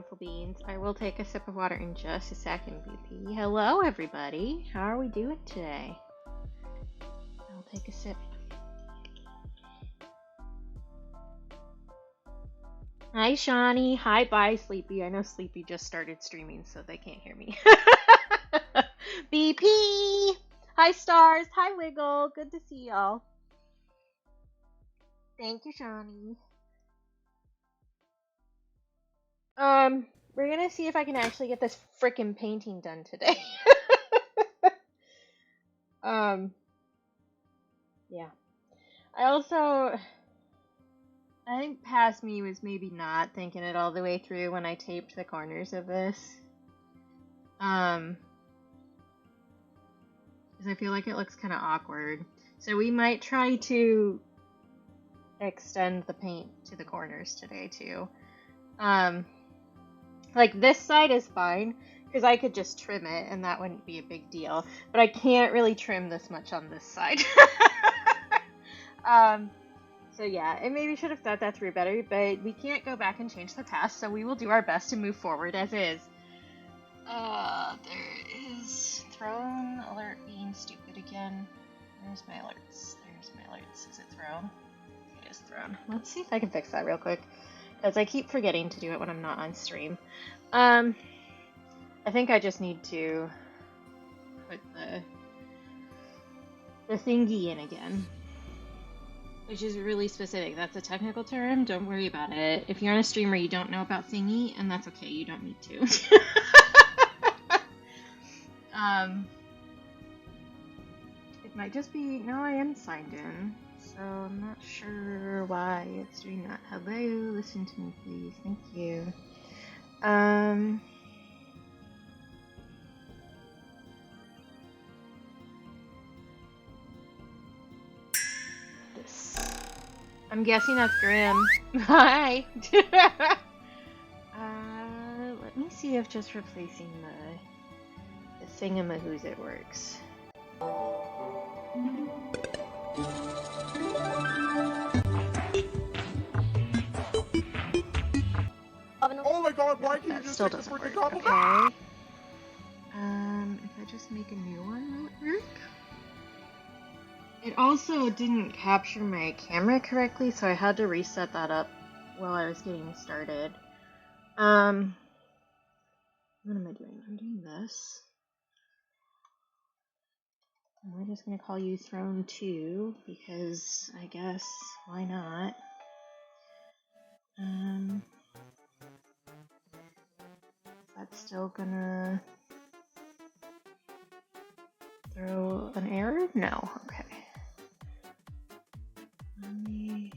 beautiful beans. I will take a sip of water in just a second, BP. Hello, everybody. How are we doing today? I'll take a sip. Hi, Shawnee. Hi, bye, Sleepy. I know Sleepy just started streaming, so they can't hear me. BP! Hi, Stars. Hi, Wiggle. Good to see y'all. Thank you, Shawnee. We're gonna see if I can actually get this frickin' painting done today. Yeah. I think past me was maybe not thinking it all the way through when I taped the corners of this. Because I feel like it looks kind of awkward. So we might try to extend the paint to the corners today, too. Like, this side is fine, because I could just trim it, and that wouldn't be a big deal. But I can't really trim this much on this side. So yeah, I maybe should have thought that through better, but we can't go back and change the past, so we will do our best to move forward as is. There is throne alert being stupid again. There's my alerts. There's my alerts. Is it thrown? It is thrown. Let's see if I can fix that real quick, because I keep forgetting to do it when I'm not on stream. I think I just need to put the thingy in again. Which is really specific. That's a technical term. Don't worry about it. If you're on a stream where you don't know about thingy, and that's okay, you don't need to. It might just be, no, I am signed in, so I'm not sure why it's doing that. Hello, listen to me, please. Thank you. I'm guessing that's Grim. Hi! Let me see if just replacing the thingamahoos it works. Oh my god, why can't you just still take the doesn't freaking work. top Okay. If I just make a new one, will it work? It also didn't capture my camera correctly, so I had to reset that up while I was getting started. What am I doing? I'm doing this. And we're just gonna call you Throne 2, because I guess, why not? That's still gonna throw an error? No, okay. Let me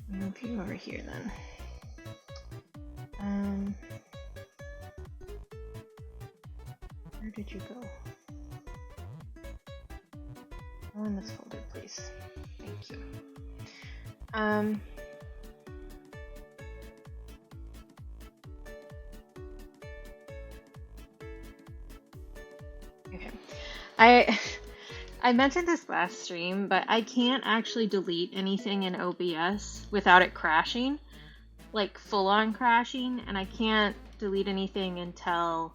move you over here then. Where did you go? Go in this folder, please. Thank you. Okay. I mentioned this last stream, but I can't actually delete anything in OBS without it crashing, like full-on crashing, and I can't delete anything until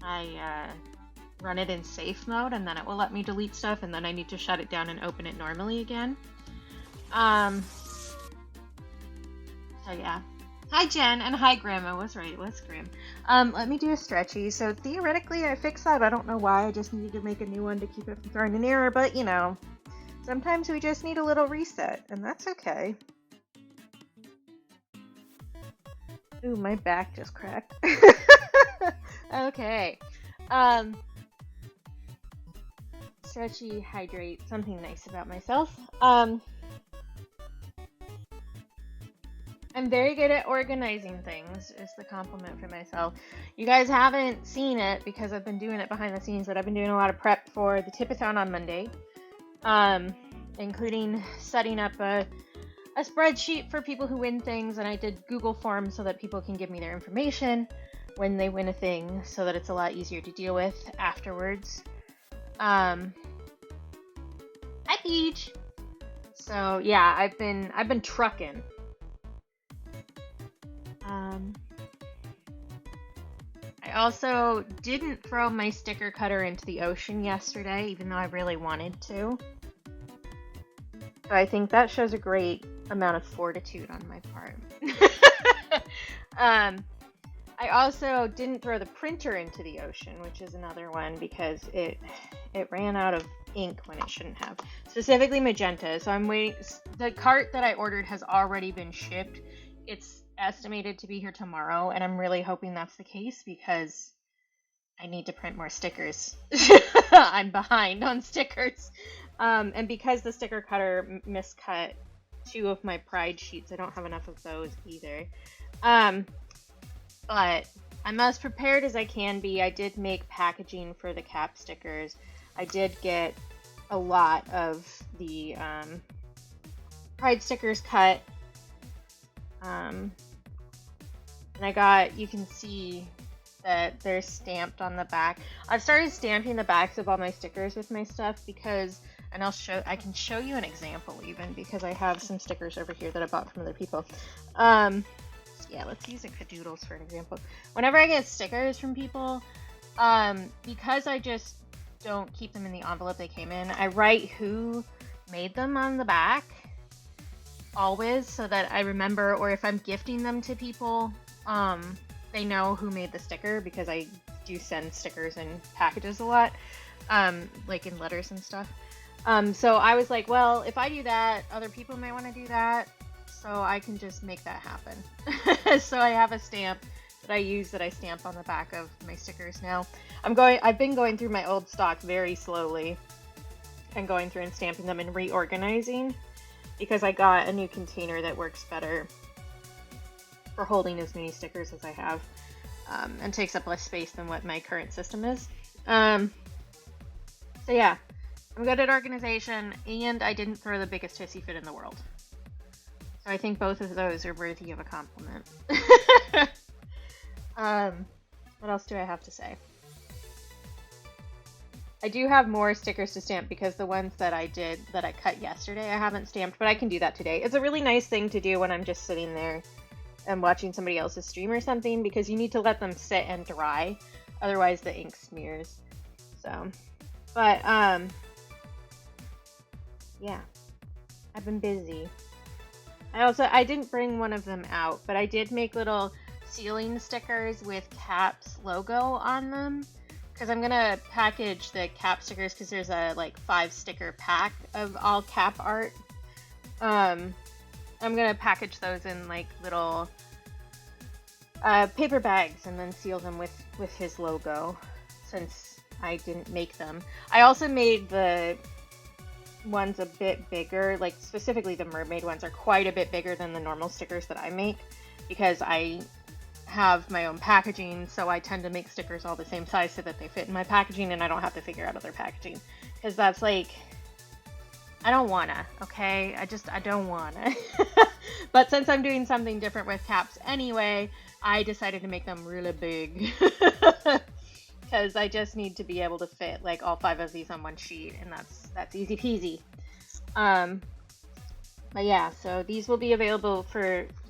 I run it in safe mode, and then it will let me delete stuff, and then I need to shut it down and open it normally again. So yeah. Hi Jen, and hi Grandma. Was right, it was Grim. Let me do a stretchy. So theoretically I fixed that. I don't know why. I just needed to make a new one to keep it from throwing an error, but you know, sometimes we just need a little reset, and that's okay. Ooh, my back just cracked. Okay. Stretchy, hydrate, something nice about myself. I'm very good at organizing things, is the compliment for myself. You guys haven't seen it because I've been doing it behind the scenes, but I've been doing a lot of prep for the Tipathon on Monday, including setting up a spreadsheet for people who win things, and I did Google Forms so that people can give me their information when they win a thing, so that it's a lot easier to deal with afterwards. Hi, Peach! So yeah, I've been trucking. also didn't throw my sticker cutter into the ocean yesterday, even though I really wanted to. So I think that shows a great amount of fortitude on my part. I also didn't throw the printer into the ocean, which is another one because it ran out of ink when it shouldn't have. Specifically magenta. So I'm waiting. The cart that I ordered has already been shipped. It's estimated to be here tomorrow, and I'm really hoping that's the case because I need to print more stickers. I'm behind on stickers. And because the sticker cutter miscut 2 of my Pride sheets, I don't have enough of those either. But I'm as prepared as I can be. I did make packaging for the cap stickers. I did get a lot of the Pride stickers cut. And I got, you can see that they're stamped on the back. I've started stamping the backs of all my stickers with my stuff because, and I can show you an example even because I have some stickers over here that I bought from other people. Yeah, let's use a Cadoodles for an example. Whenever I get stickers from people, because I just don't keep them in the envelope they came in, I write who made them on the back always so that I remember, or if I'm gifting them to people, they know who made the sticker because I do send stickers in packages a lot, like in letters and stuff. So I was like, well, if I do that, other people might want to do that. So I can just make that happen. So I have a stamp that I use that I stamp on the back of my stickers now. I've been going through my old stock very slowly and going through and stamping them and reorganizing because I got a new container that works better for holding as many stickers as I have, and takes up less space than what my current system is. So yeah, I'm good at organization, and I didn't throw the biggest hissy fit in the world. So I think both of those are worthy of a compliment. What else do I have to say? I do have more stickers to stamp because the ones that I cut yesterday I haven't stamped, but I can do that today. It's a really nice thing to do when I'm just sitting there and watching somebody else's stream or something because you need to let them sit and dry, otherwise the ink smears. So, but yeah, I've been busy. I didn't bring one of them out, but I did make little ceiling stickers with Cap's logo on them because I'm gonna package the Cap stickers because there's a like 5 sticker pack of all Cap art. I'm gonna package those in like little paper bags and then seal them with his logo since I didn't make them. I also made the ones a bit bigger, like specifically the mermaid ones are quite a bit bigger than the normal stickers that I make because I have my own packaging, so I tend to make stickers all the same size so that they fit in my packaging and I don't have to figure out other packaging because that's like, I don't wanna, okay? I don't wanna. But since I'm doing something different with Caps anyway, I decided to make them really big because I just need to be able to fit like all 5 of these on one sheet, and that's easy peasy. But yeah, so these will be available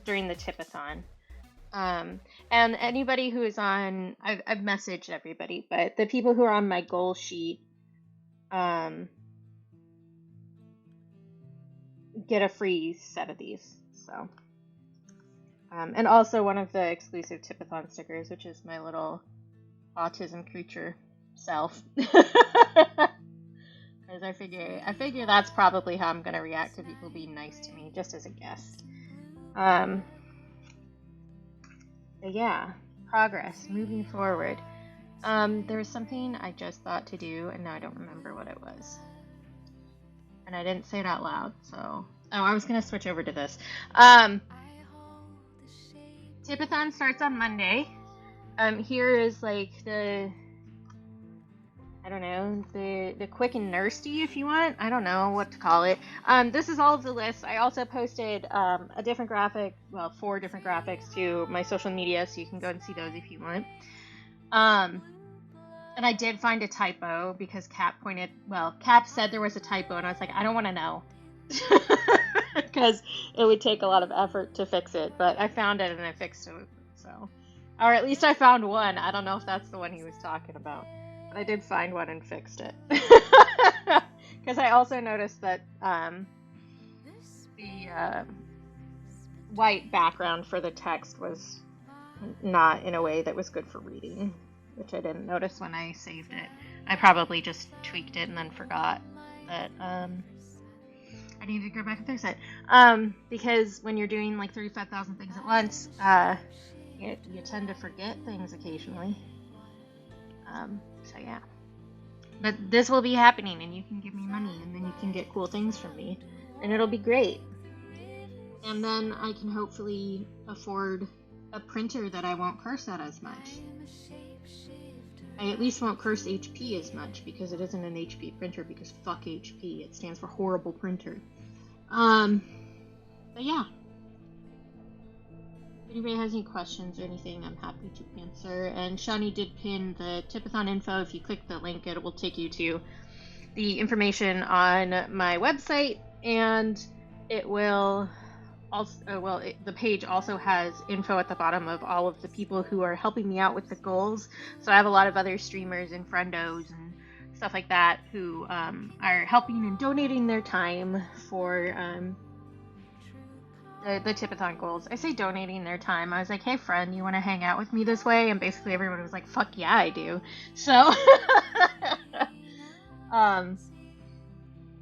during the Tipathon. And anybody who is on, I've messaged everybody, but the people who are on my goal sheet get a free set of these. So, and also one of the exclusive Tipathon stickers, which is my little autism creature self. Because I figure that's probably how I'm gonna react to people being nice to me, just as a guest. But yeah, progress, moving forward. There was something I just thought to do, and now I don't remember what it was. And I didn't say it out loud, so... Oh, I was gonna switch over to this. Tipathon starts on Monday. Here is like the... I don't know, the quick and nursty, if you want. I don't know what to call it. This is all of the lists. I also posted a different graphic, well, 4 different graphics to my social media, so you can go and see those if you want. And I did find a typo because Cap said there was a typo, and I was like, I don't want to know. Because it would take a lot of effort to fix it, but I found it and I fixed it, so Or at least I found one. I don't know if that's the one he was talking about. But I did find one and fixed it. Because I also noticed that the white background for the text was not in a way that was good for reading, which I didn't notice when I saved it. I probably just tweaked it and then forgot that I need to go back and fix it. Because when you're doing like 35,000 things at once, you tend to forget things occasionally. So yeah. But this will be happening, and you can give me money, and then you can get cool things from me, and it'll be great. And then I can hopefully afford a printer that I won't curse at as much. I at least won't curse HP as much, because it isn't an HP printer, because fuck HP. It stands for horrible printer. But yeah. If anybody has any questions or anything, I'm happy to answer. And Shani did pin the Tipathon info. If you click the link, it will take you to the information on my website, and it will also, the page also has info at the bottom of all of the people who are helping me out with the goals. So I have a lot of other streamers and friendos and stuff like that who are helping and donating their time for the Tipathon goals. I say donating their time. I was like, hey friend, you want to hang out with me this way? And basically everyone was like, fuck yeah, I do. So, but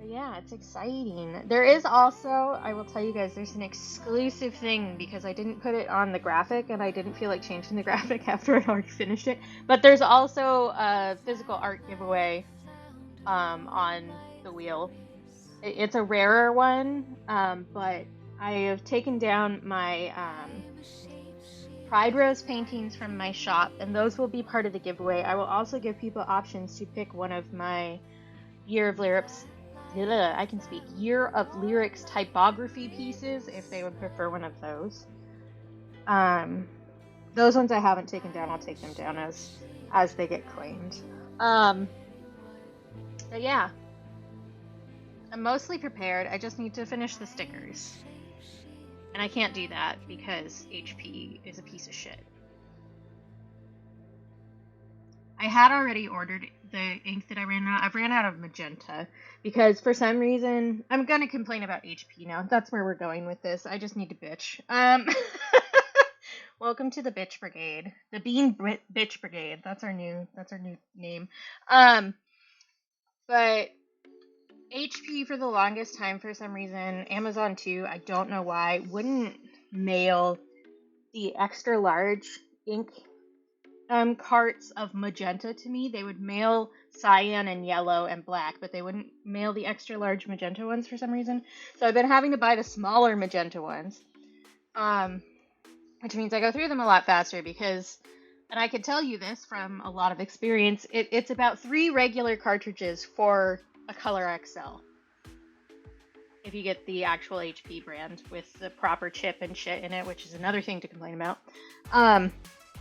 yeah, it's exciting. There is also, I will tell you guys, there's an exclusive thing, because I didn't put it on the graphic and I didn't feel like changing the graphic after I'd already finished it. But there's also a physical art giveaway on the wheel. It's a rarer one, but I have taken down my Pride Rose paintings from my shop, and those will be part of the giveaway. I will also give people options to pick one of my Year of Lyrics typography pieces if they would prefer one of those. Those ones I haven't taken down. I'll take them down as they get claimed. But yeah, I'm mostly prepared. I just need to finish the stickers. And I can't do that because HP is a piece of shit. I had already ordered the ink that I ran out. I've ran out of magenta because for some reason, I'm going to complain about HP now. That's where we're going with this. I just need to bitch. Welcome to the bitch brigade. The Bean Bitch Brigade. That's our new name. But HP for the longest time, for some reason, Amazon too, I don't know why, wouldn't mail the extra large ink carts of magenta to me. They would mail cyan and yellow and black, but they wouldn't mail the extra large magenta ones for some reason. So I've been having to buy the smaller magenta ones, which means I go through them a lot faster because, and I can tell you this from a lot of experience, it's about 3 regular cartridges for a color XL. If you get the actual HP brand with the proper chip and shit in it, which is another thing to complain about.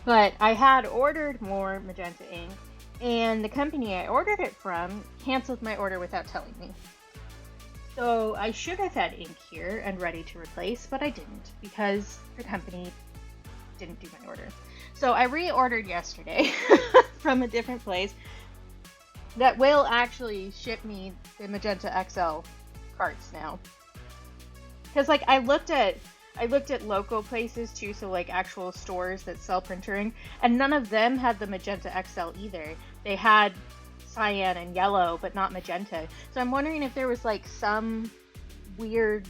But I had ordered more magenta ink, and the company I ordered it from canceled my order without telling me. So I should have had ink here and ready to replace, but I didn't because the company didn't do my order. So I reordered yesterday from a different place that will actually ship me the Magenta XL carts now. Because like I looked at local places too, so like actual stores that sell printering, and none of them had the Magenta XL either. They had cyan and yellow, but not magenta. So I'm wondering if there was like some weird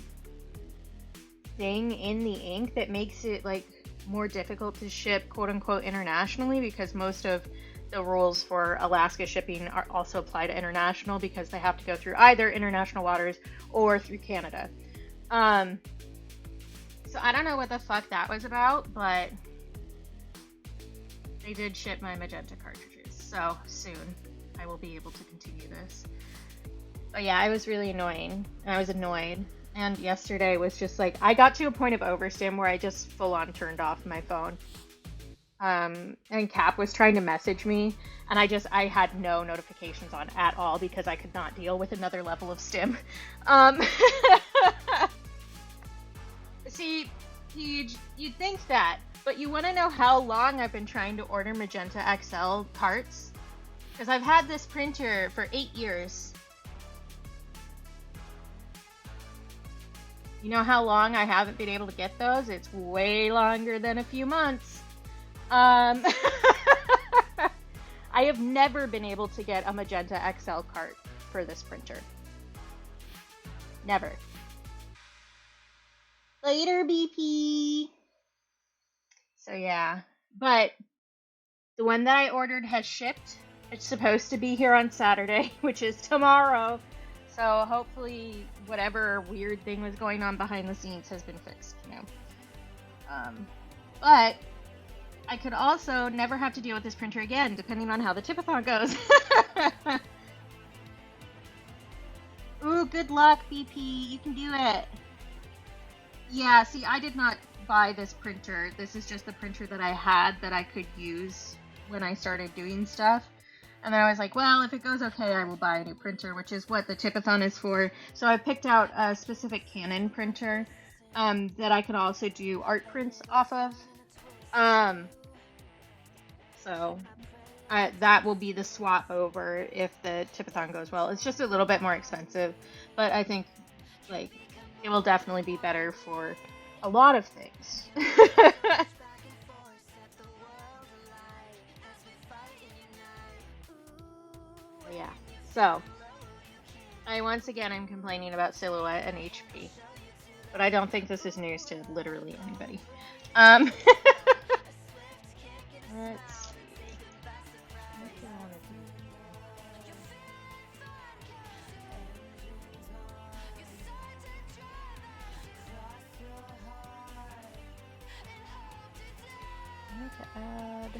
thing in the ink that makes it like more difficult to ship quote unquote internationally, because most of the rules for Alaska shipping are also apply to international because they have to go through either international waters or through Canada. So I don't know what the fuck that was about, but they did ship my magenta cartridges, so soon I will be able to continue this. But yeah, I was really annoying, and I was annoyed, and yesterday was just like, I got to a point of overstim where I just full on turned off my phone. And Cap was trying to message me, and I had no notifications on at all because I could not deal with another level of stim. See, Peach, you'd think that, But you want to know how long I've been trying to order Magenta XL carts? Because I've had this printer for 8 years. You know how long I haven't been able to get those? It's way longer than a few months. I have never been able to get a Magenta XL cart for this printer. Never. Later, BP. So yeah, but the one that I ordered has shipped. It's supposed to be here on Saturday, which is tomorrow. So hopefully whatever weird thing was going on behind the scenes has been fixed, you know. But I could also never have to deal with this printer again, depending on how the tipathon goes. Ooh, good luck, BP. You can do it. Yeah, see, I did not buy this printer. This is just the printer that I had that I could use when I started doing stuff. And then I was like, well, if it goes okay, I will buy a new printer, which is what the tipathon is for. So I picked out a specific Canon printer that I can also do art prints off of. So that will be the swap over if the tipathon goes well. It's just a little bit more expensive, but I think like it will definitely be better for a lot of things. Yeah, so once again I'm complaining about Silhouette and HP, but I don't think this is news to literally anybody. Let's see. What do I want to do? I need to add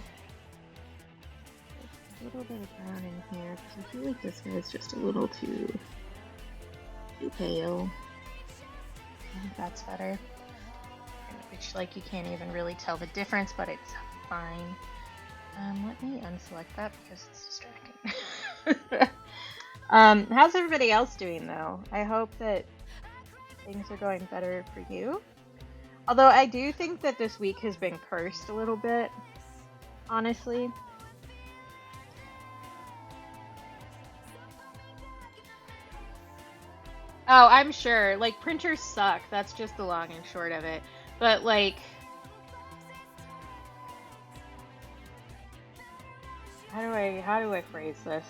a little bit of brown in here because I feel like this guy's just a little too pale. I think that's better. Which, like, you can't even really tell the difference, but it's fine. Let me unselect that because it's distracting. How's everybody else doing, though? I hope that things are going better for you. Although I do think that this week has been cursed a little bit, honestly. Oh, I'm sure. Like, printers suck. That's just the long and short of it. But, like, how do I phrase this?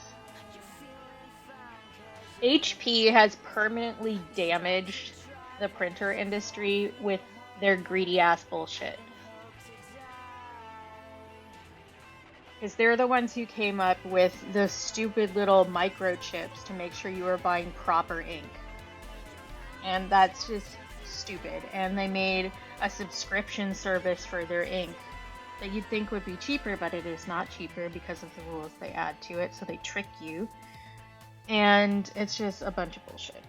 HP has permanently damaged the printer industry with their greedy ass bullshit. Because they're the ones who came up with the stupid little microchips to make sure you were buying proper ink. And that's just stupid. And they made a subscription service for their ink that you'd think would be cheaper, but it is not cheaper because of the rules they add to it, so they trick you. And it's just a bunch of bullshit.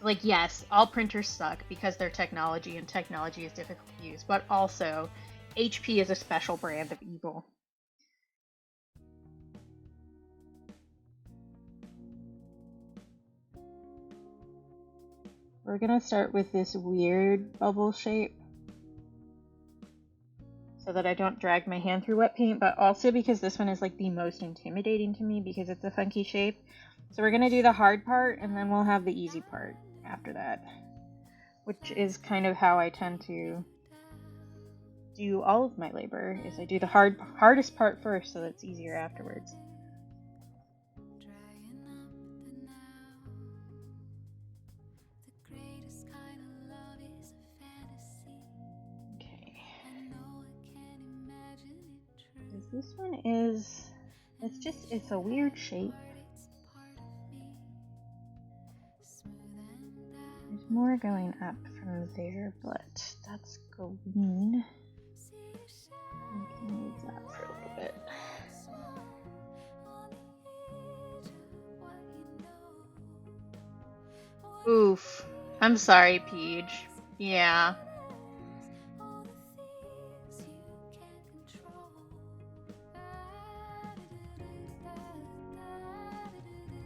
Like, yes, all printers suck because they're technology, and technology is difficult to use, but also, HP is a special brand of evil. We're gonna start with this weird bubble shape so that I don't drag my hand through wet paint, but also because this one is like the most intimidating to me because it's a funky shape. So we're gonna do the hard part and then we'll have the easy part after that, which is kind of how I tend to do all of my labor, is I do the hardest part first so that it's easier afterwards. This one is, it's a weird shape. There's more going up from there, but that's green. I can move that for a little bit. Oof. I'm sorry, Peach. Yeah.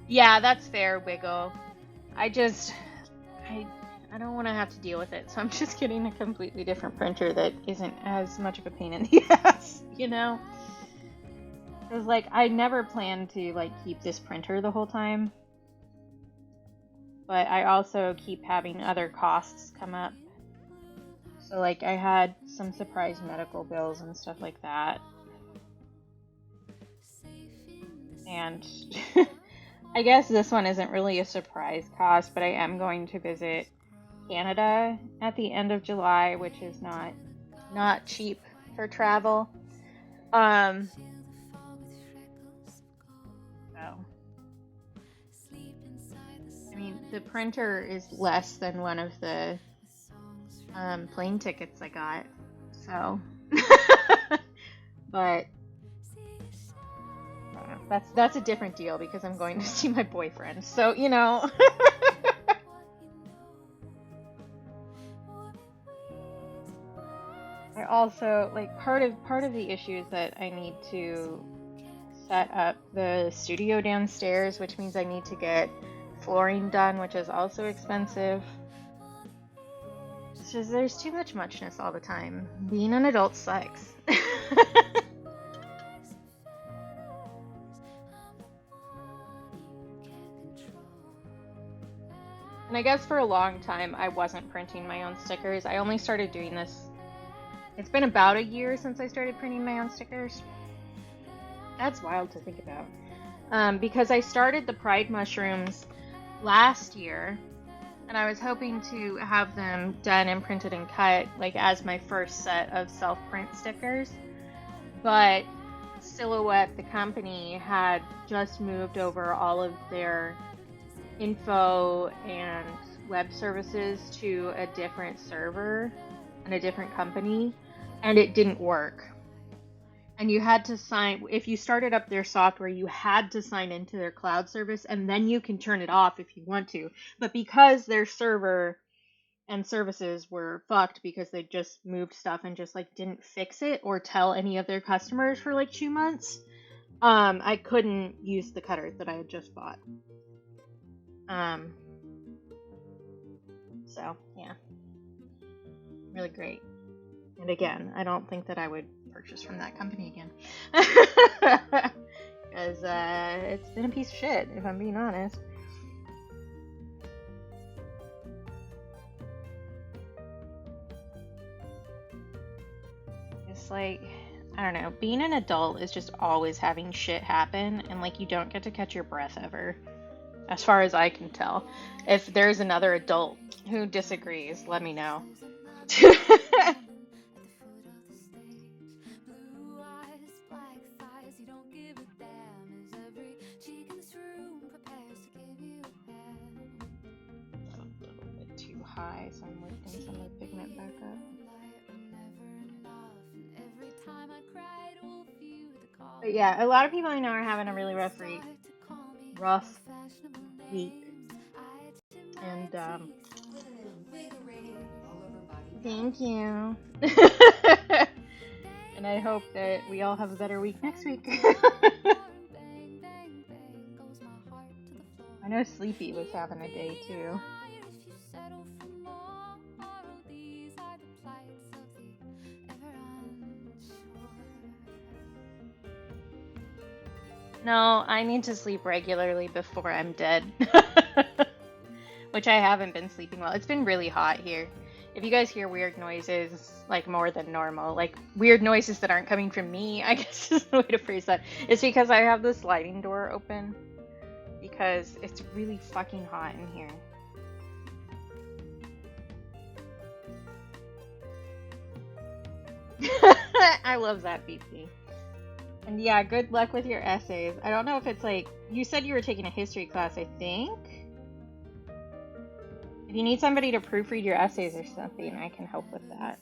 Yeah, that's fair, Wiggle. I I don't want to have to deal with it, so I'm just getting a completely different printer that isn't as much of a pain in the ass, you know? Because, like, I never planned to, like, keep this printer the whole time. But I also keep having other costs come up. So, like, I had some surprise medical bills and stuff like that. And I guess this one isn't really a surprise cost, but I am going to visit Canada at the end of July, which is not cheap for travel. So I mean, the printer is less than one of the plane tickets I got, so but that's a different deal because I'm going to see my boyfriend, so you know. I also, like, part of the issue is that I need to set up the studio downstairs, which means I need to get flooring done, which is also expensive. It's just, there's too much muchness all the time. Being an adult sucks. And I guess for a long time I wasn't printing my own stickers. I only started doing this, it's been about a year since I started printing my own stickers. That's wild to think about. Because I started the Pride mushrooms last year, and I was hoping to have them done and printed and cut, like, as my first set of self-print stickers. But Silhouette, the company, had just moved over all of their info and web services to a different server and a different company, and it didn't work. And you had to sign, if you started up their software, you had to sign into their cloud service, and then you can turn it off if you want to. But because their server and services were fucked because they just moved stuff and just, like, didn't fix it or tell any of their customers for, like, 2 months, I couldn't use the cutter that I had just bought. So, yeah. Really great. And again, I don't think that I would purchase from that company again. Because it's been a piece of shit, if I'm being honest. It's like, I don't know, being an adult is just always having shit happen, and, like, you don't get to catch your breath ever. As far as I can tell. If there's another adult who disagrees, let me know. Too high, so I'm lifting some of the pigment back up. But yeah, a lot of people I know are having a really rough week. And thank you. And I hope that we all have a better week next week. I know Sleepy was having a day too. No, I need to sleep regularly before I'm dead. Which I haven't been sleeping well. It's been really hot here. If you guys hear weird noises, like, more than normal, like weird noises that aren't coming from me, I guess is the way to phrase that, it's because I have the sliding door open. Because it's really fucking hot in here. I love that, BP. And yeah, good luck with your essays. I don't know if it's like, you said you were taking a history class, I think? If you need somebody to proofread your essays or something, I can help with that.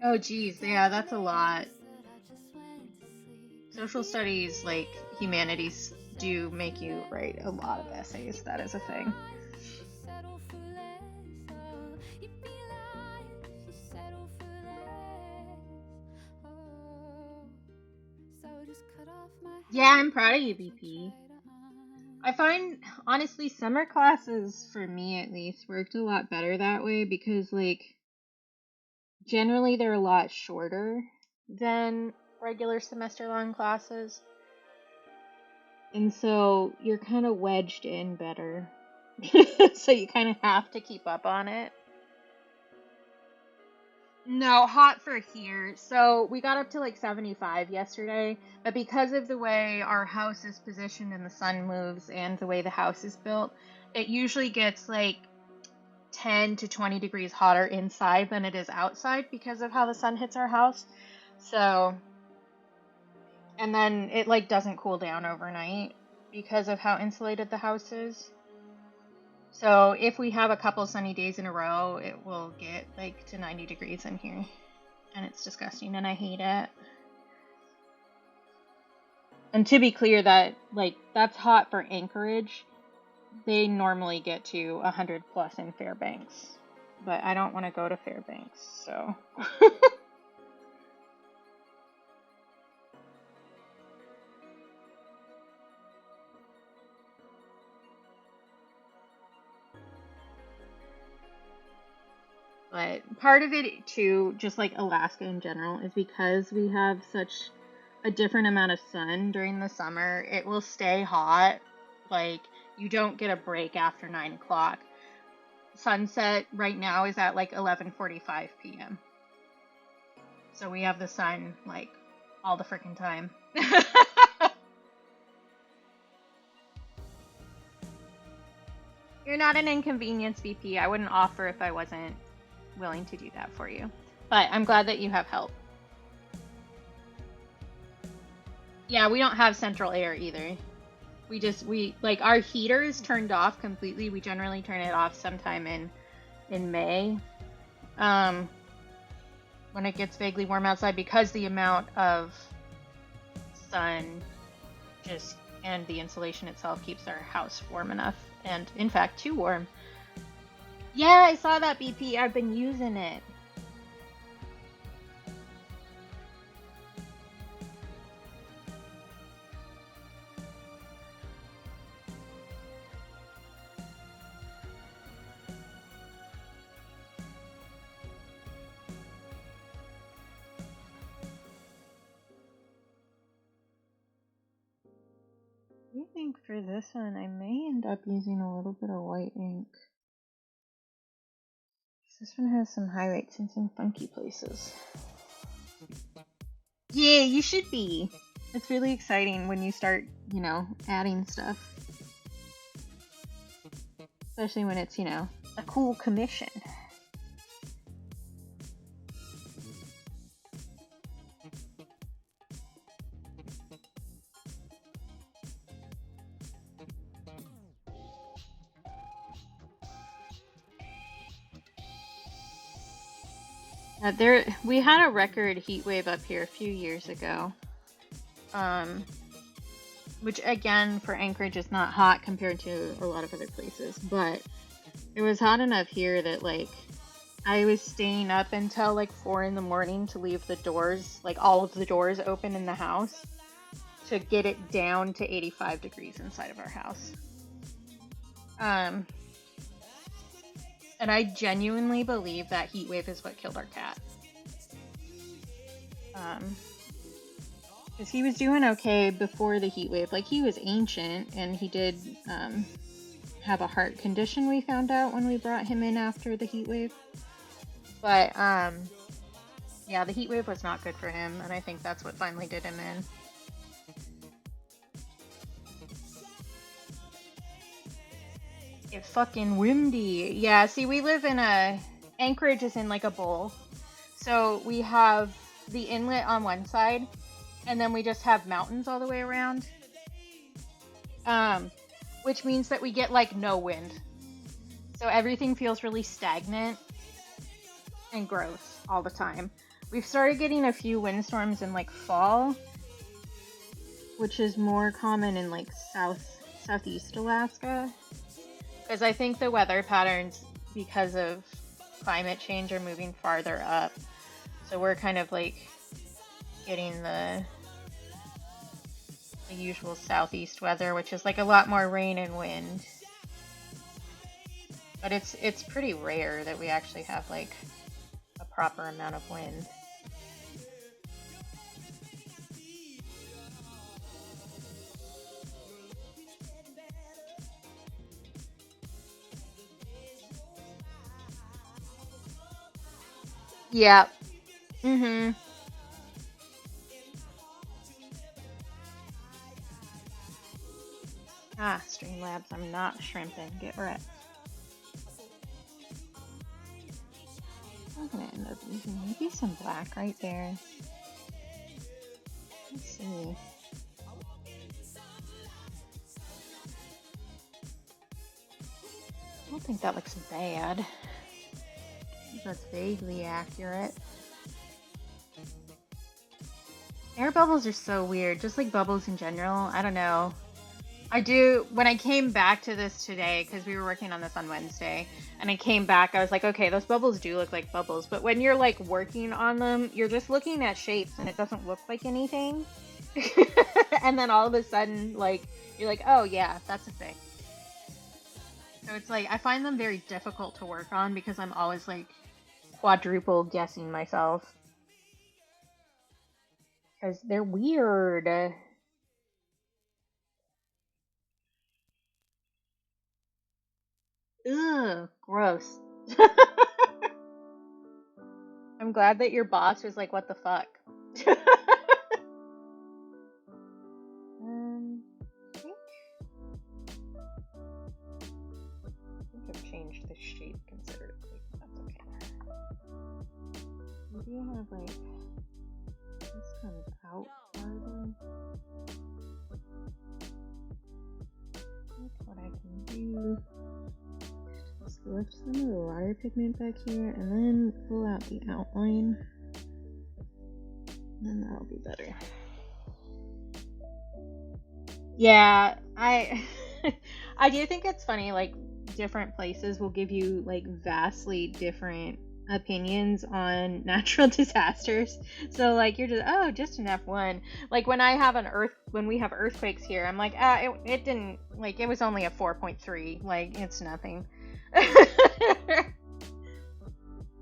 Oh geez, yeah, that's a lot. Social studies, like, humanities do make you write a lot of essays. That is a thing. Yeah, I'm proud of you, BP. I find, honestly, summer classes, for me at least, worked a lot better that way because, like, generally they're a lot shorter than regular semester-long classes. And so you're kind of wedged in better. So you kind of have to keep up on it. No, hot for here. So we got up to like 75 yesterday, but because of the way our house is positioned and the sun moves and the way the house is built, it usually gets like 10 to 20 degrees hotter inside than it is outside because of how the sun hits our house. So, and then it like doesn't cool down overnight because of how insulated the house is. So if we have a couple sunny days in a row, it will get like to 90 degrees in here. And it's disgusting and I hate it. And to be clear, that like that's hot for Anchorage. They normally get to 100 plus in Fairbanks. But I don't want to go to Fairbanks, so. But part of it too, just like Alaska in general, is because we have such a different amount of sun during the summer, it will stay hot. Like, you don't get a break after 9 o'clock. Sunset right now is at like 11:45 p.m. So we have the sun like all the freaking time. You're not an inconvenience, VP. I wouldn't offer if I wasn't willing to do that for you. But I'm glad that you have help. Yeah, we don't have central air either. We like our heater is turned off completely. We generally turn it off sometime in May. When it gets vaguely warm outside because the amount of sun just and the insulation itself keeps our house warm enough, and in fact too warm. Yeah, I saw that, BP. I've been using it. I think for this one I may end up using a little bit of white ink. This one has some highlights in some funky places. Yeah, you should be. It's really exciting when you start, you know, adding stuff. Especially when it's, you know, a cool commission. We had a record heat wave up here a few years ago. Which again for Anchorage is not hot compared to a lot of other places, but it was hot enough here that like I was staying up until like 4 in the morning to leave the doors, like all of the doors open in the house to get it down to 85 degrees inside of our house. And I genuinely believe that heat wave is what killed our cat. Because he was doing okay before the heat wave. Like, he was ancient, and he did have a heart condition, we found out when we brought him in after the heat wave. But, yeah, the heat wave was not good for him, and I think that's what finally did him in. It's fucking windy. Yeah, see, we live in Anchorage is in like a bowl. So we have the inlet on one side, and then we just have mountains all the way around. Which means that we get like no wind. So everything feels really stagnant and gross all the time. We've started getting a few windstorms in like fall. which is more common in like southeast Alaska. Because I think the weather patterns, because of climate change, are moving farther up. So we're kind of like getting the usual southeast weather, which is like a lot more rain and wind. But it's pretty rare that we actually have like a proper amount of wind. Yeah. Mm-hmm. Ah, Streamlabs, I'm not shrimping. Get wrecked. I'm gonna end up using maybe some black right there. Let's see. I don't think that looks bad. That's vaguely accurate. Air bubbles are so weird, just like bubbles in general. I don't know. When I came back to this today, because we were working on this on Wednesday, and I came back, I was like, okay, those bubbles do look like bubbles, but when you're like working on them, you're just looking at shapes and it doesn't look like anything. And then all of a sudden, like, you're like, oh yeah, that's a thing. So it's like, I find them very difficult to work on because I'm always like quadruple guessing myself. Because they're weird. Ugh, gross. I'm glad that your boss was like, what the fuck? I think I've changed the shape considerably. That's okay. Maybe I have like, this comes out farther. That's what I can do. Just lift some of the water pigment back here and then pull out the outline. And then that'll be better. Yeah, I do think it's funny, like, different places will give you like vastly different opinions on natural disasters. So like you're just an F1. Like when we have earthquakes here, I'm like, it didn't, like, it was only a 4.3, like it's nothing.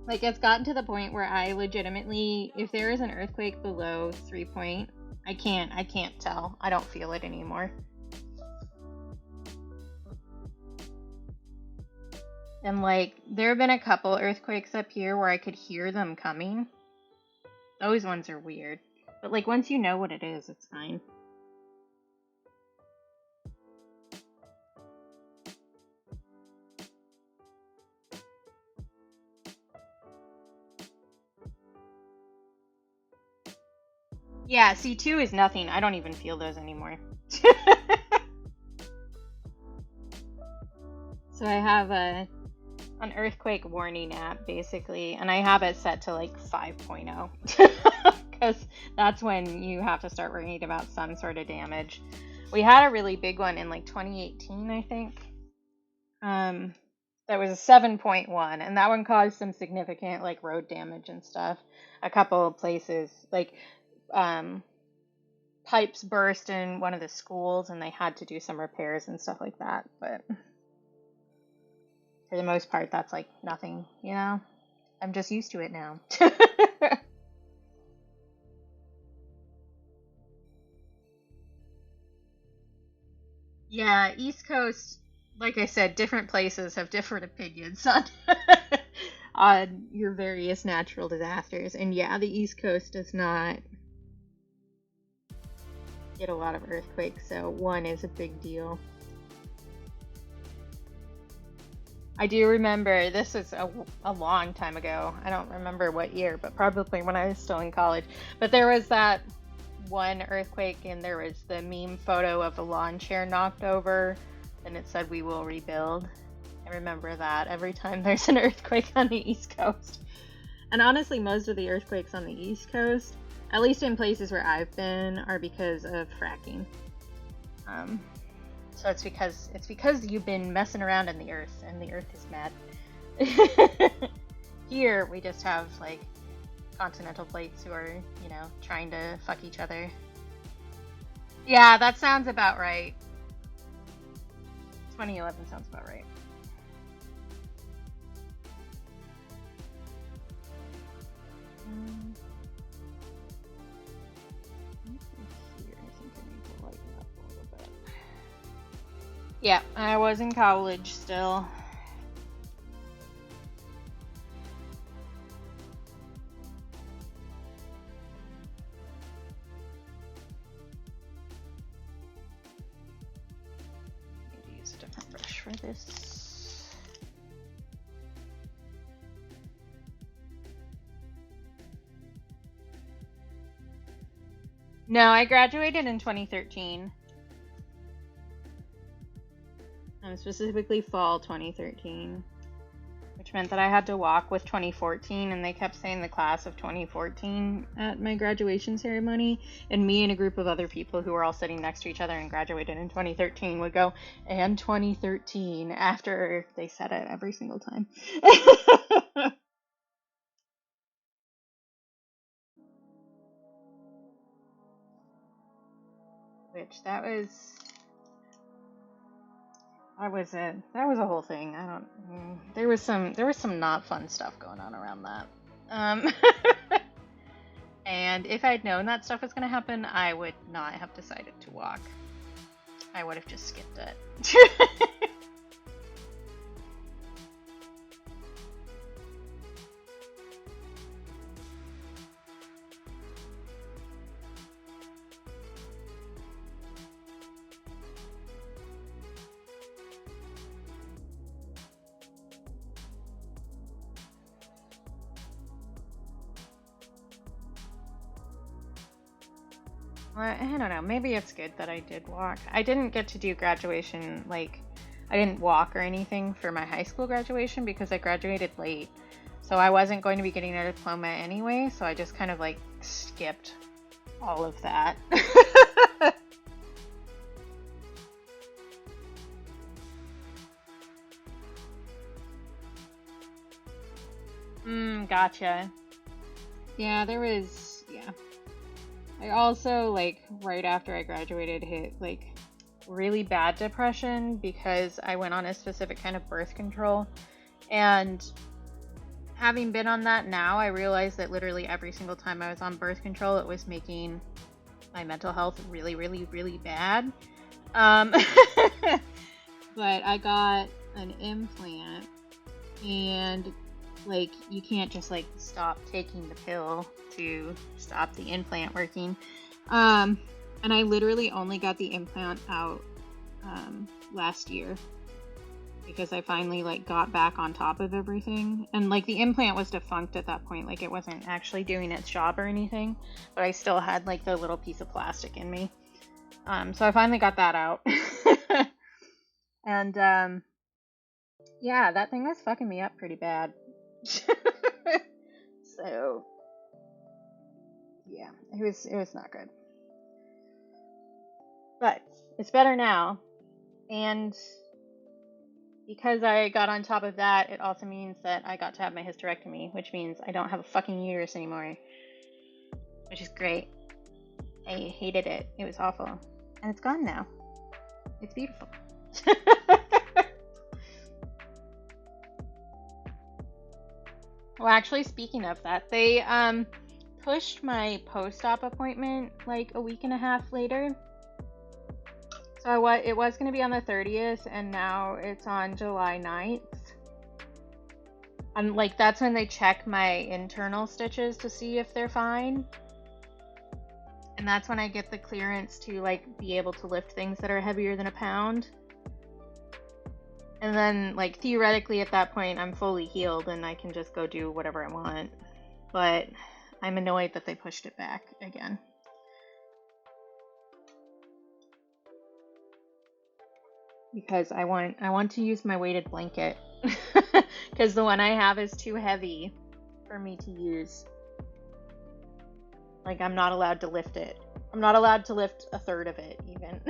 Like it's gotten to the point where I legitimately, if there is an earthquake below 3 point, I can't tell. I don't feel it anymore. And like there have been a couple earthquakes up here where I could hear them coming. Those ones are weird. But like once you know what it is, it's fine. Yeah, C2 is nothing. I don't even feel those anymore. So I have an earthquake warning app, basically, and I have it set to like 5.0. Because that's when you have to start worrying about some sort of damage. We had a really big one in like 2018, I think. That was a 7.1, and that one caused some significant like road damage and stuff. A couple of places, like pipes burst in one of the schools and they had to do some repairs and stuff like that. But for the most part, that's like nothing, you know? I'm just used to it now. Yeah, East Coast, like I said, different places have different opinions on on your various natural disasters. And yeah, the East Coast does not get a lot of earthquakes, so one is a big deal. I do remember, this was a long time ago. I don't remember what year, but probably when I was still in college. But there was that one earthquake, and there was the meme photo of a lawn chair knocked over, and it said, "We will rebuild." I remember that every time there's an earthquake on the East Coast. And honestly, most of the earthquakes on the East Coast, at least in places where I've been, are because of fracking. So it's because you've been messing around in the earth, and the earth is mad. Here we just have like continental plates who are, you know, trying to fuck each other. Yeah, that sounds about right. 2011 sounds about right. Yeah, I was in college still. Maybe use a different brush for this. No, I graduated in 2013. Specifically fall 2013, which meant that I had to walk with 2014, and they kept saying the class of 2014 at my graduation ceremony, and me and a group of other people who were all sitting next to each other and graduated in 2013 would go, and 2013, after they said it every single time. Which that was a whole thing. There was some not fun stuff going on around that. And if I'd known that stuff was going to happen, I would not have decided to walk. I would have just skipped it. I don't know, maybe it's good that I did walk. I didn't get to do graduation, like, I didn't walk or anything for my high school graduation because I graduated late. So I wasn't going to be getting a diploma anyway, so I just kind of, like, skipped all of that. Gotcha. Yeah, yeah. I also, like, right after I graduated, hit, like, really bad depression because I went on a specific kind of birth control. And having been on that now, I realized that literally every single time I was on birth control, it was making my mental health really, really, really bad. But I got an implant, and, like, you can't just, like, stop taking the pill to stop the implant working. And I literally only got the implant out last year because I finally, like, got back on top of everything. And, like, the implant was defunct at that point. Like, it wasn't actually doing its job or anything, but I still had, like, the little piece of plastic in me. So I finally got that out. And yeah, that thing was fucking me up pretty bad. So yeah, it was not good. But it's better now. And because I got on top of that, it also means that I got to have my hysterectomy, which means I don't have a fucking uterus anymore. Which is great. I hated it. It was awful. And it's gone now. It's beautiful. Well, actually, speaking of that, they pushed my post-op appointment like a week and a half later. So it was going to be on the 30th, and now it's on July 9th. And, like, that's when they check my internal stitches to see if they're fine. And that's when I get the clearance to, like, be able to lift things that are heavier than a pound. And then, like, theoretically at that point, I'm fully healed and I can just go do whatever I want. But I'm annoyed that they pushed it back again. Because I want to use my weighted blanket. Because the one I have is too heavy for me to use. Like, I'm not allowed to lift it. I'm not allowed to lift a third of it, even.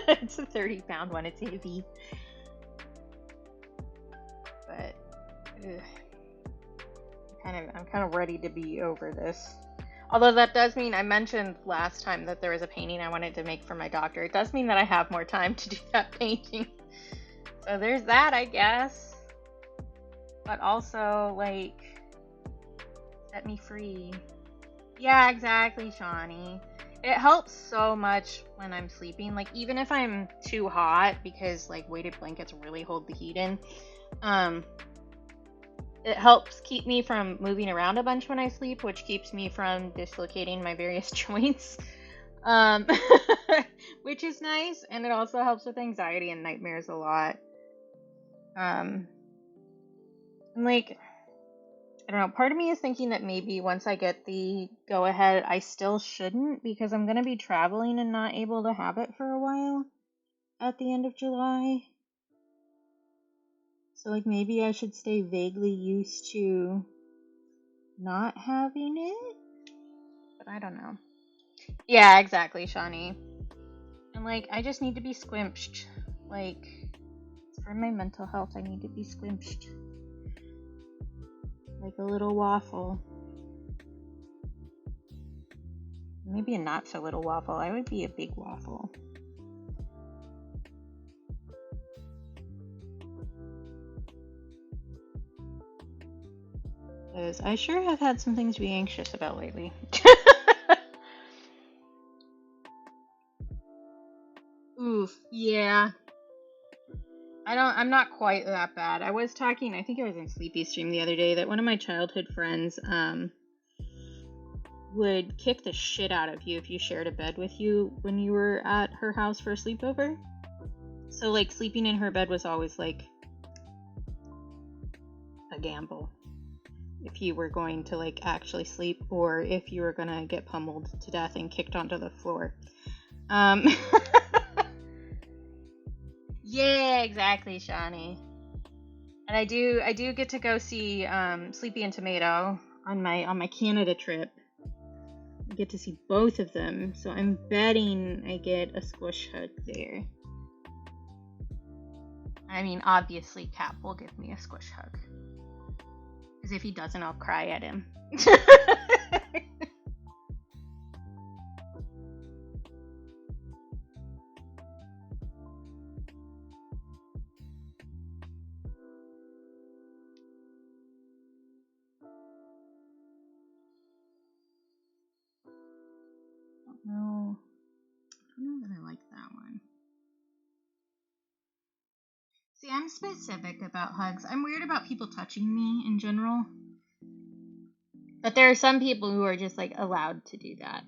It's a 30-pound one. It's heavy. But, ugh. I'm kind of ready to be over this. Although that does mean, I mentioned last time that there was a painting I wanted to make for my doctor. It does mean that I have more time to do that painting. So there's that, I guess. But also, like, set me free. Yeah, exactly, Shawnee. It helps so much when I'm sleeping. Like, even if I'm too hot, because, like, weighted blankets really hold the heat in, it helps keep me from moving around a bunch when I sleep, which keeps me from dislocating my various joints. Which is nice, and it also helps with anxiety and nightmares a lot. And, like, I don't know, part of me is thinking that maybe once I get the go-ahead, I still shouldn't, because I'm going to be traveling and not able to have it for a while at the end of July. So, like, maybe I should stay vaguely used to not having it? But I don't know. Yeah, exactly, Shawnee. And, like, I just need to be squimped. Like, for my mental health, I need to be squimped. Like a little waffle. Maybe a not so little waffle. I would be a big waffle. Because I sure have had some things to be anxious about lately. Oof, yeah. I'm not quite that bad. I was talking, I think I was in Sleepy Stream the other day, that one of my childhood friends, would kick the shit out of you if you shared a bed with you when you were at her house for a sleepover. So, like, sleeping in her bed was always, like, a gamble. If you were going to, like, actually sleep, or if you were gonna get pummeled to death and kicked onto the floor. Yeah, exactly, Shawnee. And I do get to go see Sleepy and Tomato on my Canada trip. I get to see both of them, so I'm betting I get a squish hug there. I mean, obviously Cap will give me a squish hug. Because if he doesn't, I'll cry at him. No, I don't know that I like that one. See, I'm specific about hugs. I'm weird about people touching me in general. But there are some people who are just, like, allowed to do that.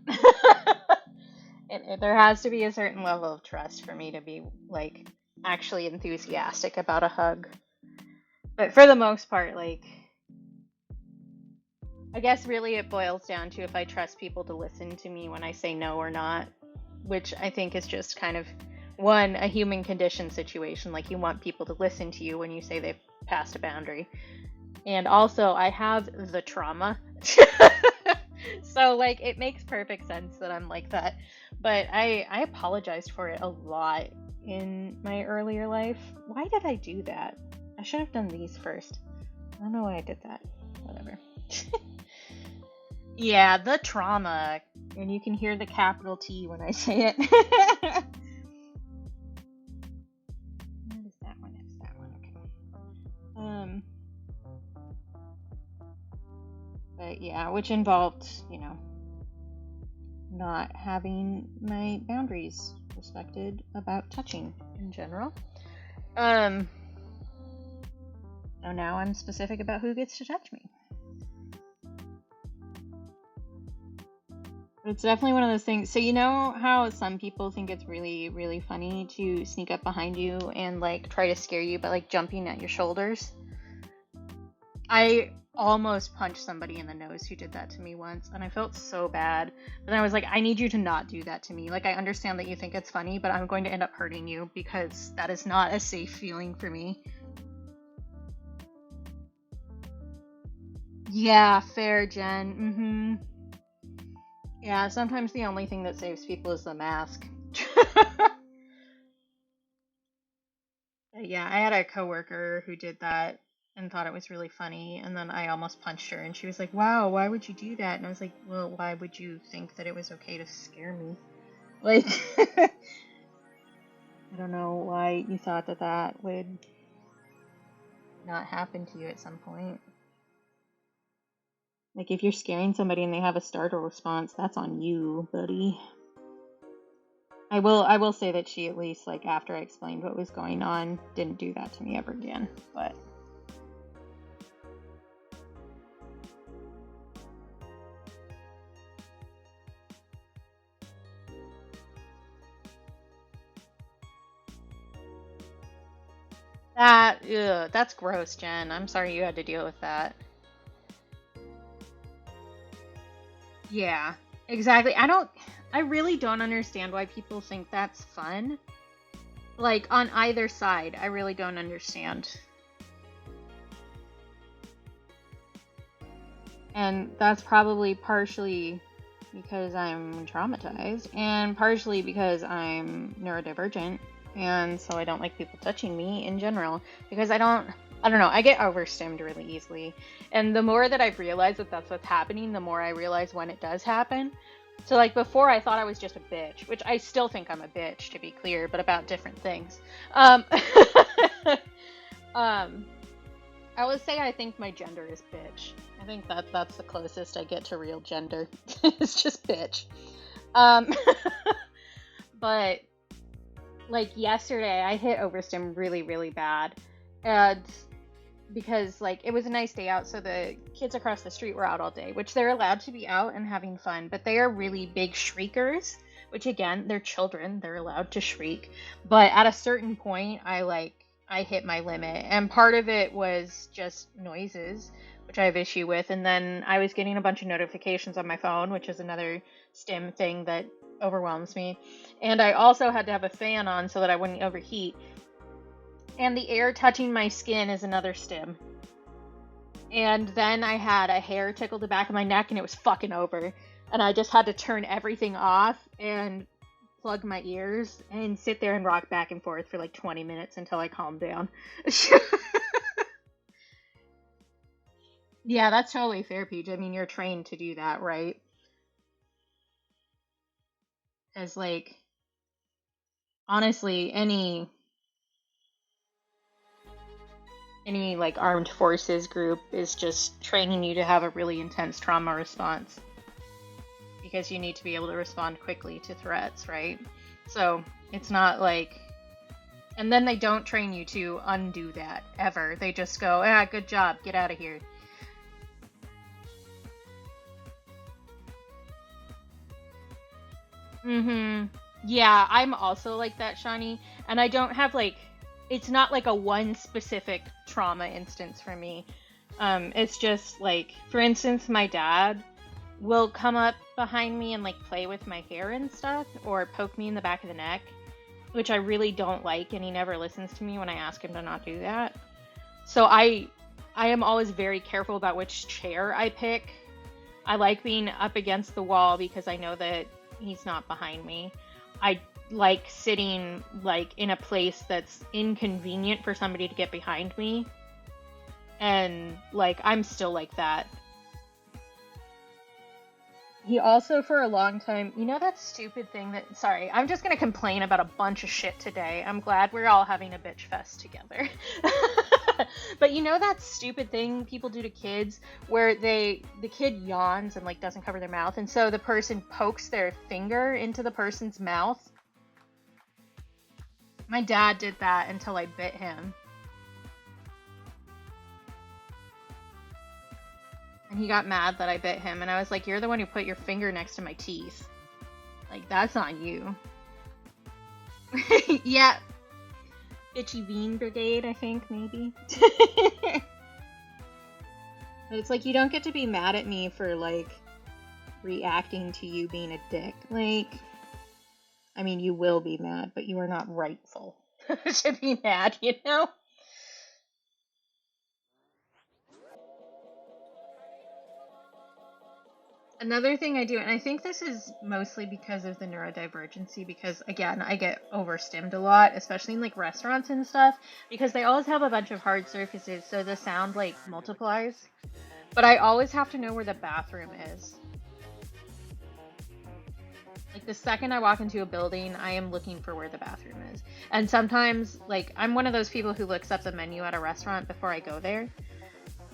There has to be a certain level of trust for me to be, like, actually enthusiastic about a hug. But for the most part, like, I guess really it boils down to if I trust people to listen to me when I say no or not, which I think is just kind of, one, a human condition situation. Like, you want people to listen to you when you say they've passed a boundary. And also, I have the trauma. So, like, it makes perfect sense that I'm like that. But I apologized for it a lot in my earlier life. Why did I do that? I should have done these first. I don't know why I did that. Whatever. Yeah, the trauma. And you can hear the capital T when I say it. What is that one? It's that one. Okay. But yeah, which involved, you know, not having my boundaries respected about touching in general. So now I'm specific about who gets to touch me. It's definitely one of those things. So you know how some people think it's really, really funny to sneak up behind you and, like, try to scare you by, like, jumping at your shoulders? I almost punched somebody in the nose who did that to me once, and I felt so bad. But then I was like, I need you to not do that to me. Like, I understand that you think it's funny, but I'm going to end up hurting you because that is not a safe feeling for me. Yeah, fair, Jen. Yeah, sometimes the only thing that saves people is the mask. Yeah, I had a coworker who did that and thought it was really funny, and then I almost punched her, and she was like, "Wow, why would you do that?" And I was like, "Well, why would you think that it was okay to scare me?" Like, I don't know why you thought that that would not happen to you at some point. Like, if you're scaring somebody and they have a startle response, that's on you, buddy. I will say that she at least, like, after I explained what was going on, didn't do that to me ever again. But that's gross, Jen. I'm sorry you had to deal with that. Yeah, exactly. I really don't understand why people think that's fun. Like, on either side, I really don't understand. And that's probably partially because I'm traumatized, and partially because I'm neurodivergent, and so I don't like people touching me in general, because I don't know, I get overstimmed really easily. And the more that I've realized that that's what's happening, the more I realize when it does happen. So, like, before I thought I was just a bitch, which I still think I'm a bitch, to be clear, but about different things. Um, I would say I think my gender is bitch. I think that's the closest I get to real gender. It's just bitch. Um, but like yesterday, I hit overstim really, really bad, and because like it was a nice day out, so the kids across the street were out all day, which they're allowed to be out and having fun, but they are really big shriekers. Which again, they're children; they're allowed to shriek. But at a certain point, I hit my limit, and part of it was just noises, which I have issue with, and then I was getting a bunch of notifications on my phone, which is another stim thing that overwhelms me, and I also had to have a fan on so that I wouldn't overheat, and the air touching my skin is another stim. And then I had a hair tickle the back of my neck, and it was fucking over, and I just had to turn everything off and plug my ears and sit there and rock back and forth for like 20 minutes until I calmed down. Yeah, that's totally fair, Peach. I mean, you're trained to do that, right? As like, honestly, any like armed forces group is just training you to have a really intense trauma response because you need to be able to respond quickly to threats, right? So, it's not like, and then they don't train you to undo that ever. They just go, "Ah, good job. Get out of here." Mm-hmm. Yeah, I'm also like that, Shawnee. And I don't have like, it's not like a one specific trauma instance for me. It's just like, for instance, my dad will come up behind me and like play with my hair and stuff, or poke me in the back of the neck, which I really don't like, and he never listens to me when I ask him to not do that. So I am always very careful about which chair I pick. I like being up against the wall because I know that he's not behind me. I like sitting like in a place that's inconvenient for somebody to get behind me. And like I'm still like that. He also, for a long time, you know that stupid thing that, sorry, I'm just gonna complain about a bunch of shit today. I'm glad we're all having a bitch fest together. But you know that stupid thing people do to kids where the kid yawns and like doesn't cover their mouth, and so the person pokes their finger into the person's mouth? My dad did that until I bit him. And he got mad that I bit him, and I was like, "You're the one who put your finger next to my teeth. Like, that's on you." Yeah, Bitchy Bean Brigade, I think, maybe. But it's like, you don't get to be mad at me for, like, reacting to you being a dick. Like, I mean, you will be mad, but you are not rightful to be mad, you know? Another thing I do, and I think this is mostly because of the neurodivergency, because again, I get overstimmed a lot, especially in like restaurants and stuff, because they always have a bunch of hard surfaces, so the sound like multiplies. But I always have to know where the bathroom is. Like the second I walk into a building, I am looking for where the bathroom is. And sometimes, like, I'm one of those people who looks up the menu at a restaurant before I go there.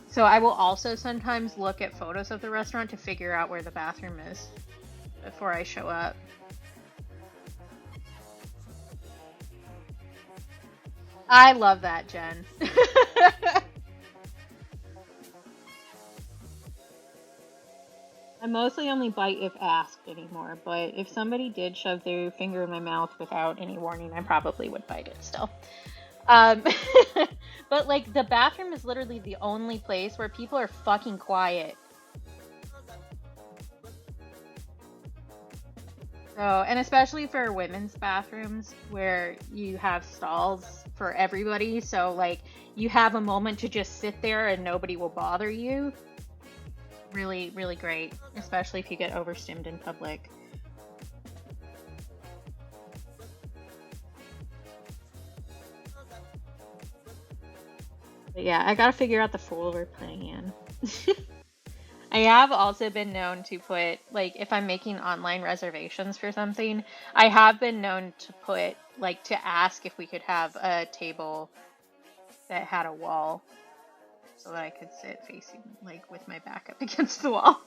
So I will also sometimes look at photos of the restaurant to figure out where the bathroom is before I show up. I love that, Jen. I mostly only bite if asked anymore, but if somebody did shove their finger in my mouth without any warning, I probably would bite it still. Um, but like the bathroom is literally the only place where people are fucking quiet. So, and especially for women's bathrooms where you have stalls for everybody, so like you have a moment to just sit there and nobody will bother you. Really, really great, especially if you get overstimmed in public. But yeah, I gotta figure out the fool we're playing in. I have also been known to put, like, if I'm making online reservations for something, I have been known to put, like, to ask if we could have a table that had a wall so that I could sit facing, like, with my back up against the wall.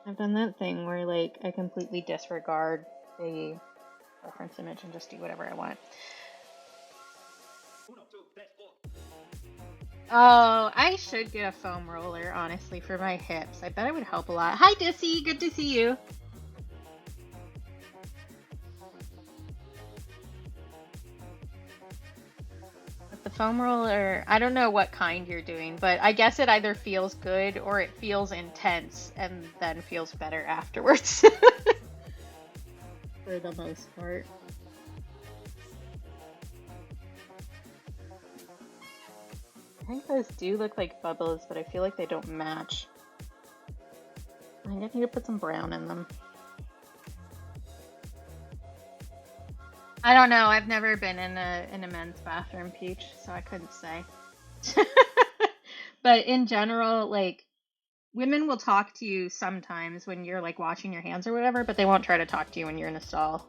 I've done that thing where, like, I completely disregard the reference image and just do whatever I want. Oh, I should get a foam roller, honestly, for my hips. I bet it would help a lot. Hi, Dissy! Good to see you! But the foam roller, I don't know what kind you're doing, but I guess it either feels good or it feels intense and then feels better afterwards. For the most part. I think those do look like bubbles, but I feel like they don't match. I think I need to put some brown in them. I don't know. I've never been in a men's bathroom, Peach, so I couldn't say. But in general, like women will talk to you sometimes when you're like washing your hands or whatever, but they won't try to talk to you when you're in a stall.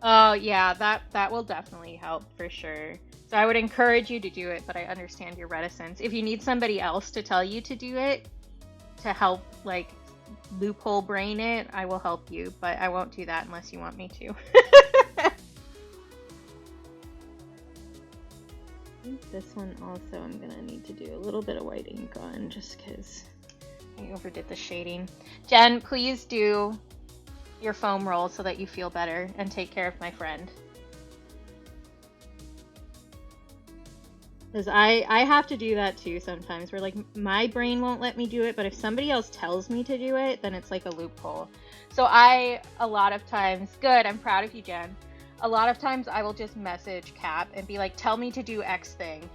Oh, yeah, that will definitely help for sure. So I would encourage you to do it, but I understand your reticence. If you need somebody else to tell you to do it, to help like loophole brain it, I will help you, but I won't do that unless you want me to. I think this one also I'm gonna need to do a little bit of white ink on just because I overdid the shading. Jen, please do your foam roll so that you feel better and take care of my friend. Because I have to do that too sometimes where like my brain won't let me do it, but if somebody else tells me to do it, then it's like a loophole. So a lot of times, good, I'm proud of you, Jen. A lot of times I will just message Cap and be like, tell me to do X thing.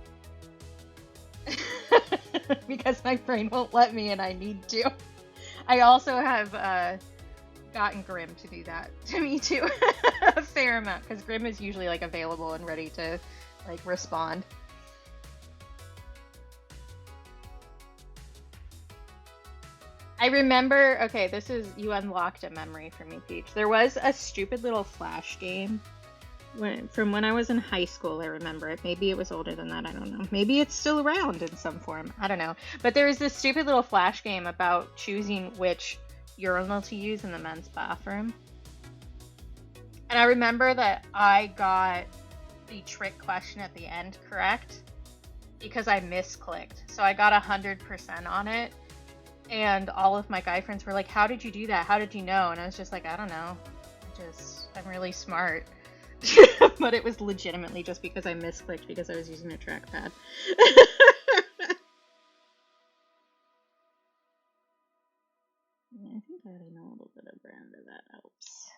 Because my brain won't let me and I need to. I also have gotten Grim to do that to me too. A fair amount, because Grim is usually like available and ready to like respond. I remember, okay, you unlocked a memory for me, Peach. There was a stupid little Flash game from when I was in high school. I remember it. Maybe it was older than that. I don't know. Maybe it's still around in some form. I don't know. But there was this stupid little Flash game about choosing which urinal to use in the men's bathroom. And I remember that I got the trick question at the end correct because I misclicked. So I got 100% on it. And all of my guy friends were like, how did you do that? How did you know? And I was just like, I don't know. I'm really smart. But it was legitimately just because I misclicked because I was using a trackpad. Yeah, I think I already know a little bit of brown, but that helps.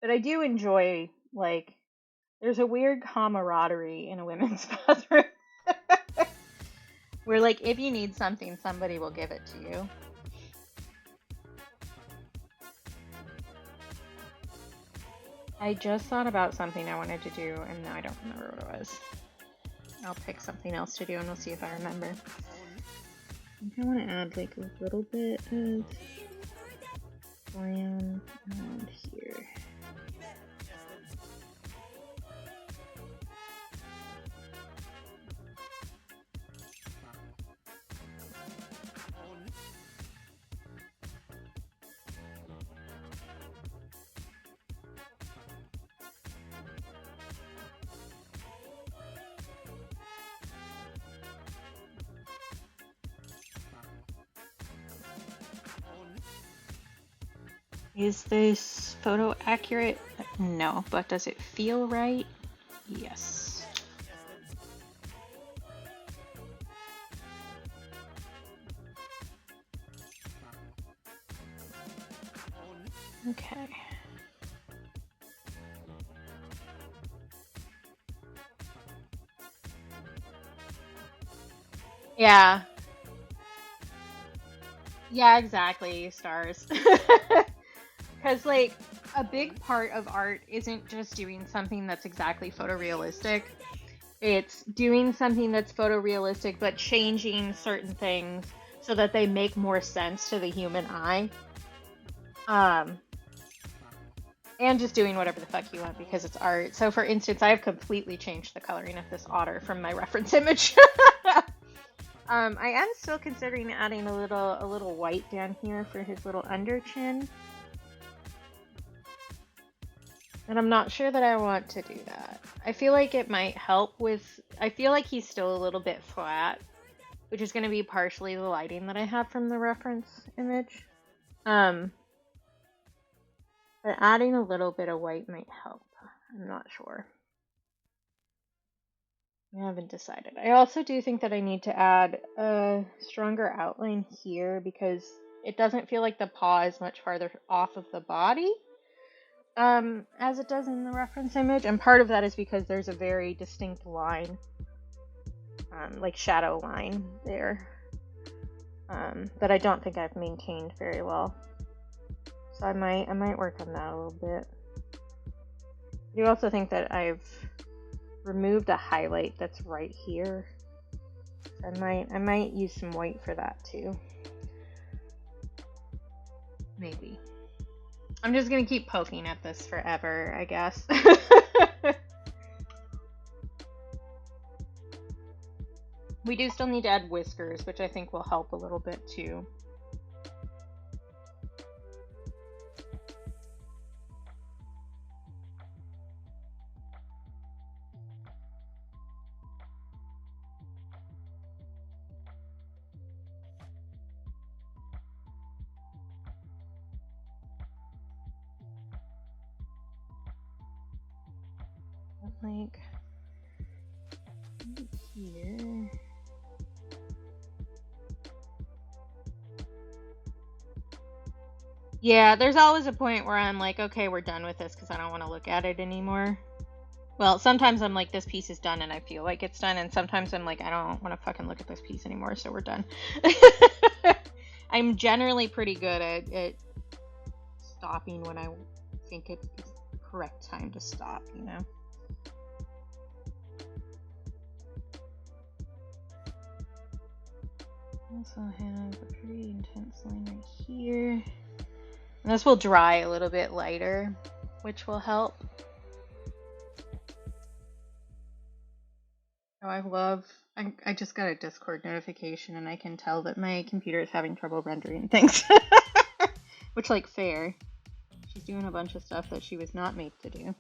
But I do enjoy, like, there's a weird camaraderie in a women's bathroom. Where, like, if you need something, somebody will give it to you. I just thought about something I wanted to do, and now I don't remember what it was. I'll pick something else to do, and we'll see if I remember. I think I want to add, like, a little bit of brown around here. Is this photo accurate? No, but does it feel right? Yes. Okay. Yeah. Yeah, exactly, stars. Because, like, a big part of art isn't just doing something that's exactly photorealistic. It's doing something that's photorealistic, but changing certain things so that they make more sense to the human eye. And just doing whatever the fuck you want because it's art. So, for instance, I have completely changed the coloring of this otter from my reference image. I am still considering adding a little white down here for his little under chin. And I'm not sure that I want to do that. I feel like it might help with... I feel like he's still a little bit flat, which is going to be partially the lighting that I have from the reference image. But adding a little bit of white might help. I'm not sure. I haven't decided. I also do think that I need to add a stronger outline here because it doesn't feel like the paw is much farther off of the body. As it does in the reference image, and part of that is because there's a very distinct line, like shadow line there, that I don't think I've maintained very well. So I might work on that a little bit. I do also think that I've removed a highlight that's right here. I might use some white for that too. Maybe. I'm just gonna keep poking at this forever, I guess. We do still need to add whiskers, which I think will help a little bit too. Like here. Yeah, there's always a point where I'm like, okay, we're done with this because I don't want to look at it anymore. Well, sometimes I'm like, this piece is done and I feel like it's done, and sometimes I'm like, I don't want to fucking look at this piece anymore, so we're done. I'm generally pretty good at stopping when I think it's the correct time to stop, you know? Also have a pretty intense line right here. And this will dry a little bit lighter, which will help. Oh, I just got a Discord notification and I can tell that my computer is having trouble rendering things. Which, like, fair. She's doing a bunch of stuff that she was not made to do.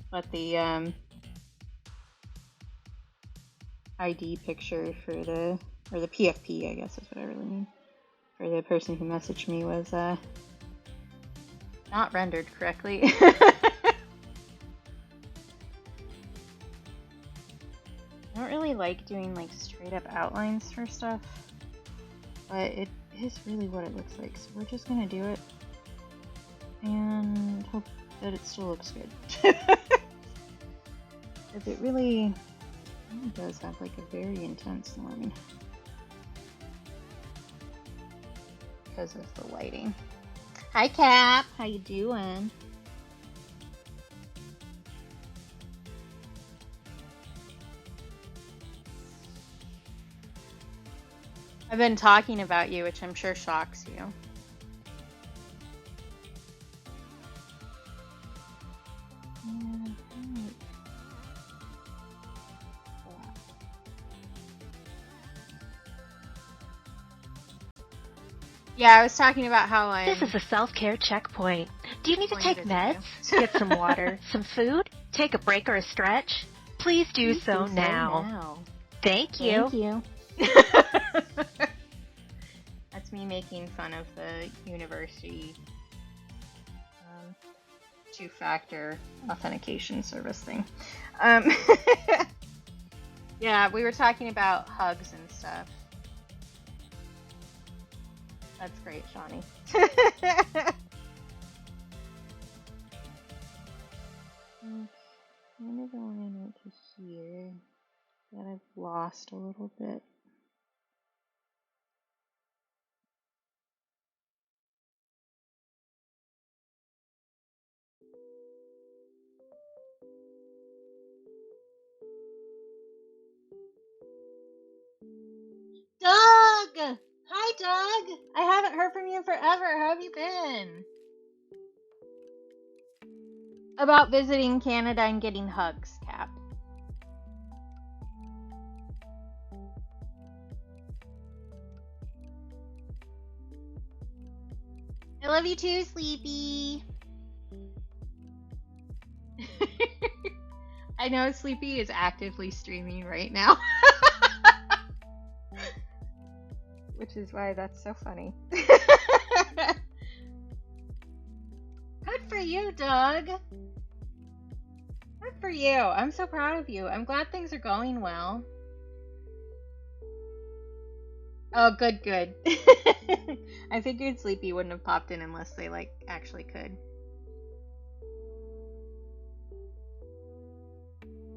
But the ID picture for the PFP, I guess is what I really mean, for the person who messaged me was not rendered correctly. I don't really like doing like straight up outlines for stuff, but it is really what it looks like, so we're just gonna do it. and hope that it still looks good. Because it really does have like a very intense line because of the lighting. Hi Cap, how you doing? I've been talking about you, which I'm sure shocks you. Yeah, I was talking about how This is a self-care checkpoint. Do you need to take meds? Get some water, some food? Take a break or a stretch? Please do so now. Thank you. Thank you. That's me making fun of the university two-factor authentication service thing. Yeah, we were talking about hugs and stuff. That's great, Shawnee. Kind of going into here that I've lost a little bit. Doug! Hi, Doug! I haven't heard from you in forever. How have you been? About visiting Canada and getting hugs, Cap. I love you too, Sleepy. I know Sleepy is actively streaming right now. Which is why that's so funny. Good for you, Doug. Good for you. I'm so proud of you. I'm glad things are going well. Oh, good, good. I figured Sleepy wouldn't have popped in unless they, like, actually could.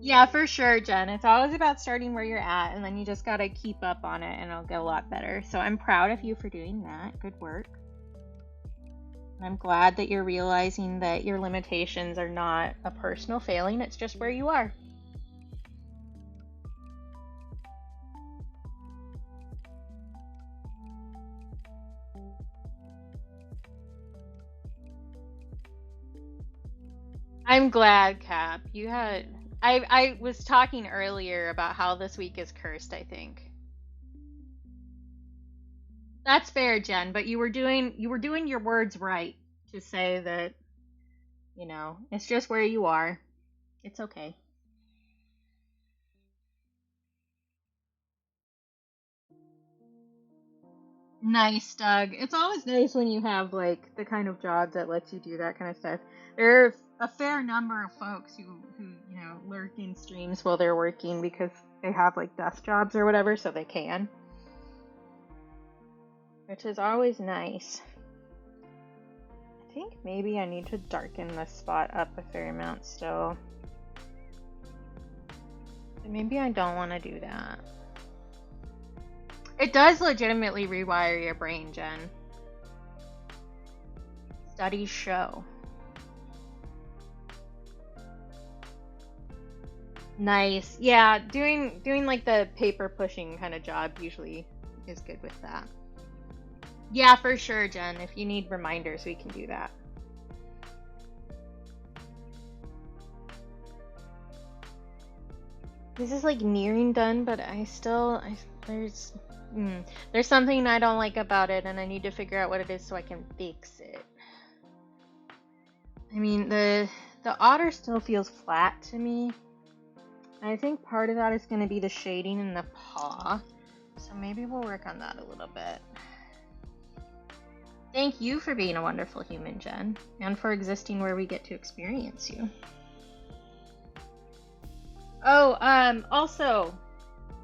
Yeah, for sure, Jen. It's always about starting where you're at, and then you just gotta keep up on it, and it'll get a lot better. So I'm proud of you for doing that. Good work. And I'm glad that you're realizing that your limitations are not a personal failing, it's just where you are. I'm glad, Cap. You had... I was talking earlier about how this week is cursed, I think. That's fair, Jen, but you were doing your words right to say that, you know, it's just where you are. It's okay. Nice, Doug. It's always nice when you have, like, the kind of job that lets you do that kind of stuff. There are a fair number of folks who you know, lurk in streams while they're working because they have, like, desk jobs or whatever, so they can. Which is always nice. I think maybe I need to darken this spot up a fair amount still. But maybe I don't want to do that. It does legitimately rewire your brain, Jen. Studies show. Nice. Yeah, doing like the paper pushing kind of job usually is good with that. Yeah, for sure, Jen. If you need reminders, we can do that. This is like nearing done, but there's something I don't like about it, and I need to figure out what it is so I can fix it. I mean, the otter still feels flat to me. I think part of that is going to be the shading in the paw, so maybe we'll work on that a little bit. Thank you for being a wonderful human, Jen, and for existing where we get to experience you. Oh, also,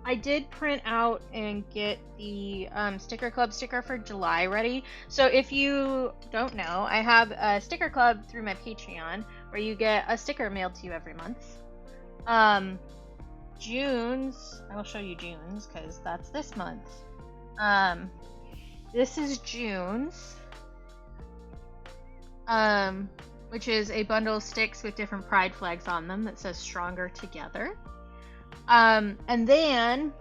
I did print out and get the Sticker Club sticker for July ready. So if you don't know, I have a sticker club through my Patreon where you get a sticker mailed to you every month. June's, I will show you June's because that's this month. This is June's, which is a bundle of sticks with different pride flags on them that says Stronger Together. And then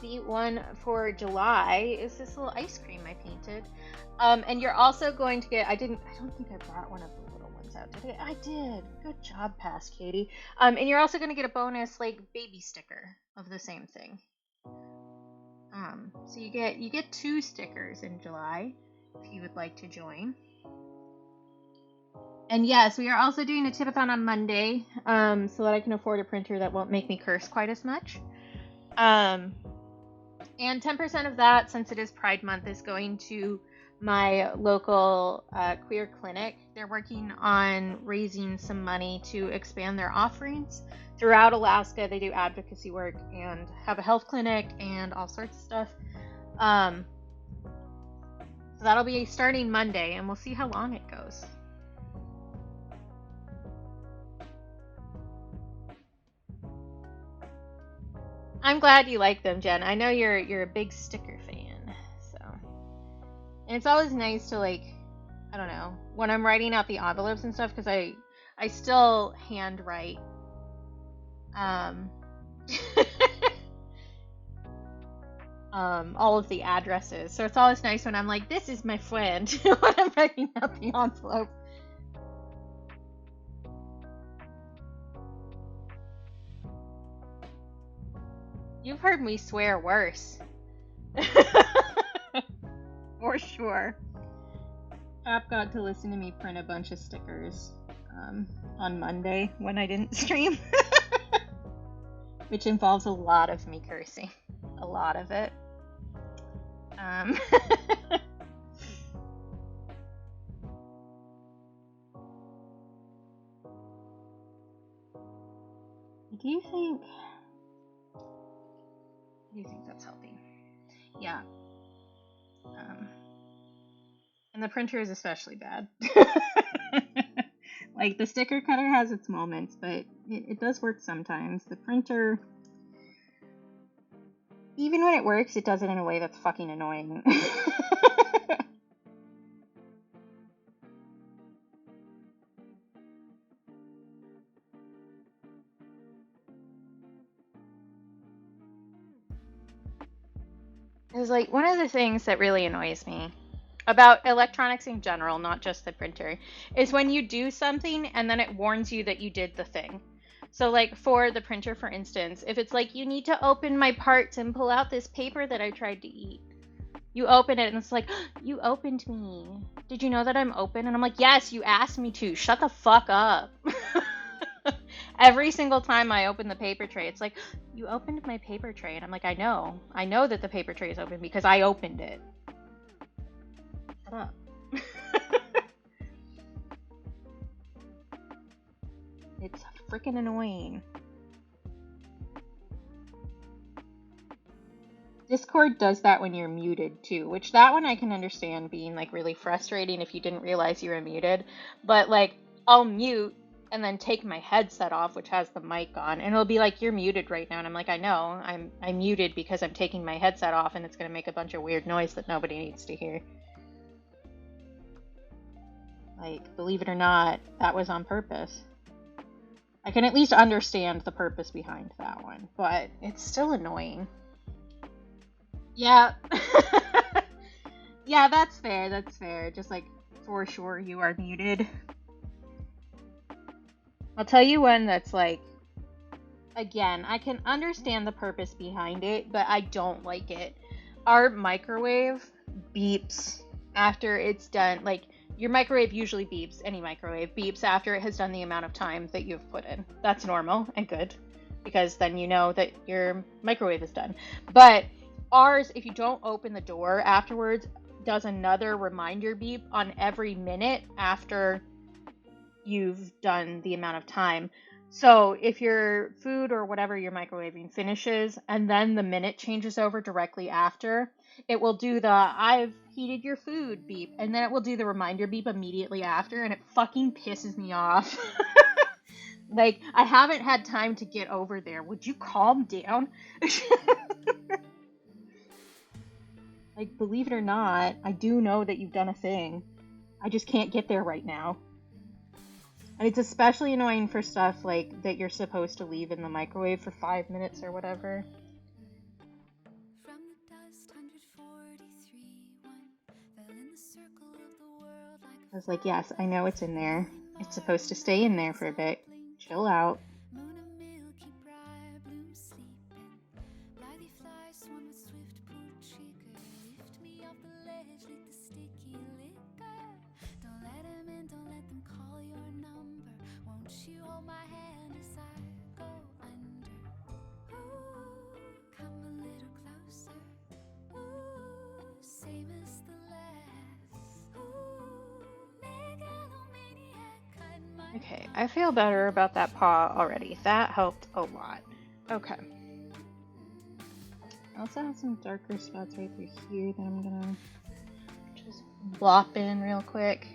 the one for July is this little ice cream I painted. And you're also going to get, I don't think I brought one of the little ones out, did I? I did. Good job, Pass Katie. And you're also going to get a bonus, like, baby sticker of the same thing. So you get 2 stickers in July if you would like to join. And yes, we are also doing a tipathon on Monday, so that I can afford a printer that won't make me curse quite as much. And 10% of that, since it is Pride Month, is going to my local queer clinic. They're working on raising some money to expand their offerings. Throughout Alaska, they do advocacy work and have a health clinic and all sorts of stuff. So that'll be starting Monday, and we'll see how long it goes. I'm glad you like them, Jen. I know you're a big sticker fan, so. And it's always nice to, like, I don't know, when I'm writing out the envelopes and stuff, because I still handwrite. All of the addresses. So it's always nice when I'm like, this is my friend, when I'm writing out the envelope. You've heard me swear worse. For sure. Pap got to listen to me print a bunch of stickers on Monday when I didn't stream. Which involves a lot of me cursing. A lot of it. Do you think that's helping? Yeah. And the printer is especially bad. Like, the sticker cutter has its moments, but it does work sometimes. The printer, even when it works, it does it in a way that's fucking annoying. It's like, one of the things that really annoys me about electronics in general, not just the printer, is when you do something and then it warns you that you did the thing. So, like, for the printer, for instance, if it's like, you need to open my parts and pull out this paper that I tried to eat. You open it and it's like, you opened me. Did you know that I'm open? And I'm like, yes, you asked me to. Shut the fuck up. Every single time I open the paper tray, it's like, you opened my paper tray. And I'm like, I know. I know that the paper tray is open because I opened it. Shut up. It's freaking annoying. Discord does that when you're muted too, which that one I can understand being, like, really frustrating if you didn't realize you were muted. But, like, I'll mute and then take my headset off, which has the mic on, and it'll be like, you're muted right now. And I'm like, I know, I'm muted because I'm taking my headset off and it's gonna make a bunch of weird noise that nobody needs to hear. Like, believe it or not, that was on purpose. I can at least understand the purpose behind that one, but it's still annoying. Yeah. Yeah, that's fair, that's fair. Just, like, for sure you are muted. I'll tell you one that's, like, again, I can understand the purpose behind it, but I don't like it. Our microwave beeps after it's done. Like, your microwave usually beeps, any microwave beeps after it has done the amount of time that you've put in. That's normal and good, because then you know that your microwave is done. But ours, if you don't open the door afterwards, does another reminder beep on every minute after you've done the amount of time. So if your food or whatever you're microwaving finishes and then the minute changes over directly after, it will do the I've heated your food beep, and then it will do the reminder beep immediately after, and it fucking pisses me off. Like, I haven't had time to get over there. Would you calm down? Like, believe it or not, I do know that you've done a thing. I just can't get there right now. And it's especially annoying for stuff like that you're supposed to leave in the microwave for 5 minutes or whatever. I was like, yes, I know it's in there. It's supposed to stay in there for a bit. Chill out. Okay, I feel better about that paw already. That helped a lot. Okay. I also have some darker spots right through here that I'm gonna just blop in real quick.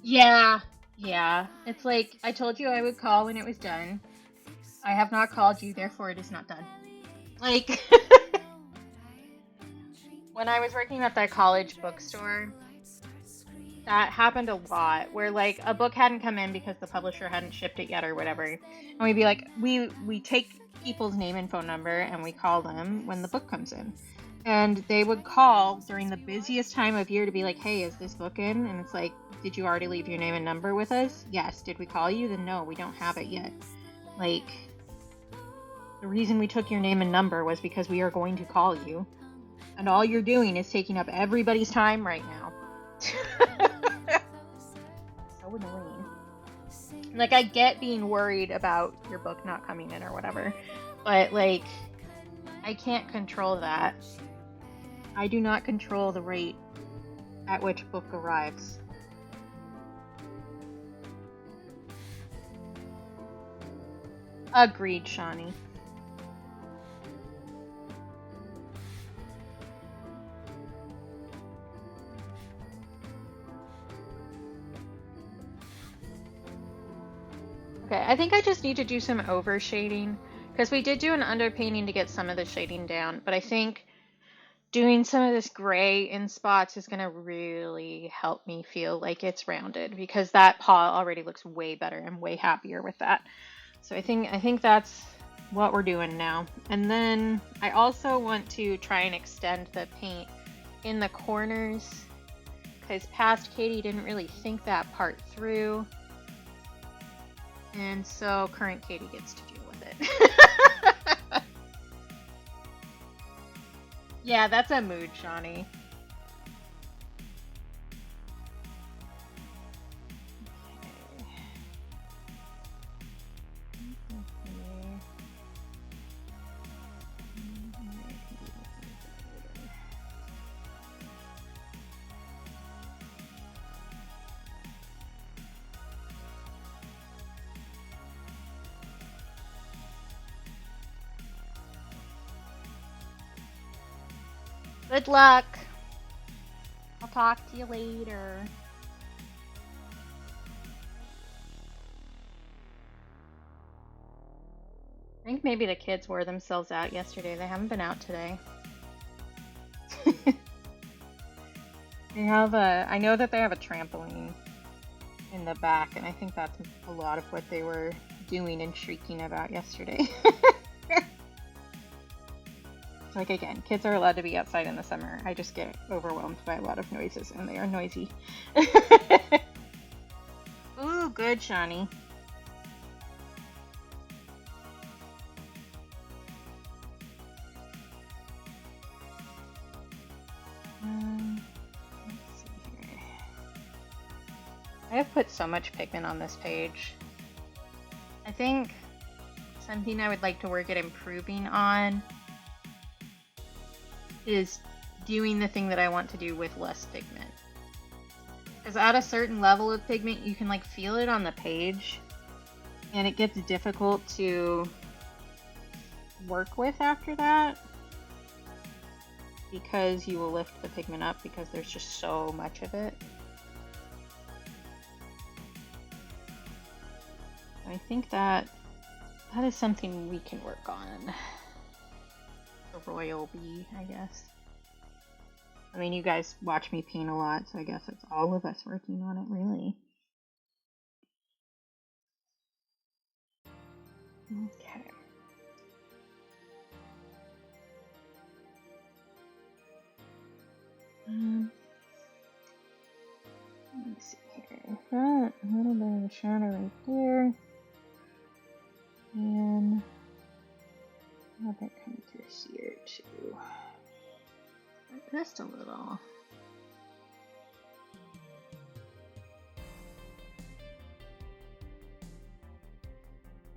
Yeah. It's like, I told you I would call when it was done. I have not called you, therefore it is not done. Like, when I was working at that college bookstore, that happened a lot, where like a book hadn't come in because the publisher hadn't shipped it yet or whatever, and we'd be like, we take people's name and phone number and we call them when the book comes in, and they would call during the busiest time of year to be like, hey, is this book in? And it's like, did you already leave your name and number with us? Yes. Did we call you? Then no, we don't have it yet. Like, the reason we took your name and number was because we are going to call you, and all you're doing is taking up everybody's time right now. So annoying. Like, I get being worried about your book not coming in or whatever, but like, I can't control that. I do not control the rate at which book arrives. Agreed, Shawnee. Okay, I think I just need to do some over shading, because we did do an underpainting to get some of the shading down, but I think doing some of this gray in spots is going to really help me feel like it's rounded, because that paw already looks way better. I'm way happier with that. So I think that's what we're doing now. And then I also want to try and extend the paint in the corners, because past Katie didn't really think that part through. And so current Katie gets to deal with it. Yeah, that's a mood, Shawnee. Good luck. I'll talk to you later. I think maybe the kids wore themselves out yesterday. They haven't been out today. They have I know that they have a trampoline in the back, and I think that's a lot of what they were doing and shrieking about yesterday. Like, again, kids are allowed to be outside in the summer. I just get overwhelmed by a lot of noises, and they are noisy. Ooh, good, Shawnee. Let's see here. I have put so much pigment on this page. I think something I would like to work at improving on is doing the thing that I want to do with less pigment. Because at a certain level of pigment, you can like feel it on the page, and it gets difficult to work with after that because you will lift the pigment up because there's just so much of it. I think that is something we can work on. The royal bee, I guess. I mean, you guys watch me paint a lot, so I guess it's all of us working on it, really. Okay. Let me see here. Got a little bit of a shadow right there. And have it come through here too. Just a little.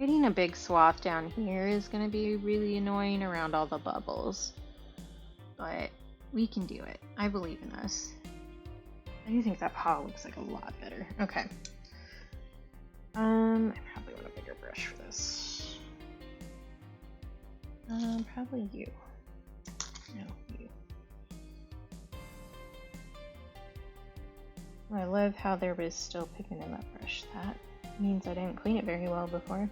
Getting a big swath down here is going to be really annoying around all the bubbles. But we can do it. I believe in us. I do think that paw looks like a lot better. Okay. I probably want a bigger brush for this. Probably you. No, you. Oh, I love how there was still pigment in that brush. That means I didn't clean it very well before.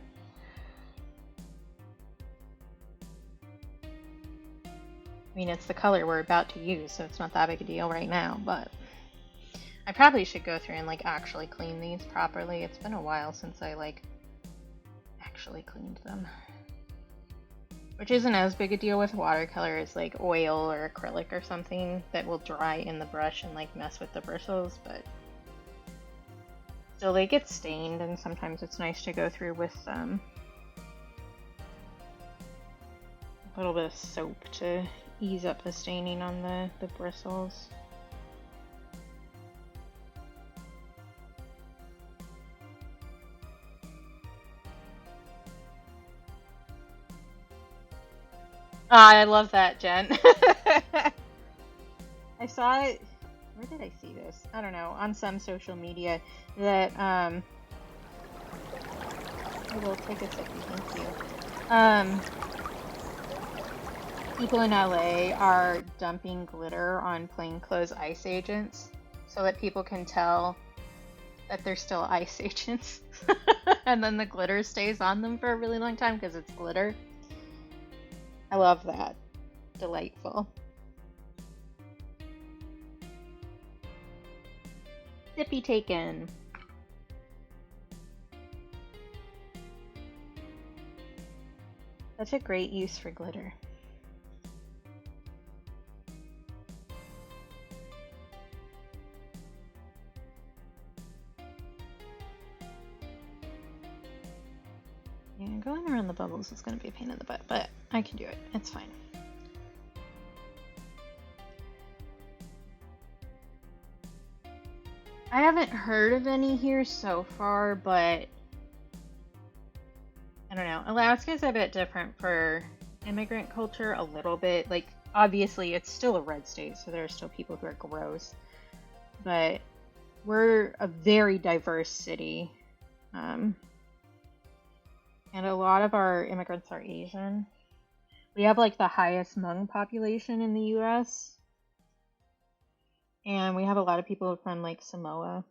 I mean, it's the color we're about to use, so it's not that big a deal right now, but I probably should go through and like actually clean these properly. It's been a while since I like actually cleaned them. Which isn't as big a deal with watercolor as like oil or acrylic or something that will dry in the brush and like mess with the bristles, but still they get stained, and sometimes it's nice to go through with a little bit of soap to ease up the staining on the bristles. I love that, Jen. I saw it. Where did I see this? I don't know. On some social media that I will take a second. Thank you. People in LA are dumping glitter on plainclothes ice agents so that people can tell that they're still ice agents. And then the glitter stays on them for a really long time because it's glitter. I love that. Delightful. Sippy taken. Such a great use for glitter. Yeah, going around the bubbles is going to be a pain in the butt, but I can do it. It's fine. I haven't heard of any here so far, but I don't know. Alaska's a bit different for immigrant culture a little bit. Like, obviously, it's still a red state, so there are still people who are gross. But we're a very diverse city. And a lot of our immigrants are Asian. We have like the highest Hmong population in the US. And we have a lot of people from like Samoa.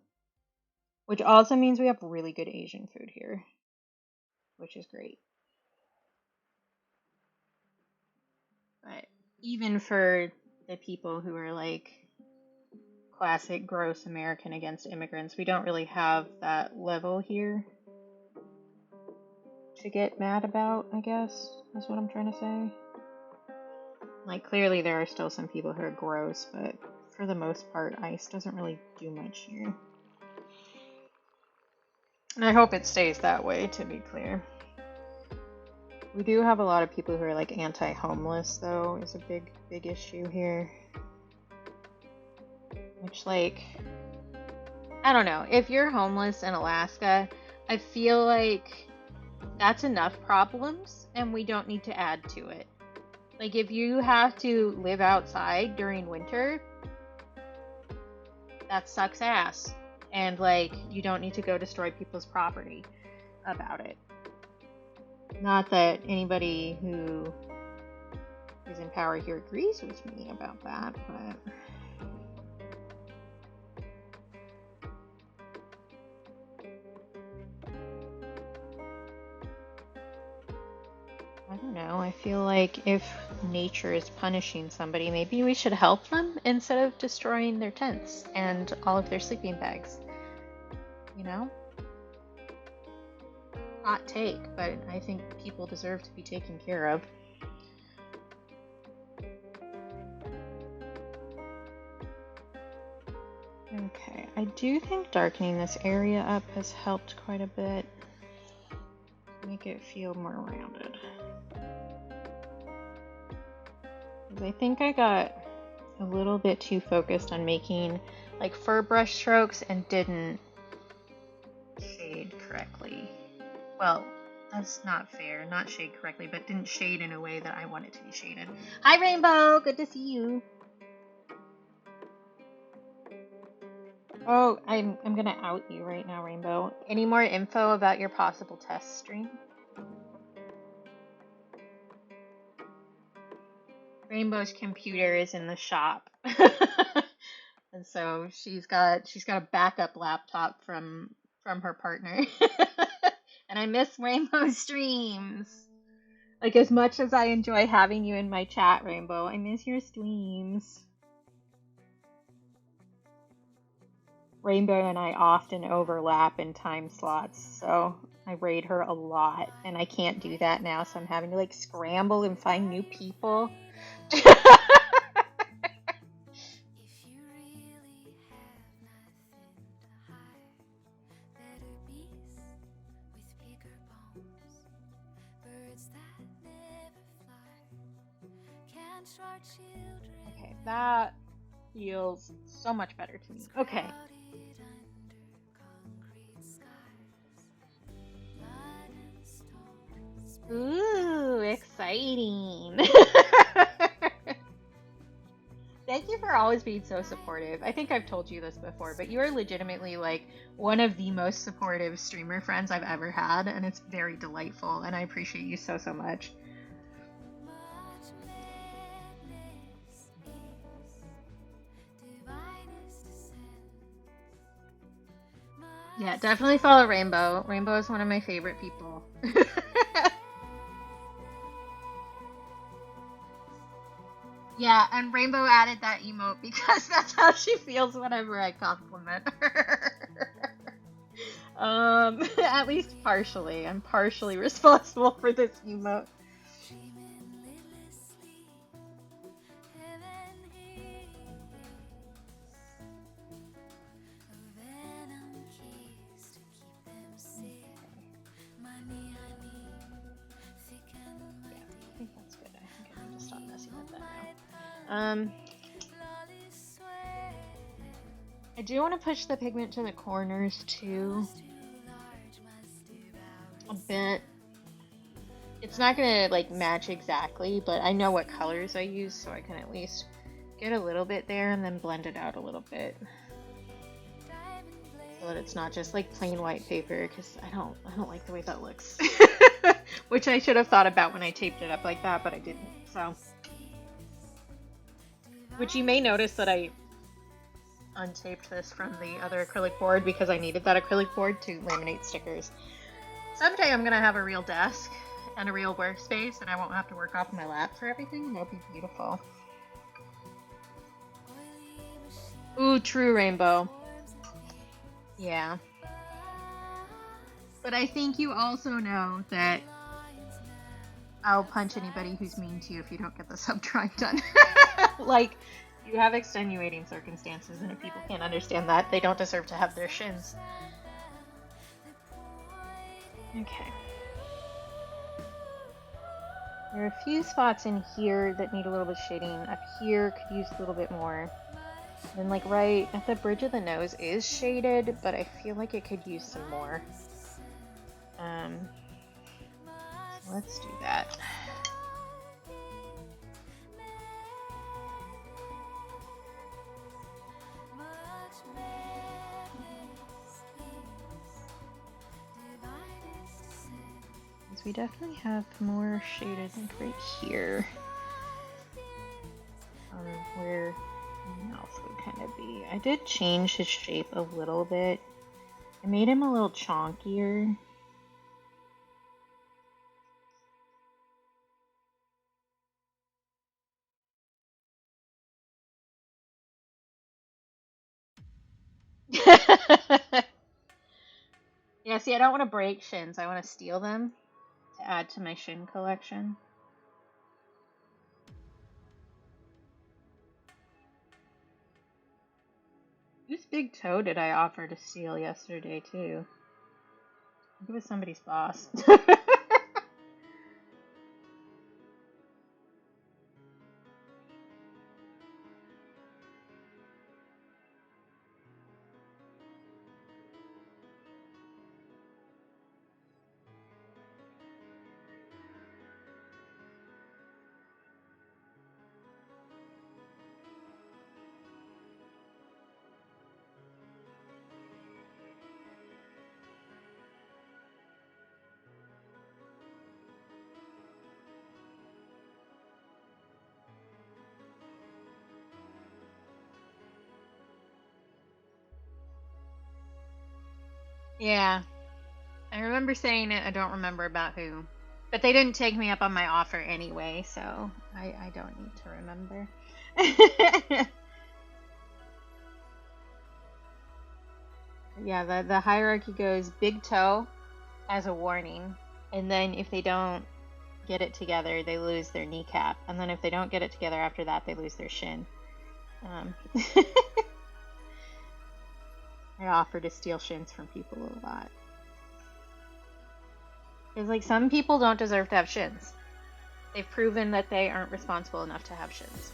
Which also means we have really good Asian food here. Which is great. But even for the people who are like classic gross American against immigrants, we don't really have that level here to get mad about, I guess, is what I'm trying to say. Like, clearly there are still some people who are gross, but for the most part, ice doesn't really do much here. And I hope it stays that way, to be clear. We do have a lot of people who are like anti-homeless, though, is a big issue here. Which, like, I don't know. If you're homeless in Alaska, I feel like that's enough problems, and we don't need to add to it. Like, if you have to live outside during winter, that sucks ass. And like, you don't need to go destroy people's property about it. Not that anybody who is in power here agrees with me about that, but I don't know. I feel like if nature is punishing somebody, maybe we should help them instead of destroying their tents and all of their sleeping bags. You know? Hot take, but I think people deserve to be taken care of. Okay, I do think darkening this area up has helped quite a bit. Make it feel more rounded. I think I got a little bit too focused on making like fur brush strokes and didn't shade correctly. Well, that's not fair. Not shade correctly, but didn't shade in a way that I want it to be shaded. Hi, Rainbow! Good to see you. Oh, I'm gonna out you right now, Rainbow. Any more info about your possible test stream? Rainbow's computer is in the shop. And so she's got a backup laptop from her partner. And I miss Rainbow's streams. Like, as much as I enjoy having you in my chat, Rainbow, I miss your streams. Rainbow and I often overlap in time slots, so I raid her a lot, and I can't do that now, so I'm having to like scramble and find new people. Okay, that feels so much better to me. Okay. Ooh, exciting. Thank you for always being so supportive. I think I've told you this before, but you are legitimately like one of the most supportive streamer friends I've ever had, and it's very delightful, and I appreciate you so, so much. Yeah, definitely follow Rainbow. Rainbow is one of my favorite people. Yeah, and Rainbow added that emote because that's how she feels whenever I compliment her. At least partially. I'm partially responsible for this emote. I do want to push the pigment to the corners too. A bit. It's not gonna like match exactly, but I know what colors I use, so I can at least get a little bit there and then blend it out a little bit. So that it's not just like plain white paper, because I don't like the way that looks. Which I should have thought about when I taped it up like that, but I didn't. So, which you may notice that I untaped this from the other acrylic board because I needed that acrylic board to laminate stickers. Someday I'm gonna have a real desk and a real workspace, and I won't have to work off my lap for everything, and that'll be beautiful. Ooh, true, Rainbow. Yeah. But I think you also know that I'll punch anybody who's mean to you if you don't get the sub-drawing done. Like, you have extenuating circumstances, and if people can't understand that, they don't deserve to have their shins. Okay. There are a few spots in here that need a little bit of shading. Up here could use a little bit more. And like right at the bridge of the nose is shaded, but I feel like it could use some more. Let's do that. because we definitely have more shaded like right here. Where my mouth would kind of be. I did change his shape a little bit. I made him a little chonkier. Yeah, see, I don't want to break shins. I want to steal them to add to my shin collection. Whose big toe did I offer to steal yesterday, too? I think it was somebody's boss. Yeah, I remember saying it. I don't remember about who. But they didn't take me up on my offer anyway, so I don't need to remember. Yeah, the hierarchy goes big toe as a warning, and then if they don't get it together, they lose their kneecap, and then if they don't get it together after that, they lose their shin. I offer to steal shins from people a lot. It's like some people don't deserve to have shins. They've proven that they aren't responsible enough to have shins.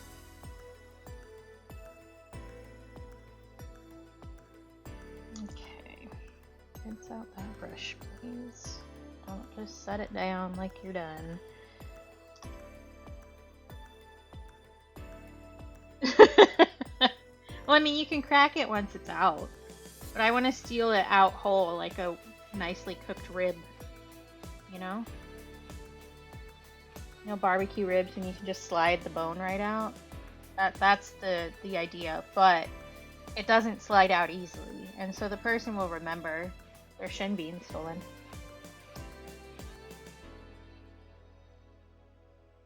Okay. Rinse out that brush, please. Don't just set it down like you're done. Well, I mean, you can crack it once it's out. But I want to steal it out whole, like a nicely cooked rib. You know? You know, barbecue ribs, and you can just slide the bone right out. That's the idea, but it doesn't slide out easily, and so the person will remember their shin being stolen.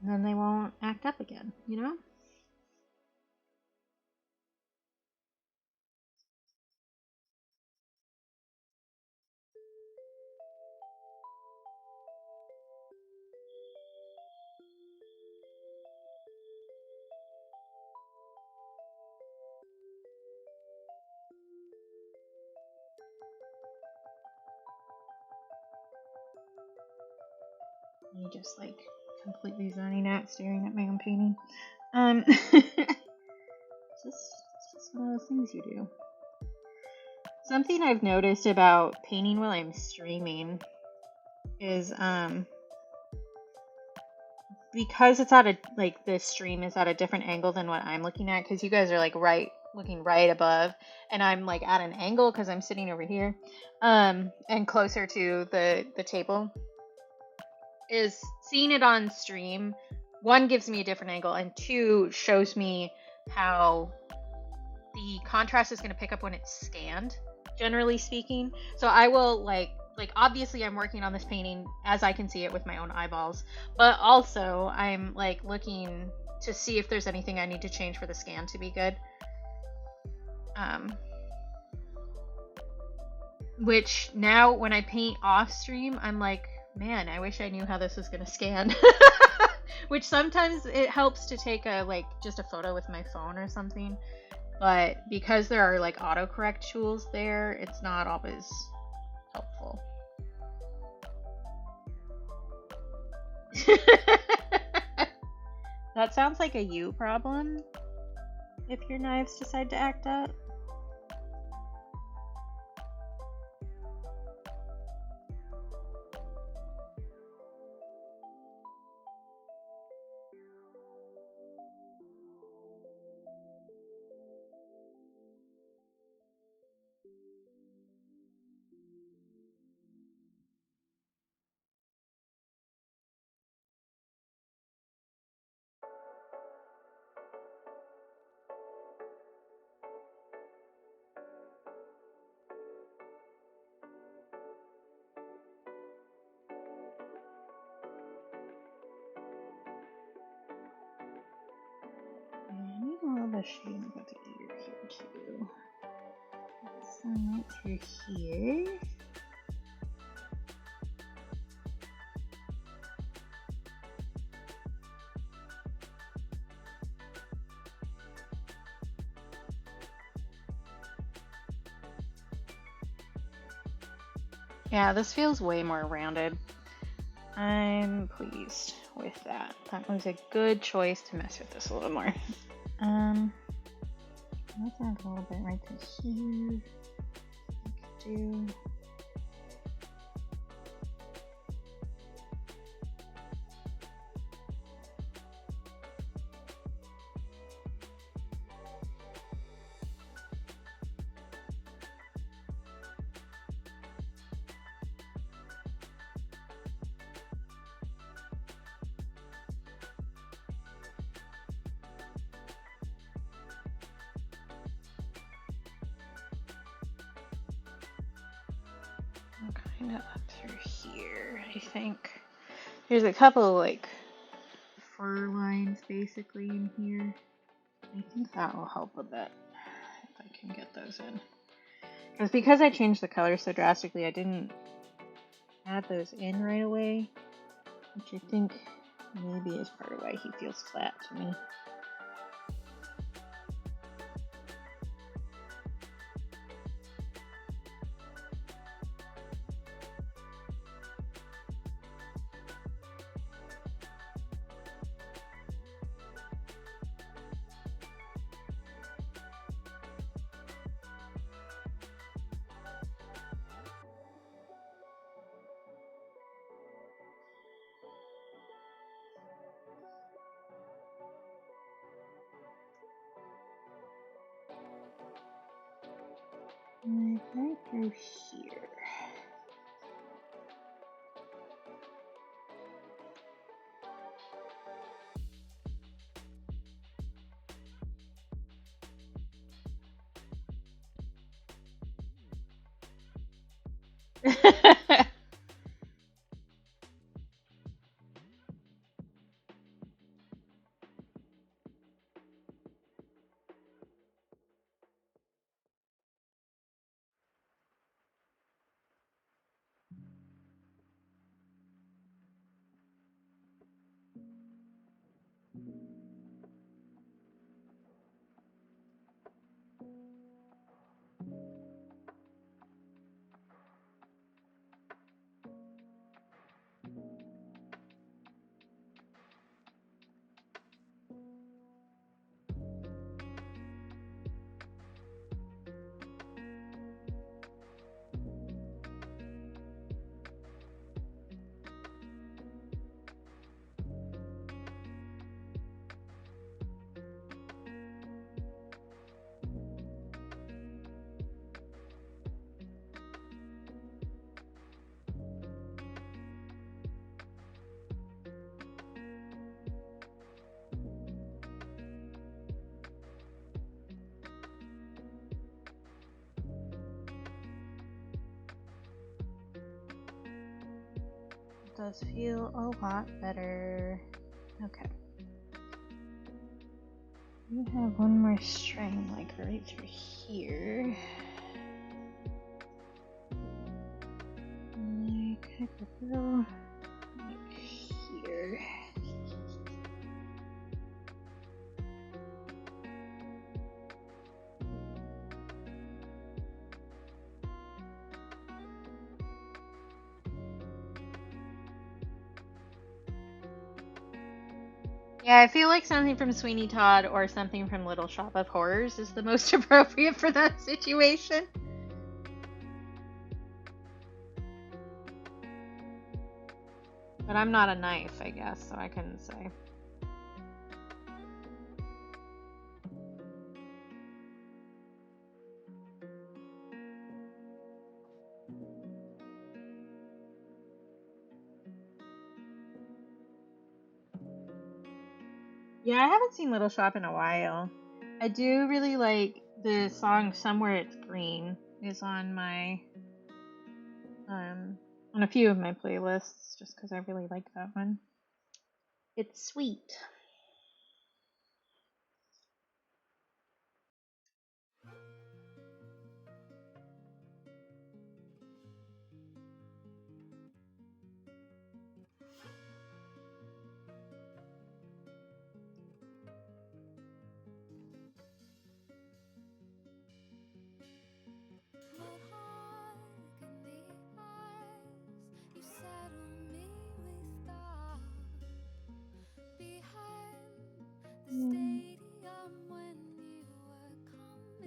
And then they won't act up again, you know? Me just like completely zoning out, staring at my own painting. It's just one of those things you do. Something I've noticed about painting while I'm streaming is because it's at a like the stream is at a different angle than what I'm looking at, because you guys are like looking right above, and I'm like at an angle because I'm sitting over here and closer to the table. Is seeing it on stream, one, gives me a different angle, and two, shows me how the contrast is going to pick up when it's scanned, generally speaking. So I will like obviously I'm working on this painting as I can see it with my own eyeballs, but also I'm like looking to see if there's anything I need to change for the scan to be good. Which now when I paint off stream, I'm like, man, I wish I knew how this was going to scan. Which sometimes it helps to take just a photo with my phone or something. But because there are like autocorrect tools there, it's not always helpful. That sounds like a you problem if your knives decide to act up. shading about the ear here too. Some right through here. Yeah, this feels way more rounded. I'm pleased with that. That was a good choice to mess with this a little more. Let's add a little bit right to here. I could do. Kind of up through here, I think. There's a couple like fur lines basically in here. I think that will help a bit if I can get those in. Because I changed the color so drastically, I didn't add those in right away, which I think maybe is part of why he feels flat to me. Right through here. Does feel a lot better. Okay. We have one more string, like right through here. Like I could go like here. Yeah, I feel like something from Sweeney Todd or something from Little Shop of Horrors is the most appropriate for that situation. But I'm not a knife, I guess, so I couldn't say. Yeah, I haven't seen Little Shop in a while. I do really like the song Somewhere It's Green is on my on a few of my playlists just because I really like that one. It's sweet.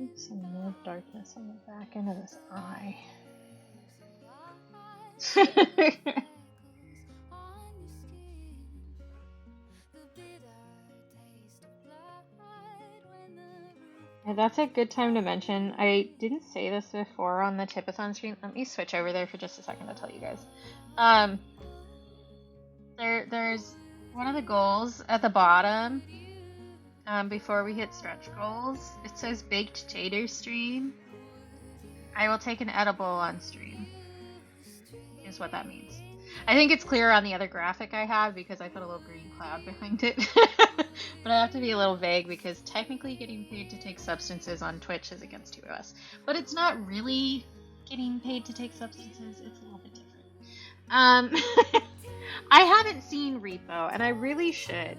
Oops, some more darkness on the back end of this eye. That's a good time to mention. I didn't say this before on the Tipathon stream. Let me switch over there for just a second to tell you guys. There's one of the goals at the bottom. Before we hit stretch goals, it says baked tater stream. I will take an edible on stream, is what that means. I think it's clear on the other graphic I have because I put a little green cloud behind it. But I have to be a little vague because technically getting paid to take substances on Twitch is against 2OS. But it's not really getting paid to take substances, it's a little bit different. I haven't seen Repo, and I really should.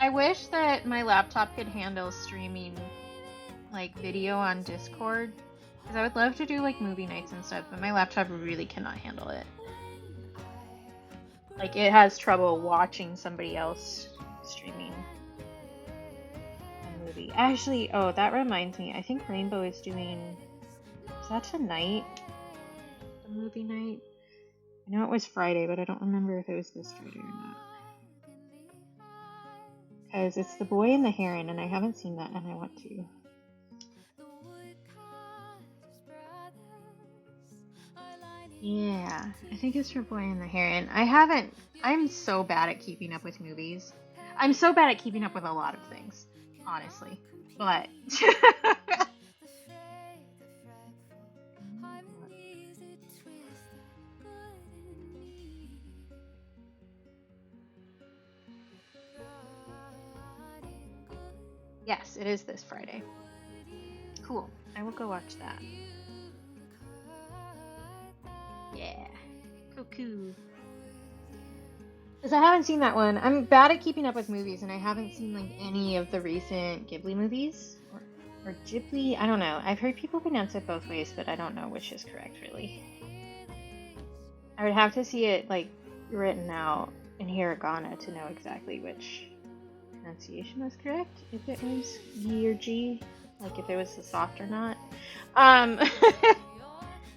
I wish that my laptop could handle streaming like video on Discord, because I would love to do like movie nights and stuff, but my laptop really cannot handle it. Like, it has trouble watching somebody else streaming a movie. Actually, oh, that reminds me, I think Rainbow is doing, is that tonight? The movie night? I know it was Friday, but I don't remember if it was this Friday or not. Because it's The Boy and the Heron, and I haven't seen that, and I want to. Yeah, I think it's for Boy and the Heron. I'm so bad at keeping up with movies. I'm so bad at keeping up with a lot of things, honestly. But... Yes, it is this Friday. Cool. I will go watch that. Yeah. Cool. Because I haven't seen that one. I'm bad at keeping up with movies, and I haven't seen like any of the recent Ghibli movies. Or Ghibli? I don't know. I've heard people pronounce it both ways, but I don't know which is correct, really. I would have to see it like written out in hiragana to know exactly which pronunciation was correct. If it was Yi or G, like if it was the soft or not.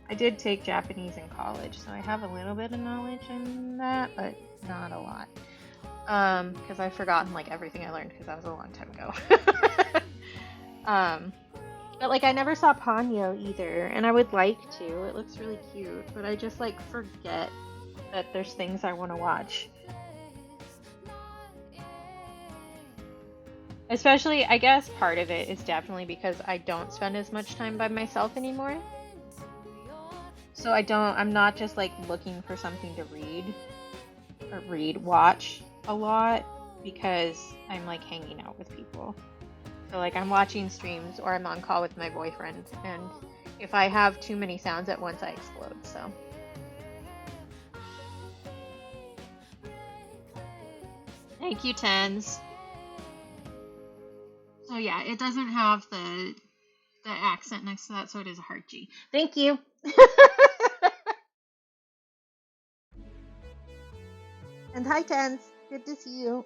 I did take Japanese in college, so I have a little bit of knowledge in that, but not a lot. Because I've forgotten like everything I learned because that was a long time ago. But like I never saw Ponyo either, and I would like to. It looks really cute, but I just like forget that there's things I want to watch. Especially, I guess part of it is definitely because I don't spend as much time by myself anymore. So I'm not just like looking for something to watch a lot, because I'm like hanging out with people. So like I'm watching streams or I'm on call with my boyfriend, and if I have too many sounds at once, I explode, so. Thank you, Tens. So yeah, it doesn't have the accent next to that, so it is a hard G. Thank you. And hi, Tens. Good to see you.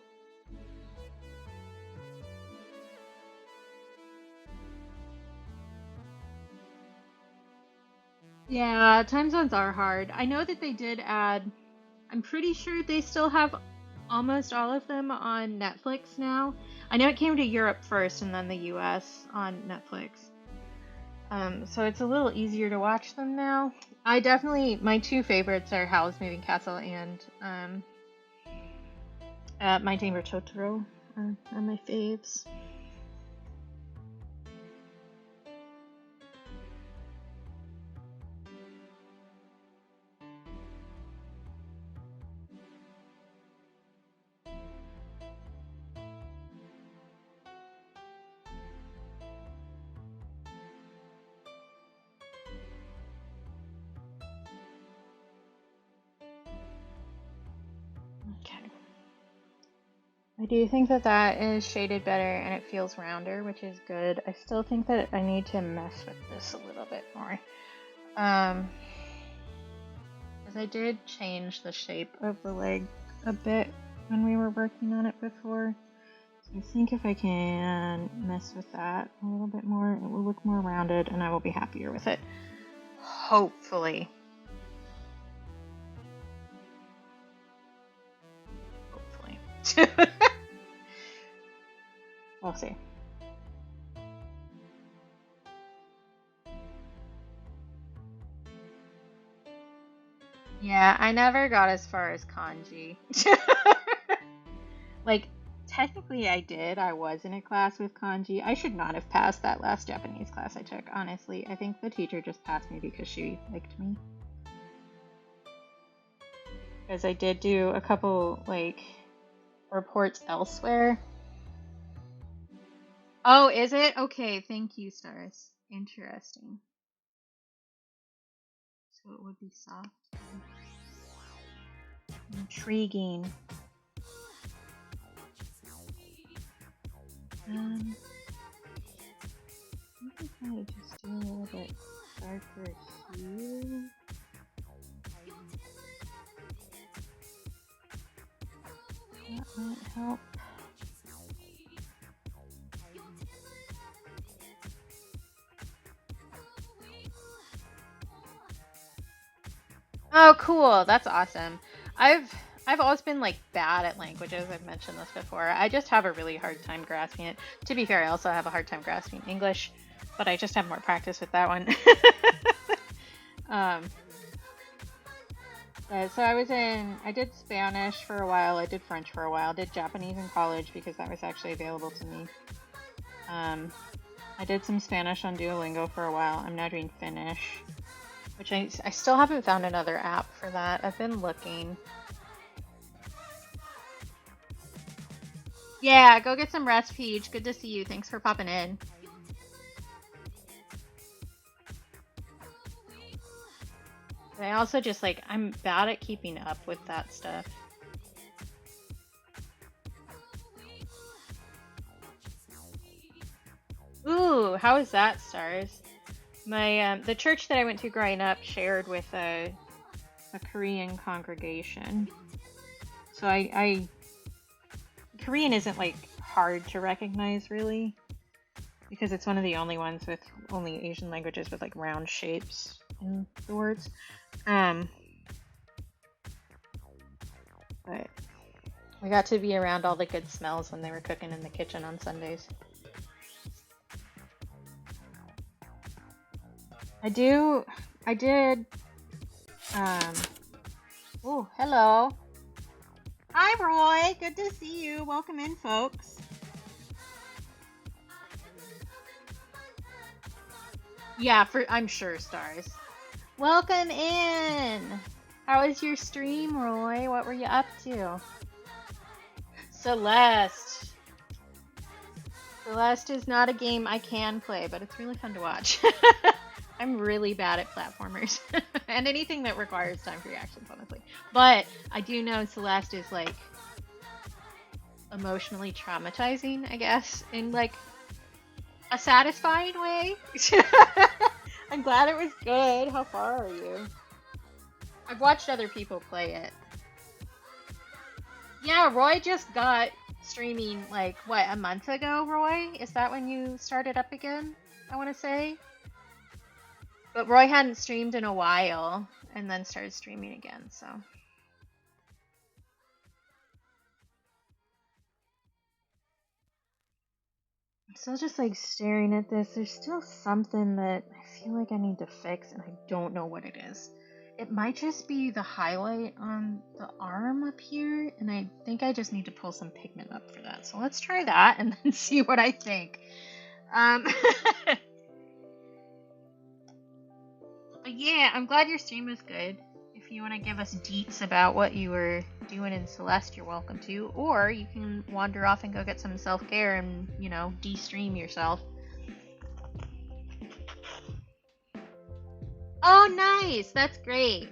Yeah, time zones are hard. I know that they did add, I'm pretty sure they still have almost all of them on Netflix now. I know it came to Europe first and then the US on Netflix. So it's a little easier to watch them now. My two favorites are Howl's Moving Castle and My Neighbor Totoro are my faves. Okay. I do think that is shaded better and it feels rounder, which is good. I still think that I need to mess with this a little bit more. Because I did change the shape of the leg a bit when we were working on it before. I think if I can mess with that a little bit more, it will look more rounded and I will be happier with it. Hopefully. Hopefully. We'll see. Yeah, I never got as far as kanji. Like, technically I did. I was in a class with kanji. I should not have passed that last Japanese class I took, honestly. I think the teacher just passed me because she liked me. Because I did do a couple, like, reports elsewhere. Oh, is it? Okay, thank you, Stars. Interesting. So it would be soft. Intriguing. I think I might just do a little bit darker here. That might help. Oh, cool. That's awesome. I've always been like bad at languages. I've mentioned this before. I just have a really hard time grasping it. To be fair, I also have a hard time grasping English, but I just have more practice with that one. So I did Spanish for a while, I did French for a while, did Japanese in college because that was actually available to me. I did some Spanish on Duolingo for a while. I'm now doing Finnish, which I still haven't found another app for that. I've been looking. Yeah, go get some rest, Peach. Good to see you. Thanks for popping in. But I also just like, I'm bad at keeping up with that stuff. Ooh, how is that, Stars? My the church that I went to growing up shared with a Korean congregation. So I Korean isn't like hard to recognize really, because it's one of the only ones with only Asian languages with like round shapes in the words. But we got to be around all the good smells when they were cooking in the kitchen on Sundays. I did, oh, hello. Hi, Roy. Good to see you. Welcome in, folks. Yeah, I'm sure, Stars. Welcome in. How was your stream, Roy? What were you up to? Celeste. Celeste is not a game I can play, but it's really fun to watch. I'm really bad at platformers and anything that requires time for reactions, honestly. But I do know Celeste is like emotionally traumatizing, I guess, in like a satisfying way. I'm glad it was good. How far are you? I've watched other people play it. Yeah, Roy just got streaming like, what, a month ago, Roy? Is that when you started up again, I want to say? But Roy hadn't streamed in a while and then started streaming again, so. I'm still just like staring at this. There's still something that I feel like I need to fix and I don't know what it is. It might just be the highlight on the arm up here, and I think I just need to pull some pigment up for that. So let's try that and then see what I think. But yeah, I'm glad your stream was good. If you want to give us deets about what you were doing in Celeste, you're welcome to. Or you can wander off and go get some self-care and, you know, de-stream yourself. Oh, nice! That's great.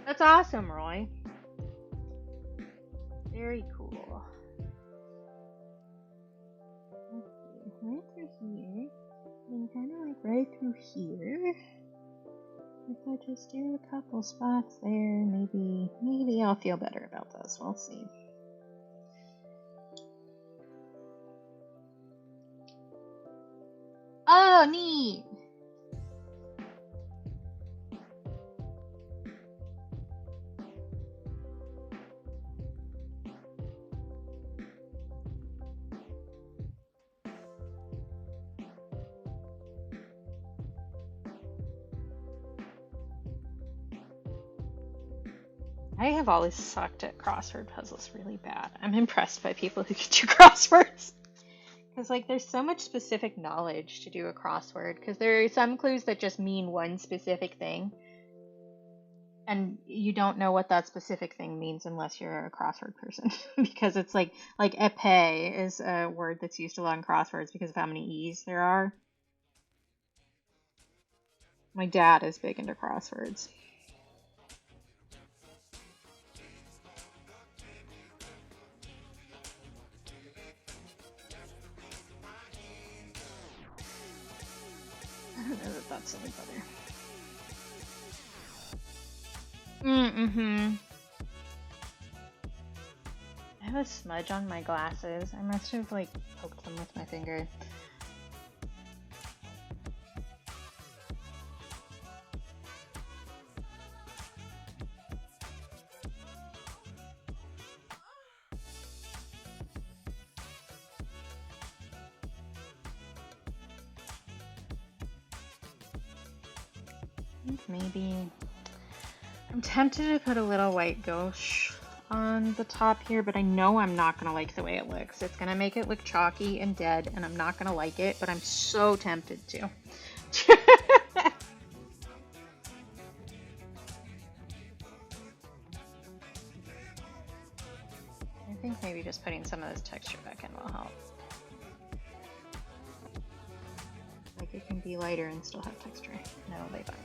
That's awesome, Roy. Very cool. Let's see, right through here. And kind of like right through here. If I just do a couple spots there, maybe I'll feel better about this. We'll see. Oh, neat. I have always sucked at crossword puzzles really bad. I'm impressed by people who can do crosswords. Because, like, there's so much specific knowledge to do a crossword. Because there are some clues that just mean one specific thing. And you don't know what that specific thing means unless you're a crossword person. Because it's like épée is a word that's used a lot in crosswords because of how many E's there are. My dad is big into crosswords. I don't know that that's any better. Mm-hmm. I have a smudge on my glasses. I must have, like, poked them with my finger. I think maybe... I'm tempted to put a little white gouache on the top here, but I know I'm not going to like the way it looks. It's going to make it look chalky and dead, and I'm not going to like it, but I'm so tempted to. I think maybe just putting some of this texture back in will help. Like, it can be lighter and still have texture. No, they fine.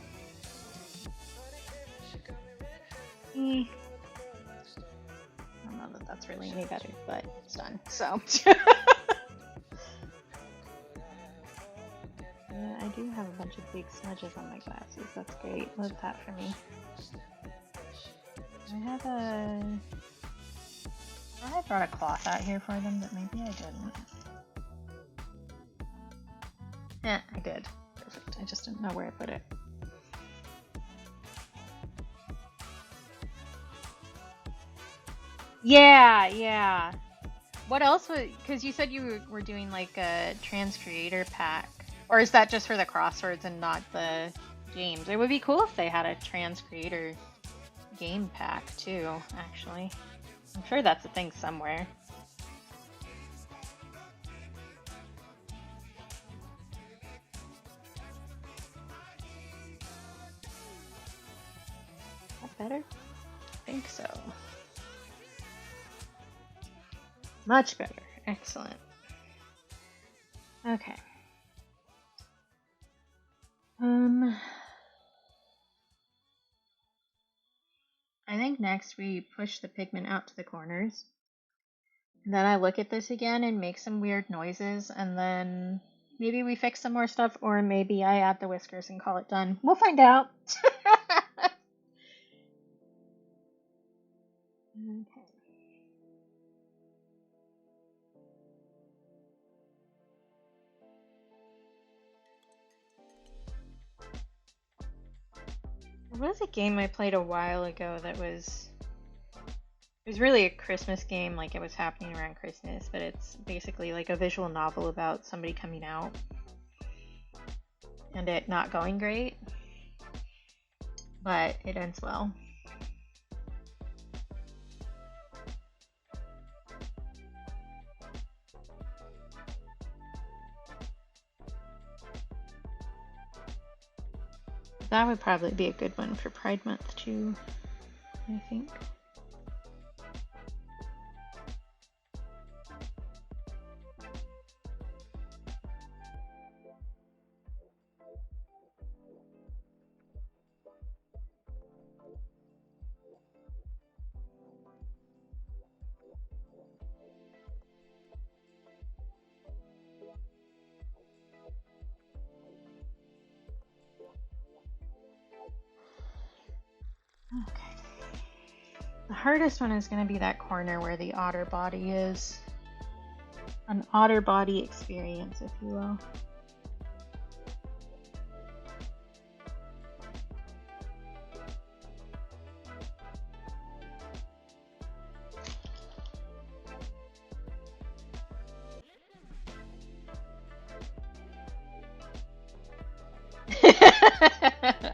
I don't know that that's really any better, but it's done, so. I do have a bunch of big smudges on my glasses. That's great. Love that for me. I brought a cloth out here for them, but maybe I didn't. Yeah, I did. Perfect. I just didn't know where I put it. Yeah. What else was, because you said you were doing like a trans creator pack, or is that just for the crosswords and not the games? It would be cool if they had a trans creator game pack too, actually. I'm sure that's a thing somewhere. That better? I think so. Much better. Excellent. Okay. I think next we push the pigment out to the corners. And then I look at this again and make some weird noises, and then maybe we fix some more stuff, or maybe I add the whiskers and call it done. We'll find out. Okay. There was a game I played a while ago that was... It was really a Christmas game, like it was happening around Christmas, but it's basically like a visual novel about somebody coming out and it not going great, but it ends well. That would probably be a good one for Pride Month too, I think. Okay. The hardest one is going to be that corner where the otter body is. An otter body experience, if you will.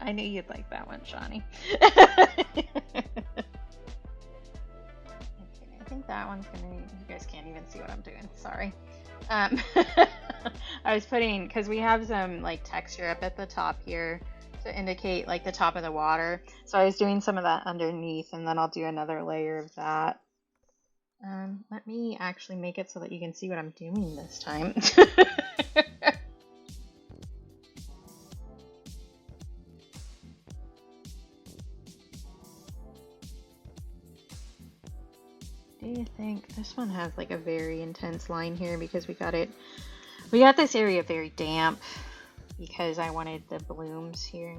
I knew you'd like that one, Shawnee. Okay, I think that one's gonna. You guys can't even see what I'm doing. Sorry. I was putting, because we have some like texture up at the top here to indicate like the top of the water. So I was doing some of that underneath, and then I'll do another layer of that. Let me actually make it so that you can see what I'm doing this time. Do you think this one has like a very intense line here because we got this area very damp because I wanted the blooms here.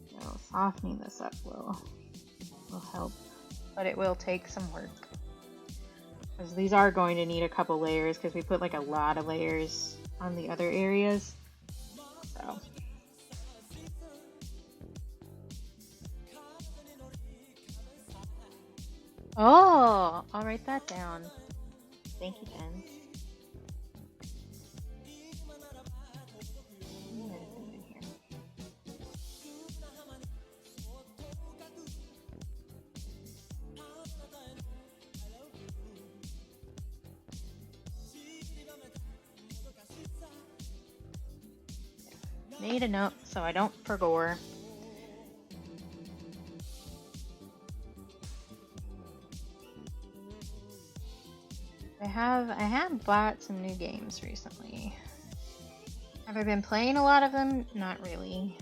So softening this up will help, but it will take some work because these are going to need a couple layers because we put like a lot of layers on the other areas. So oh, I'll write that down. Thank you, Ben. Made a note so I don't forget. I have bought some new games recently. Have I been playing a lot of them? Not really.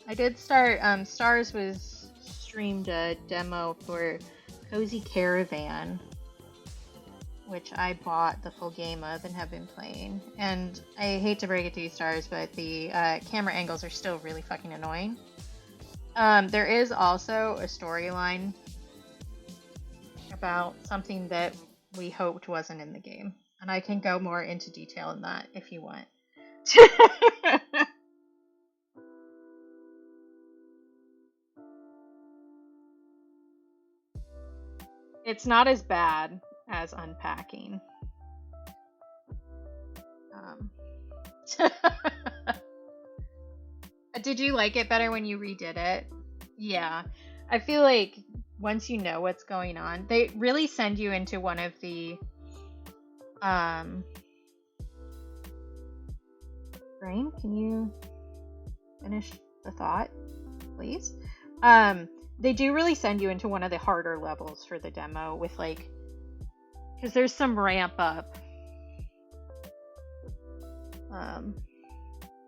I did start, Stars was streamed a demo for Cozy Caravan, which I bought the full game of and have been playing. And I hate to break it to you, Stars, but the camera angles are still really fucking annoying. There is also a storyline about something that we hoped wasn't in the game. And I can go more into detail in that if you want. It's not as bad as unpacking. Did you like it better when you redid it? Yeah. I feel like once you know what's going on, they really send you into one of the Brain, can you finish the thought, please? They do really send you into one of the harder levels for the demo with like, because there's some ramp up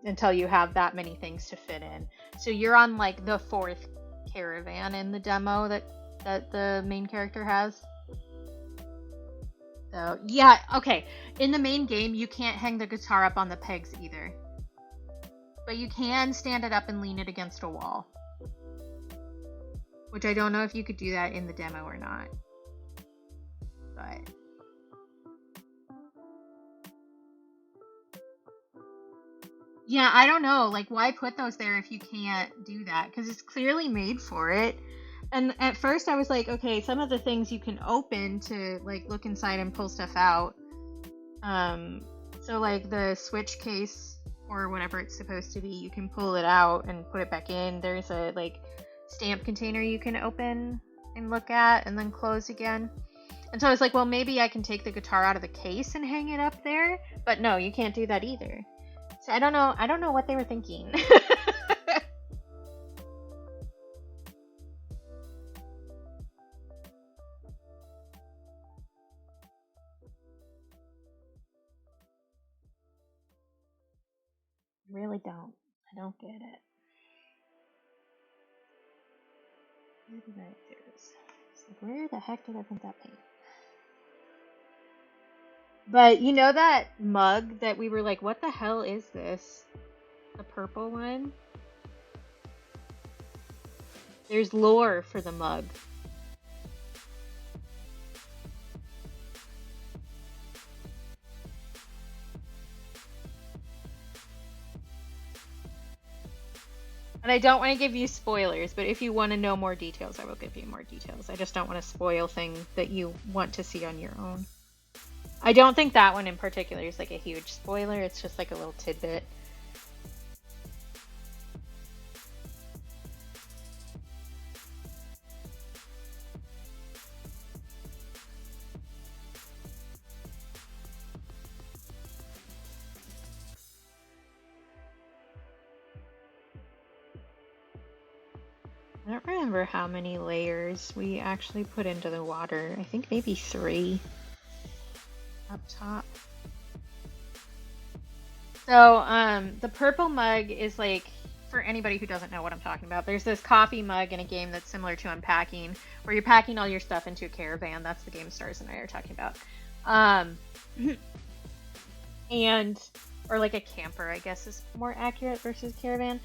until you have that many things to fit in. So you're on like the 4th caravan in the demo that the main character has. So yeah, okay. In the main game, you can't hang the guitar up on the pegs either, but you can stand it up and lean it against a wall. Which I don't know if you could do that in the demo or not. But yeah, I don't know. Like, why put those there if you can't do that? Because it's clearly made for it. And at first I was like, okay, some of the things you can open to like look inside and pull stuff out. So like the switch case or whatever it's supposed to be, you can pull it out and put it back in. There's a like stamp container you can open and look at and then close again. And so I was like, well, maybe I can take the guitar out of the case and hang it up there. But no, you can't do that either. So I don't know what they were thinking. Really don't. I don't get it. It's like, where the heck did I print that paint? But you know that mug that we were like, what the hell is this? The purple one? There's lore for the mug. And I don't want to give you spoilers, but if you want to know more details, I will give you more details. I just don't want to spoil things that you want to see on your own. I don't think that one in particular is like a huge spoiler. It's just like a little tidbit. I don't remember how many layers we actually put into the water. I think maybe 3 up top. So, the purple mug is like, for anybody who doesn't know what I'm talking about, there's this coffee mug in a game that's similar to Unpacking, where you're packing all your stuff into a caravan. That's the game Stars and I are talking about. And, or like a camper, I guess is more accurate versus caravan.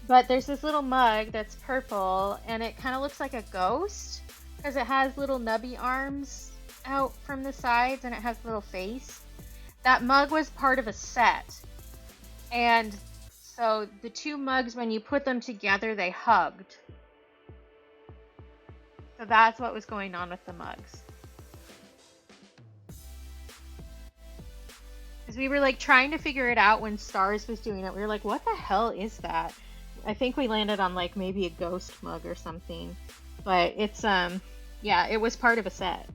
But there's this little mug that's purple, and it kind of looks like a ghost, because it has little nubby arms out from the sides, and it has a little face. That mug was part of a set. And so the 2 mugs, when you put them together, they hugged. So that's what was going on with the mugs. Because we were like trying to figure it out when Stars was doing it. We were like, what the hell is that? I think we landed on like maybe a ghost mug or something. But it's, yeah, it was part of a set.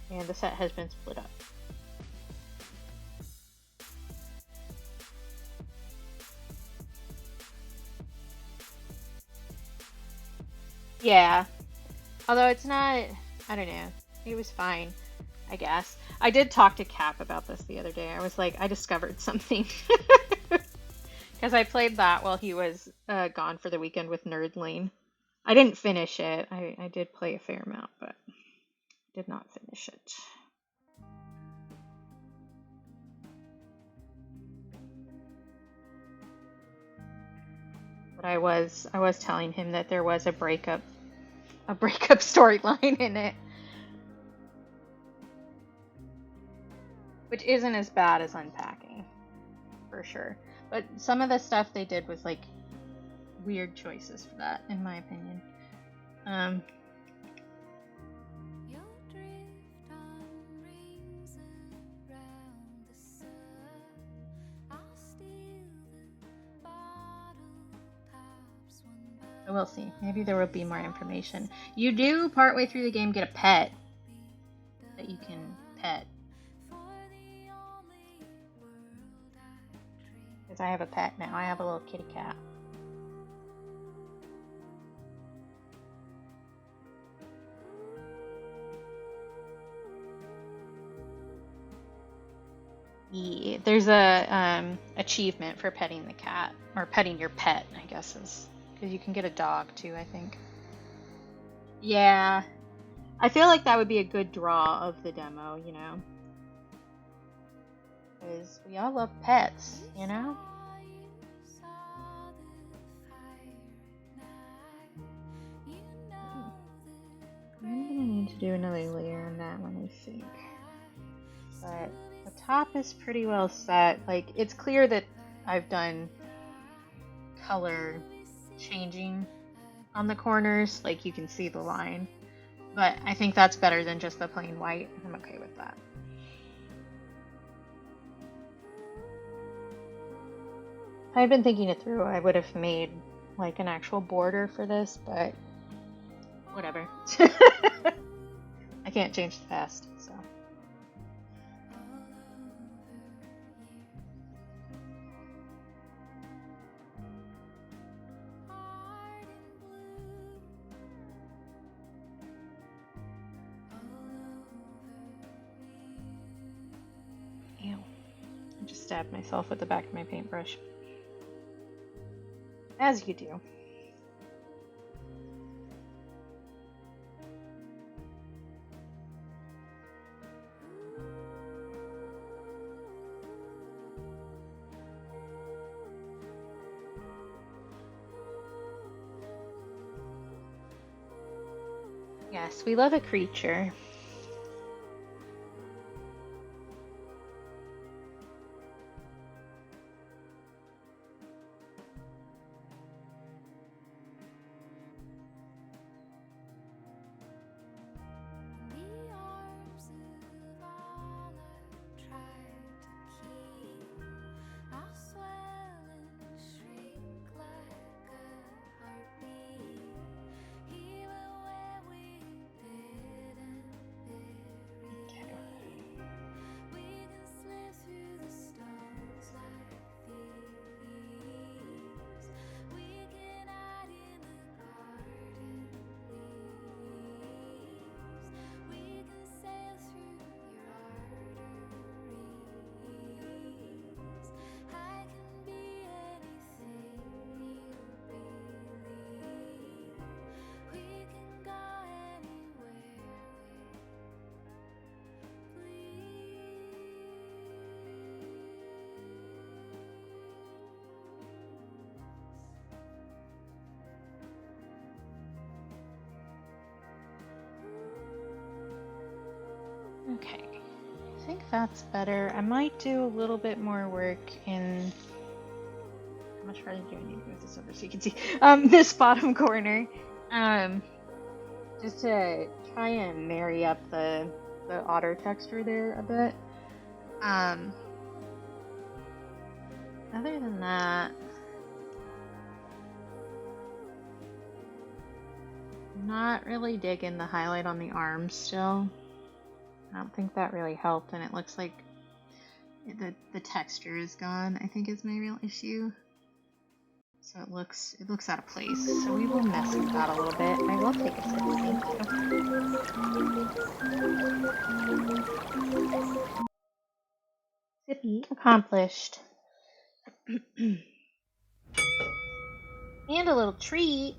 And the set has been split up. Yeah. Although it's not, I don't know. It was fine, I guess. I did talk to Cap about this the other day. I was like, I discovered something. Because I played that while he was gone for the weekend with Nerdling. I didn't finish it. I did play a fair amount, but did not finish it. But I was telling him that there was a breakup storyline in it, which isn't as bad as Unpacking, for sure. But some of the stuff they did was like weird choices for that, in my opinion. We'll see. Maybe there will be more information. You do, partway through the game, get a pet that you can pet. Because I have a pet now. I have a little kitty cat. Yeah, there's a achievement for petting the cat, or petting your pet, I guess is. Because you can get a dog too, I think. Yeah. I feel like that would be a good draw of the demo, you know? Because we all love pets, you know? I'm gonna need to do another layer on that one, I think. But the top is pretty well set. Like, it's clear that I've done color changing on the corners, like you can see the line, but I think that's better than just the plain white. I'm okay with that. If I had been thinking it through, I would have made like an actual border for this, but whatever. I can't change the past, so. Stabbed myself with the back of my paintbrush. As you do. Yes, we love a creature. Okay. I think that's better. I might do a little bit more work in... How much farther do I need to move this over so you can see? This bottom corner. Just to try and marry up the otter texture there a bit. Other than that, I'm not really digging the highlight on the arms still. I don't think that really helped, and it looks like the texture is gone, I think is my real issue. So it looks out of place. So we will mess with that a little bit. I will take a sip, thank you. Sippy accomplished. And a little treat.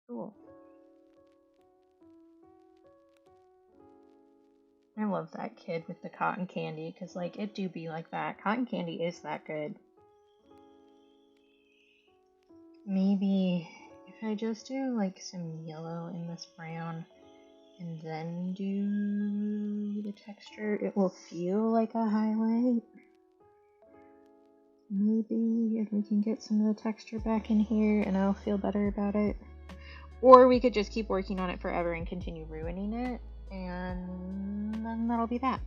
Cool. I love that kid with the cotton candy, because, like, it do be like that. Cotton candy is that good. Maybe if I just do, like, some yellow in this brown, and then do the texture, it will feel like a highlight. Maybe if we can get some of the texture back in here, and I'll feel better about it. Or we could just keep working on it forever and continue ruining it. And then that'll be that.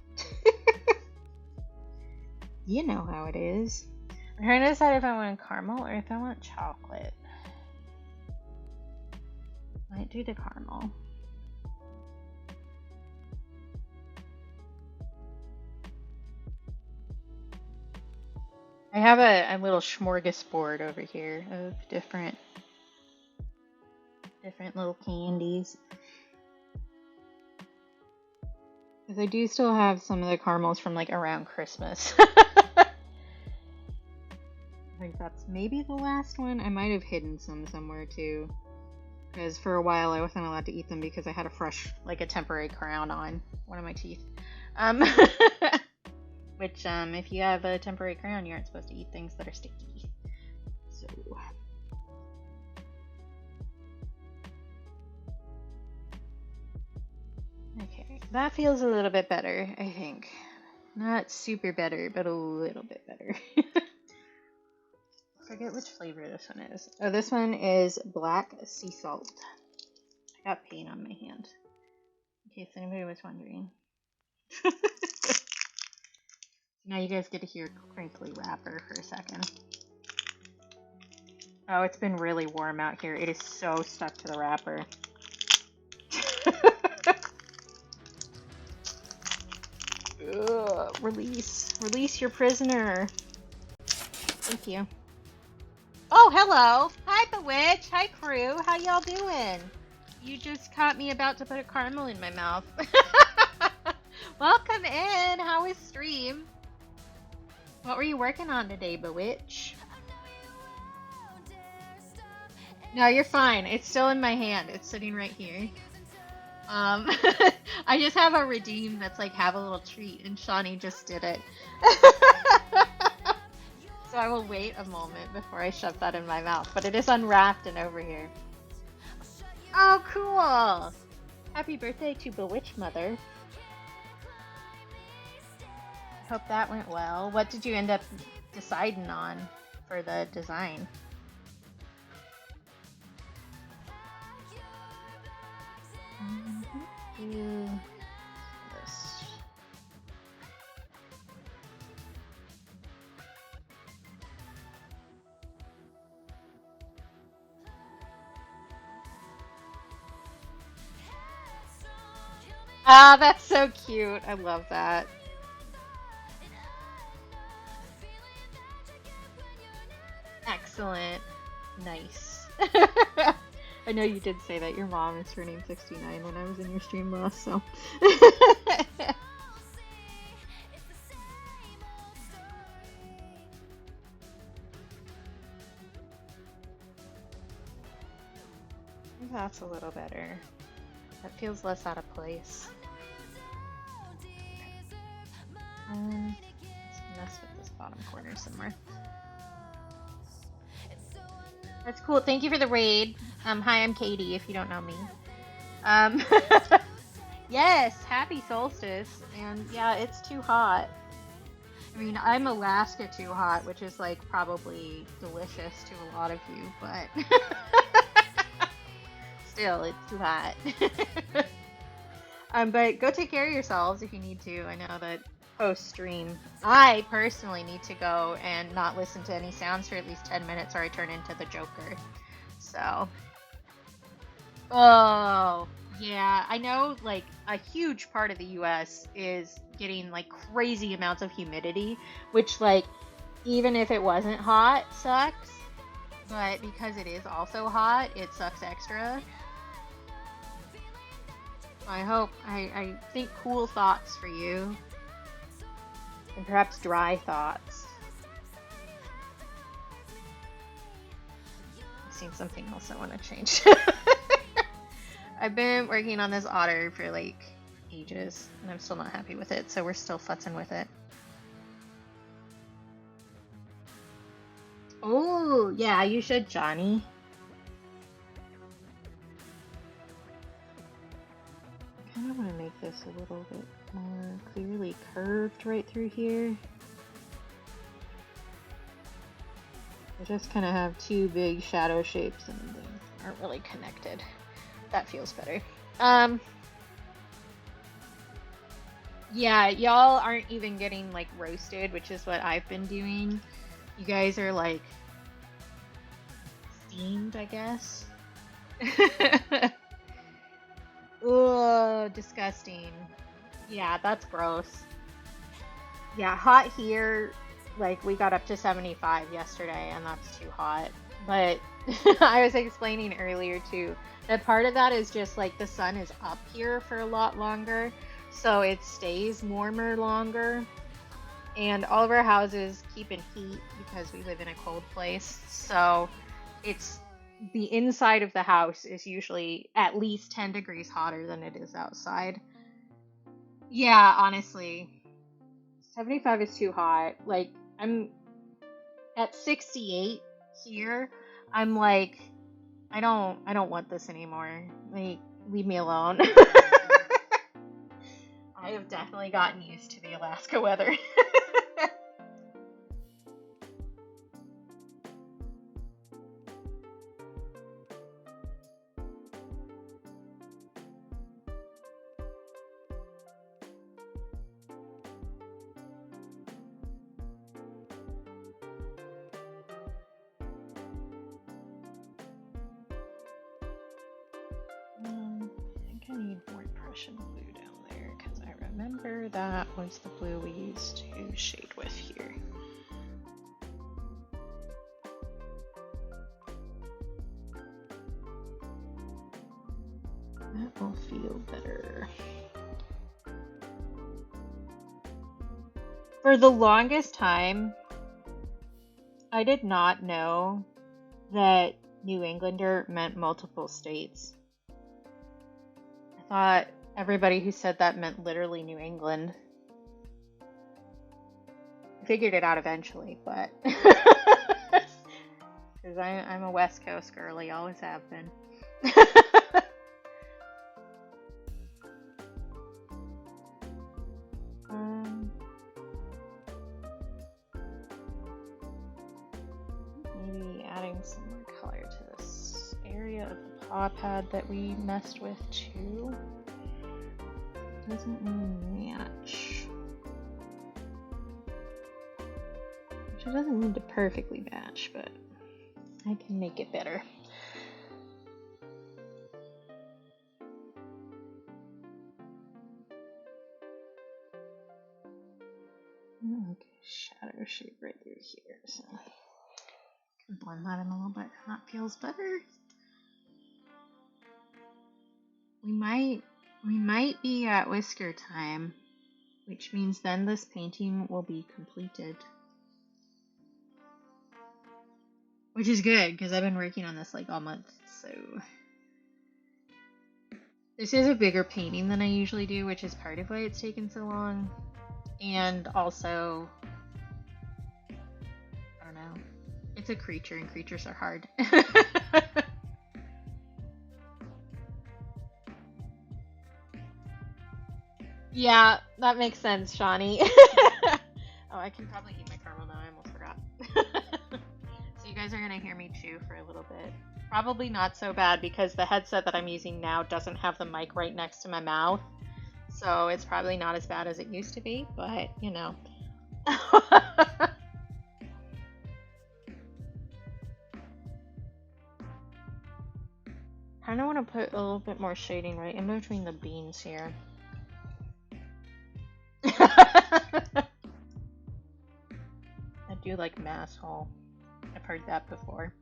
You know how it is. I'm trying to decide if I want caramel or if I want chocolate. Might do the caramel. I have a little smorgasbord over here of different little candies. Because I do still have some of the caramels from, like, around Christmas. I think that's maybe the last one. I might have hidden some somewhere too. Because for a while I wasn't allowed to eat them because I had a fresh, like, a temporary crown on one of my teeth. Which, if you have a temporary crown, you aren't supposed to eat things that are sticky. So... Okay, that feels a little bit better, I think. Not super better, but a little bit better. Forget which flavor this one is. Oh, this one is black sea salt. I got paint on my hand, in case anybody was wondering. Now you guys get to hear crinkly wrapper for a second. Oh, it's been really warm out here. It is so stuck to the wrapper. Ugh, release your prisoner. Thank you. Oh, hello. Hi, Bewitch. Hi, crew. How y'all doing? You just caught me about to put a caramel in my mouth. Welcome in. How was stream? What were you working on today, Bewitch? No, you're fine. It's still in my hand. It's sitting right here. I just have a redeem that's like, have a little treat, and Shawnee just did it. So I will wait a moment before I shove that in my mouth, but it is unwrapped and over here. Oh, cool! Happy birthday to Bewitch Mother. Hope that went well. What did you end up deciding on for the design? Do this. Ah, that's so cute. I love that. Excellent. Nice. I know you did say that your mom is turning 69 when I was in your stream last, so. That's a little better. That feels less out of place. Let's mess with this bottom corner somewhere. That's cool. Thank you for the raid. Hi, I'm Katie, if you don't know me. Yes, happy solstice. And yeah, it's too hot. I mean, I'm Alaska too hot, which is like probably delicious to a lot of you, but still, it's too hot. But go take care of yourselves if you need to. I know that post stream, I personally need to go and not listen to any sounds for at least 10 minutes or I turn into the Joker. So, oh, yeah, I know like a huge part of the US is getting like crazy amounts of humidity, which like even if it wasn't hot sucks, but because it is also hot, it sucks extra. I think cool thoughts for you, and perhaps dry thoughts. I've seen something else I want to change. I've been working on this otter for like ages, and I'm still not happy with it, so we're still futzing with it. Oh, yeah, you should, Johnny. I kind of want to make this a little bit more clearly curved right through here. I just kind of have two big shadow shapes and they aren't really connected. That feels better. Yeah, y'all aren't even getting like roasted, which is what I've been doing. You guys are like steamed, I guess. Ugh, disgusting. Yeah, that's gross. Yeah, hot here, like we got up to 75 yesterday and that's too hot. But I was explaining earlier too, that part of that is just like the sun is up here for a lot longer, so it stays warmer longer. And all of our houses keep in heat because we live in a cold place, so it's the inside of the house is usually at least 10 degrees hotter than it is outside. Yeah, honestly, 75 is too hot. Like, I'm at 68 here. I'm like, I don't want this anymore. Like, leave me alone. I have definitely gotten used to the Alaska weather. I think I need more Prussian blue down there because I remember that was the blue we used to shade with here. That will feel better. For the longest time, I did not know that New Englander meant multiple states. I thought everybody who said that meant literally New England. I figured it out eventually, but because I'm a West Coast girly, always have been. Maybe adding some more color to this area of the paw pad that we messed with too. Doesn't really match. Which it doesn't need to perfectly match, but I can make it better. Okay, shadow shape right through here, so I can blend that in a little bit. That feels better. We might be at whisker time, which means then this painting will be completed. Which is good, because I've been working on this like all month, so... This is a bigger painting than I usually do, which is part of why it's taken so long. And also... I don't know. It's a creature, and creatures are hard. Yeah, that makes sense, Shawnee. Oh, I can probably eat my caramel now. I almost forgot. So you guys are gonna hear me chew for a little bit. Probably not so bad because the headset that I'm using now doesn't have the mic right next to my mouth. So it's probably not as bad as it used to be, but you know. Kind of want to put a little bit more shading right in between the beans here. I do like mass hole. I've heard that before.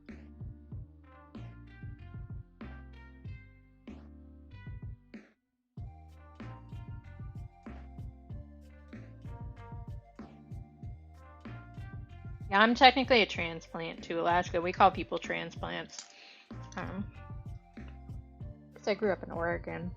Yeah, I'm technically a transplant to Alaska. We call people transplants. Because I grew up in Oregon.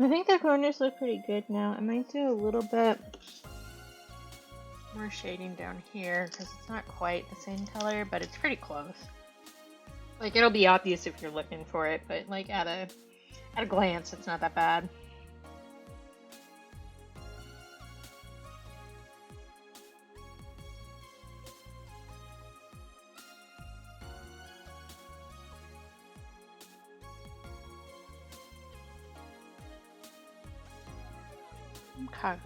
I think the corners look pretty good now. I might do a little bit more shading down here because it's not quite the same color, but it's pretty close. Like, it'll be obvious if you're looking for it, but like at a glance, it's not that bad. Okay.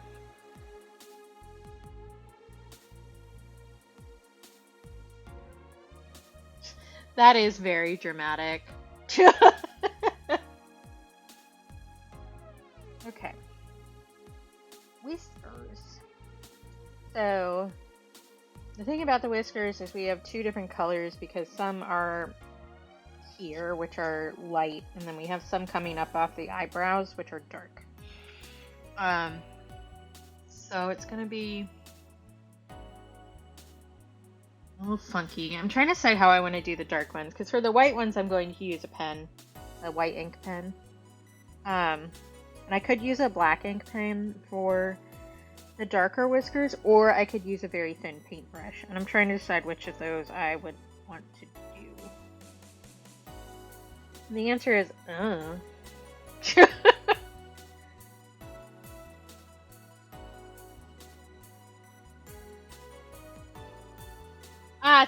That is very dramatic. Okay. Whiskers. So, the thing about the whiskers is we have two different colors because some are here, which are light, and then we have some coming up off the eyebrows, which are dark. So it's gonna be a little funky. I'm trying to decide how I want to do the dark ones, because for the white ones I'm going to use a pen, a white ink pen. And I could use a black ink pen for the darker whiskers, or I could use a very thin paintbrush. And I'm trying to decide which of those I would want to do. And the answer is,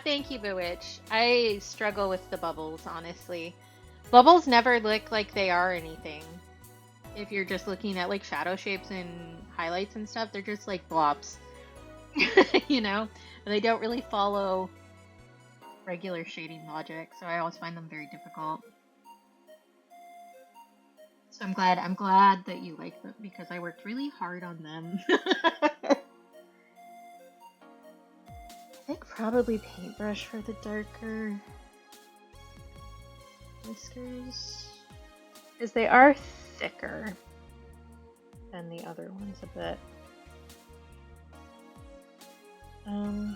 Thank you, Bewitch. I struggle with the bubbles, honestly. Bubbles never look like they are anything. If you're just looking at like shadow shapes and highlights and stuff, they're just like blobs. You know? And they don't really follow regular shading logic, so I always find them very difficult. So I'm glad that you like them because I worked really hard on them. I think probably paintbrush for the darker whiskers, because they are thicker than the other ones a bit. Yeah,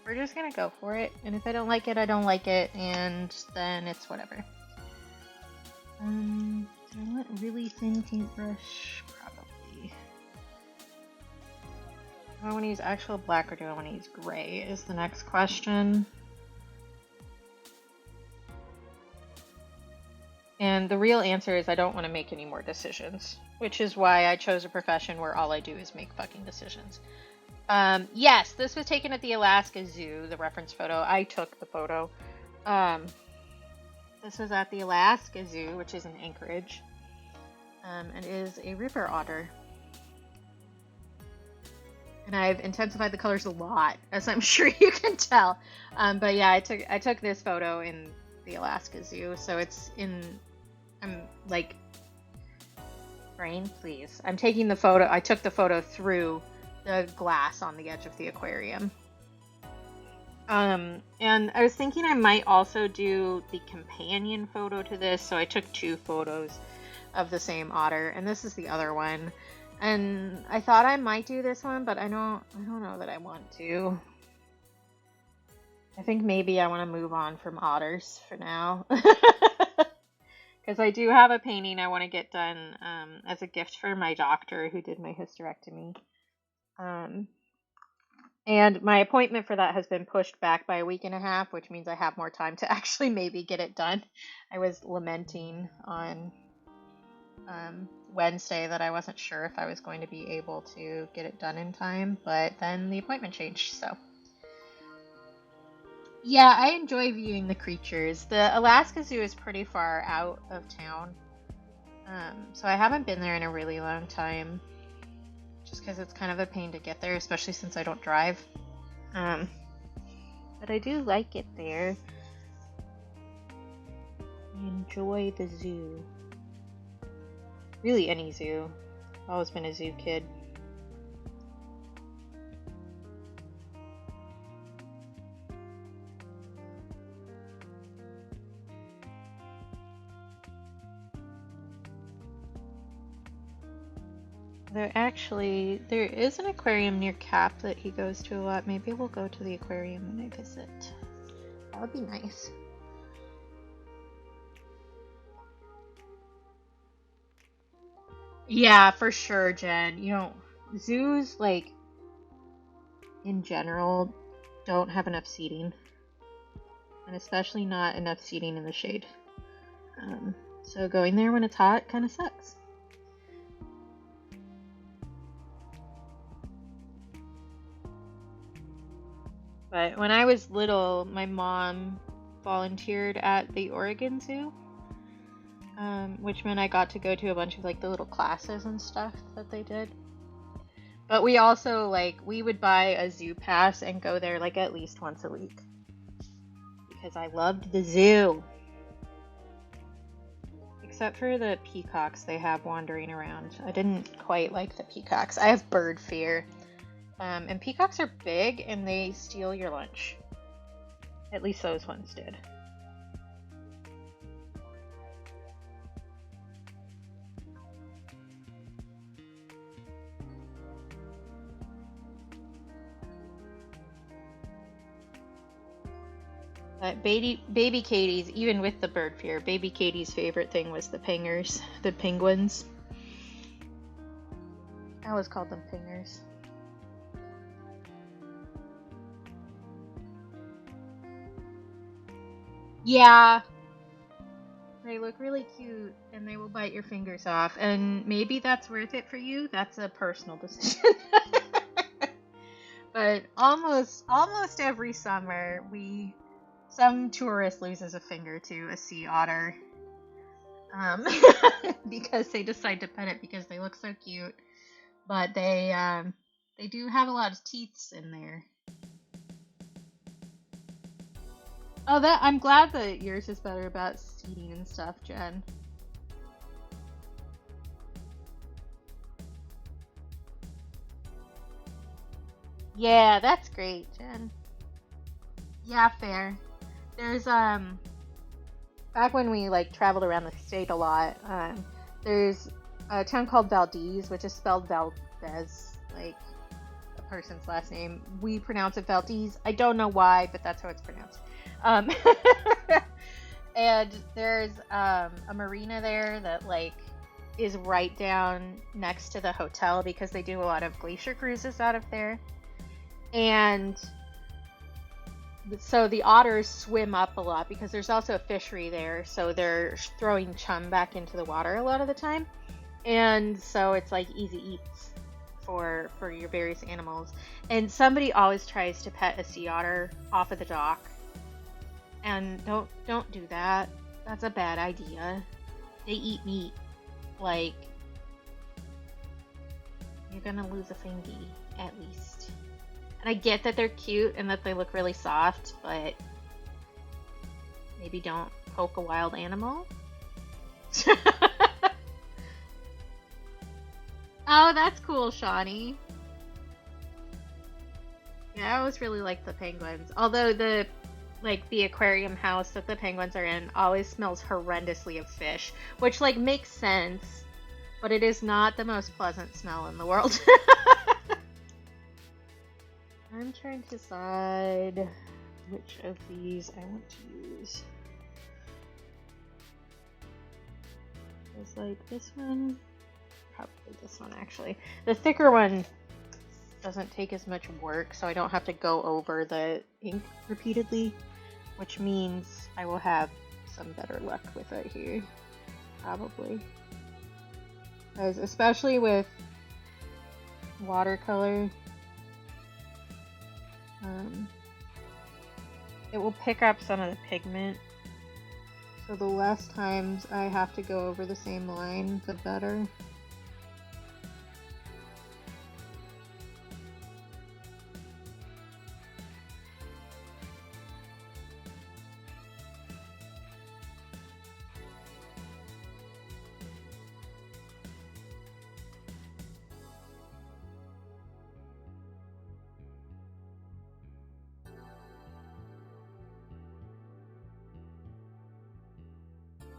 we're just gonna go for it, and if I don't like it, I don't like it, and then it's whatever. Do I want really thin paintbrush? Probably. Do I want to use actual black or do I want to use gray is the next question. And the real answer is I don't want to make any more decisions, which is why I chose a profession where all I do is make fucking decisions. Yes, this was taken at the Alaska Zoo, the reference photo. I took the photo. This was at the Alaska Zoo, which is in Anchorage. It is a river otter. And I've intensified the colors a lot, as I'm sure you can tell. But yeah, I took this photo in the Alaska Zoo, so it's in. I'm like, brain, please. I'm taking the photo. I took the photo through the glass on the edge of the aquarium. And I was thinking I might also do the companion photo to this, so I took 2 photos of the same otter, and this is the other one. And I thought I might do this one, but I don't know that I want to. I think maybe I want to move on from otters for now. Because I do have a painting I want to get done as a gift for my doctor who did my hysterectomy. And my appointment for that has been pushed back by a week and a half, which means I have more time to actually maybe get it done. I was lamenting on Wednesday that I wasn't sure if I was going to be able to get it done in time, but then the appointment changed, so. Yeah, I enjoy viewing the creatures. The Alaska Zoo is pretty far out of town, so I haven't been there in a really long time, just because it's kind of a pain to get there, especially since I don't drive. But I do like it there. I enjoy the zoo. Really, any zoo. I've always been a zoo kid. There is an aquarium near Cap that he goes to a lot. Maybe we'll go to the aquarium when I visit. That would be nice. Yeah, for sure, Jen. You know, zoos, like, in general, don't have enough seating. And especially not enough seating in the shade. So going there when it's hot kind of sucks. But when I was little, my mom volunteered at the Oregon Zoo, which meant I got to go to a bunch of like the little classes and stuff that they did. But we also we would buy a zoo pass and go there like at least once a week because I loved the zoo. Except for the peacocks they have wandering around. I didn't quite like the peacocks. I have bird fear. And peacocks are big and they steal your lunch. At least those ones did. Baby Katie's, even with the bird fear, baby Katie's favorite thing was the pingers, the penguins. I always called them pingers. Yeah, they look really cute and they will bite your fingers off. And maybe that's worth it for you. That's a personal decision. But almost every summer, some tourist loses a finger to a sea otter. Because they decide to pet it because they look so cute. But they do have a lot of teeths in there. Oh, I'm glad that yours is better about seating and stuff, Jen. Yeah, that's great, Jen. Yeah, fair. There's back when we traveled around the state a lot, there's a town called Valdez, which is spelled Valdez, like a person's last name. We pronounce it Valdez. I don't know why, but that's how it's pronounced. And there's a marina there that is right down next to the hotel because they do a lot of glacier cruises out of there. And so the otters swim up a lot because there's also a fishery there, so they're throwing chum back into the water a lot of the time. And so it's like easy eats for your various animals. And somebody always tries to pet a sea otter off of the dock. And don't do that. That's a bad idea. They eat meat. You're gonna lose a fingy, at least. And I get that they're cute and that they look really soft, but maybe don't poke a wild animal. Oh, that's cool, Shawnee. Yeah, I always really like the penguins. Although the aquarium house that the penguins are in always smells horrendously of fish, which like makes sense, but it is not the most pleasant smell in the world. I'm trying to decide which of these I want to use. It's like this one, probably this one actually. The thicker one doesn't take as much work, so I don't have to go over the ink repeatedly, which means I will have some better luck with it here, probably. Because especially with watercolor, it will pick up some of the pigment. So the less times I have to go over the same line, the better.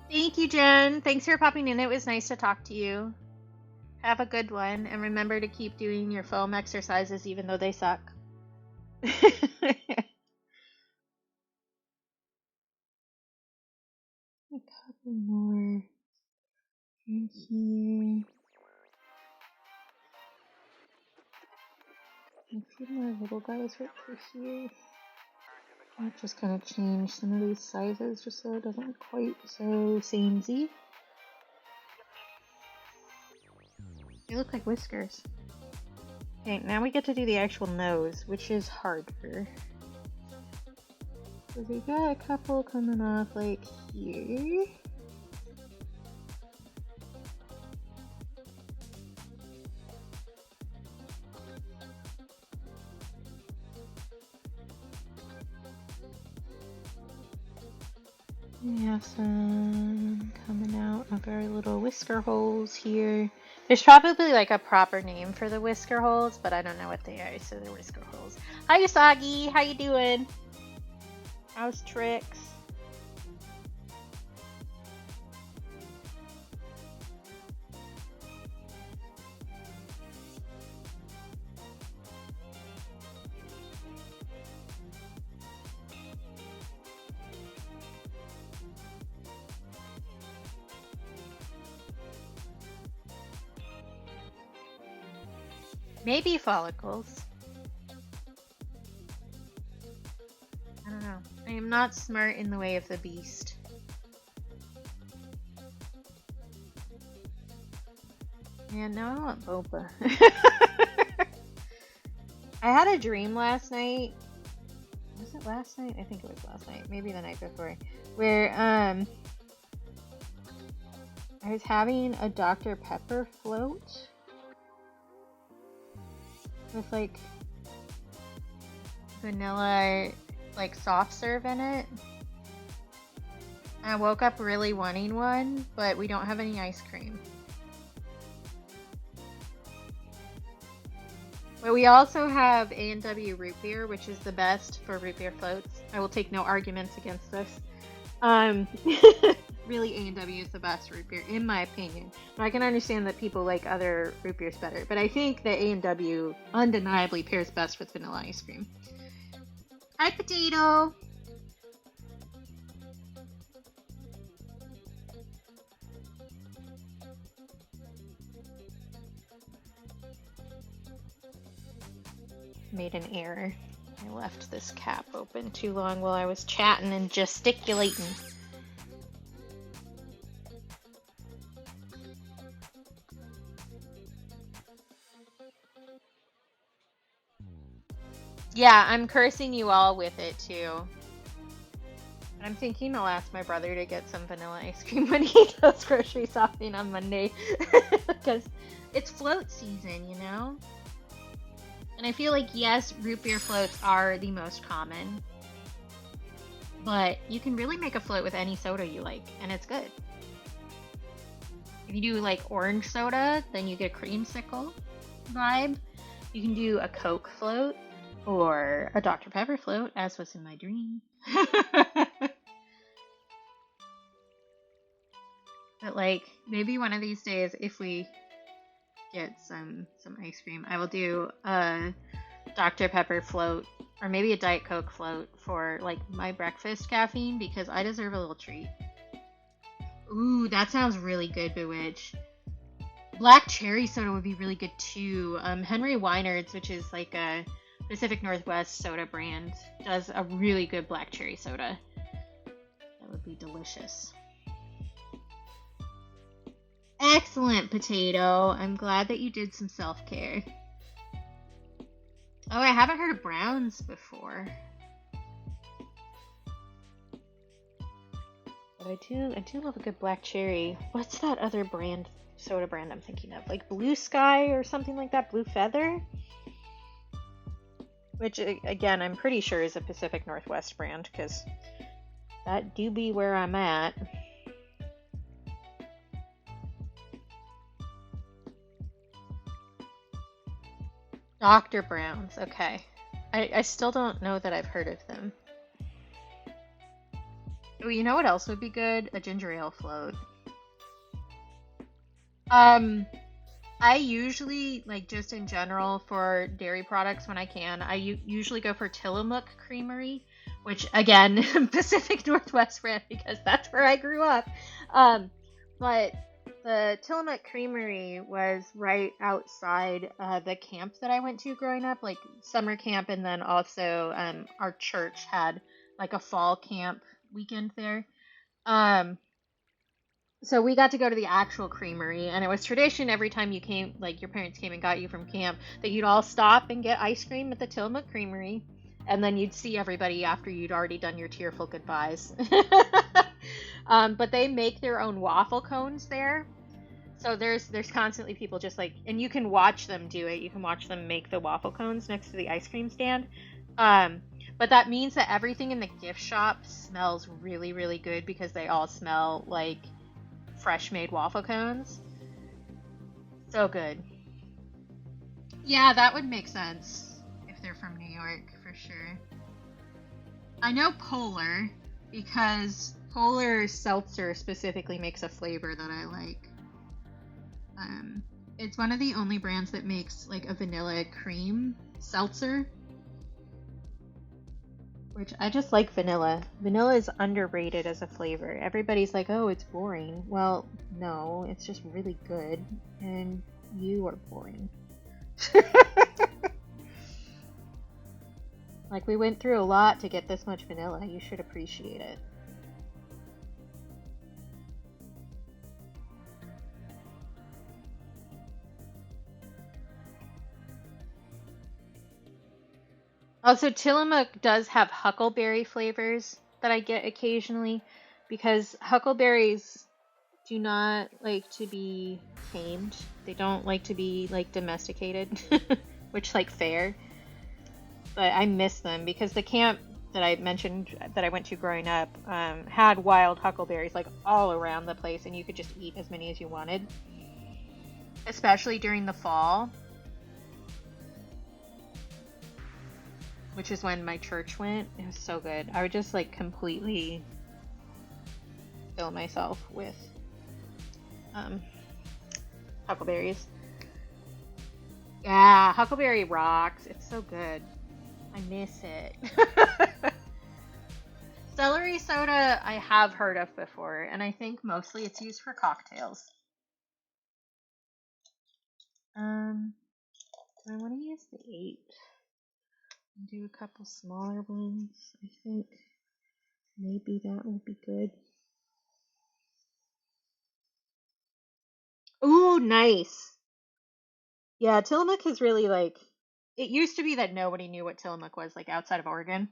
Thank you, Jen. Thanks for popping in. It was nice to talk to you. Have a good one, and remember to keep doing your foam exercises even though they suck. A couple more in here. A few more little guys right through here. I'll just kind of change some of these sizes just so it doesn't look quite so samey. They look like whiskers. Okay, now we get to do the actual nose, which is harder. So we got a couple coming off like here. We have some coming out of our little whisker holes here. There's probably like a proper name for the whisker holes, but I don't know what they are, so they're whisker holes. Hi Usagi, how you doing? How's Trix? Maybe follicles. I don't know. I am not smart in the way of the beast. Man, now I want boba. I had a dream last night. Was it last night? I think it was last night. Maybe the night before. Where, I was having a Dr. Pepper float. With like vanilla like soft serve in it. I woke up really wanting one, but we don't have any ice cream. But we also have A&W root beer, which is the best for root beer floats. I will take no arguments against this. Really, A&W is the best root beer, in my opinion. But I can understand that people like other root beers better. But I think that A&W undeniably pairs best with vanilla ice cream. Hi, Potato! Made an error. I left this cap open too long while I was chatting and gesticulating. Yeah, I'm cursing you all with it too. I'm thinking I'll ask my brother to get some vanilla ice cream when he does grocery shopping on Monday. Because it's float season, you know? And I feel like, yes, root beer floats are the most common. But you can really make a float with any soda you like, and it's good. If you do like orange soda, then you get a creamsicle vibe. You can do a Coke float. Or a Dr. Pepper float, as was in my dream. But like, maybe one of these days, if we get some ice cream, I will do a Dr. Pepper float, or maybe a Diet Coke float for like my breakfast caffeine, because I deserve a little treat. Ooh, that sounds really good, Bewitch. Black cherry soda would be really good too. Henry Weinard's, which is like a Pacific Northwest soda brand, does a really good black cherry soda. That would be delicious. Excellent, Potato. I'm glad that you did some self-care. Oh, I haven't heard of Browns before. But I do love a good black cherry. What's that other brand, soda brand I'm thinking of? Like Blue Sky or something like that? Blue Feather? Which, again, I'm pretty sure is a Pacific Northwest brand, because that do be where I'm at. Dr. Brown's, okay. I still don't know that I've heard of them. Oh, you know what else would be good? A ginger ale float. I usually, like, just in general for dairy products when I can, I usually go for Tillamook Creamery, which, again, Pacific Northwest brand, because that's where I grew up. But the Tillamook Creamery was right outside the camp that I went to growing up, like summer camp, and then also our church had like a fall camp weekend there. So we got to go to the actual creamery, and it was tradition every time you came, like your parents came and got you from camp, that you'd all stop and get ice cream at the Tillamook Creamery, and then you'd see everybody after you'd already done your tearful goodbyes. But they make their own waffle cones there. So there's constantly people just like, and you can watch them do it. You can watch them make the waffle cones next to the ice cream stand. But that means that everything in the gift shop smells really, really good, because they all smell like fresh made waffle cones. So good. Yeah, that would make sense if they're from New York, for sure. I know Polar, because Polar Seltzer specifically makes a flavor that I like. It's one of the only brands that makes like a vanilla cream seltzer, which I just like vanilla. Vanilla is underrated as a flavor. Everybody's like, oh, it's boring. Well, no, it's just really good, and you are boring. Like, we went through a lot to get this much vanilla. You should appreciate it. Also, Tillamook does have huckleberry flavors that I get occasionally, because huckleberries do not like to be tamed. They don't like to be like domesticated, which like fair. But I miss them, because the camp that I mentioned that I went to growing up had wild huckleberries like all around the place, and you could just eat as many as you wanted, especially during the fall, which is when my church went. It was so good. I would just like completely fill myself with huckleberries. Yeah, huckleberry rocks. It's so good. I miss it. Celery soda I have heard of before, and I think mostly it's used for cocktails. I want to use the 8. Do a couple smaller ones. I think maybe that will be good. Ooh, nice. Yeah, Tillamook is really like, it used to be that nobody knew what Tillamook was, like outside of Oregon.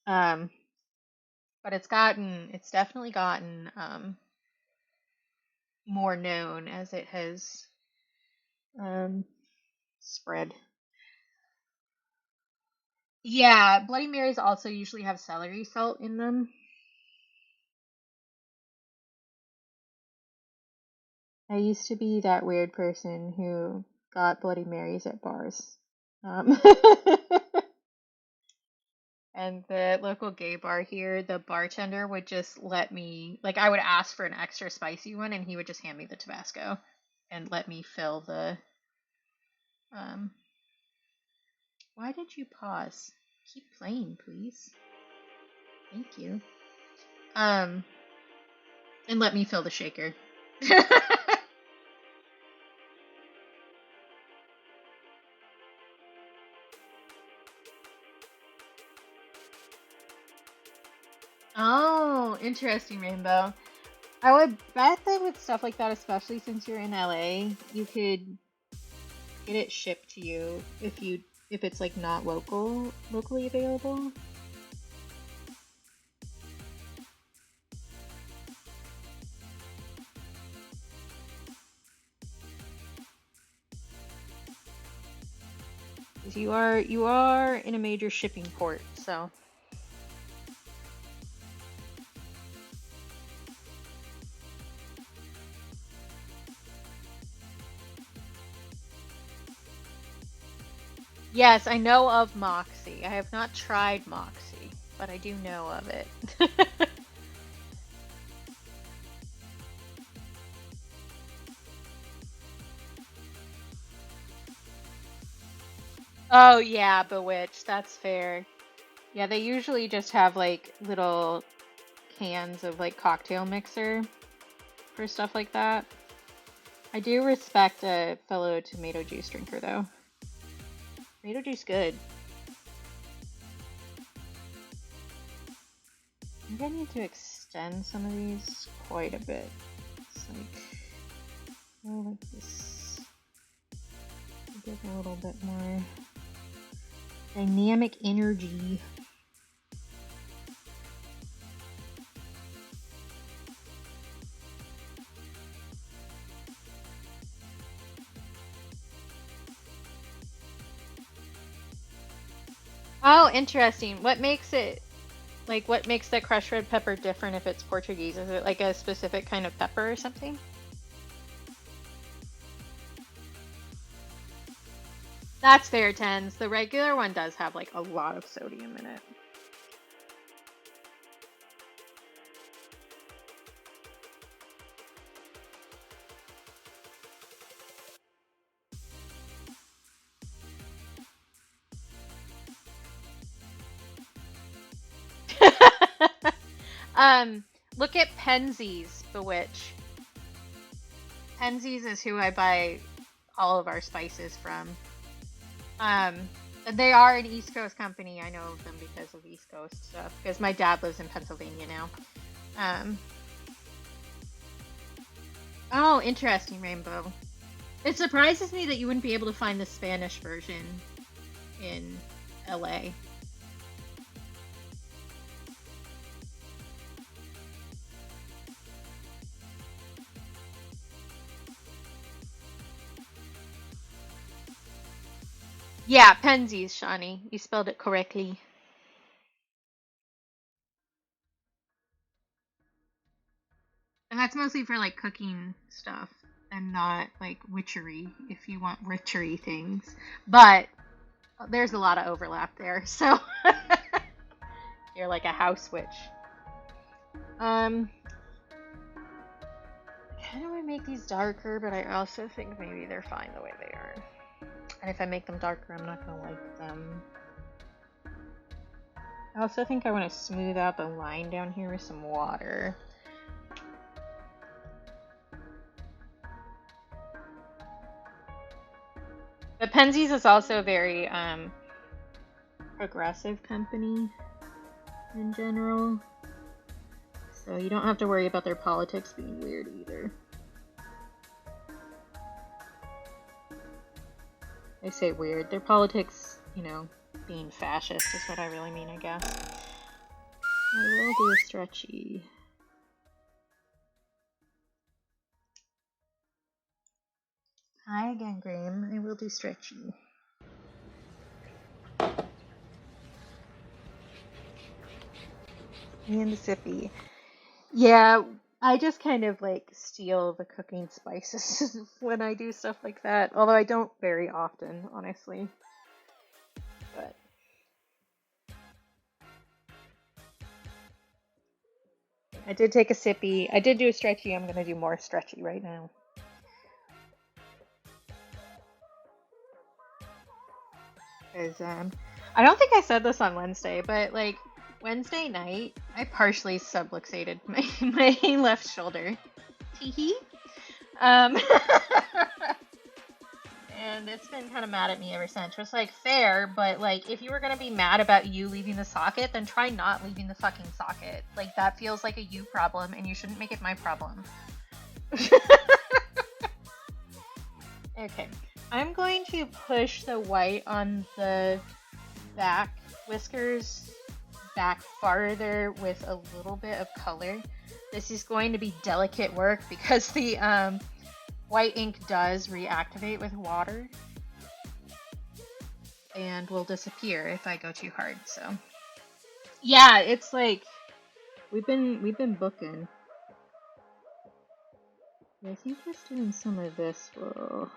But it's definitely gotten more known as it has spread. Yeah, Bloody Marys also usually have celery salt in them. I used to be that weird person who got Bloody Marys at bars. Um, and the local gay bar here, the bartender would just let me, like, I would ask for an extra spicy one, and he would just hand me the Tabasco and let me fill the. Um, why did you pause? Keep playing, please. Thank you. And let me fill the shaker. Oh, interesting, Rainbow. I would bet that with stuff like that, especially since you're in LA, you could get it shipped to you if it's like not locally available. Because you are in a major shipping port, so. Yes, I know of Moxie. I have not tried Moxie, but I do know of it. Oh yeah, Bewitched, that's fair. Yeah, they usually just have like little cans of like cocktail mixer for stuff like that. I do respect a fellow tomato juice drinker though. Tomato juice good. I think I need to extend some of these quite a bit. It's like, oh, like this. Give a little bit more dynamic energy. Oh, interesting. What makes it, like, what makes the crushed red pepper different if it's Portuguese? Is it like a specific kind of pepper or something? That's fair, Tens. The regular one does have like a lot of sodium in it. Look at Penzies, Bewitch. Penzies is who I buy all of our spices from. They are an East Coast company. I know of them because of East Coast stuff. Because my dad lives in Pennsylvania now. Oh, interesting, Rainbow. It surprises me that you wouldn't be able to find the Spanish version in LA. Yeah, Penzies, Shawnee. You spelled it correctly. And that's mostly for like cooking stuff and not like witchery if you want witchery things. But there's a lot of overlap there, so you're like a house witch. How do I make these darker? But I also think maybe they're fine the way they are. And if I make them darker, I'm not gonna like them. I also think I want to smooth out the line down here with some water. But Penzies is also a very progressive company in general. So you don't have to worry about their politics being weird either. I say weird. Their politics, you know, being fascist is what I really mean, I guess. I will do a stretchy. Hi again, Graham. I will do stretchy. And sippy. Yeah, I just kind of like steal the cooking spices when I do stuff like that. Although I don't very often, honestly. But I did take a sippy. I did do a stretchy. I'm gonna do more stretchy right now. Because I don't think I said this on Wednesday, but like Wednesday night, I partially subluxated my left shoulder. Teehee. Um, and it's been kind of mad at me ever since. It's like fair, but like if you were gonna be mad about you leaving the socket, then try not leaving the fucking socket. Like that feels like a you problem, and you shouldn't make it my problem. Okay, I'm going to push the white on the back whiskers back farther with a little bit of color. This is going to be delicate work because the white ink does reactivate with water and will disappear if I go too hard. So yeah, it's like we've been booking. I think just doing some of this will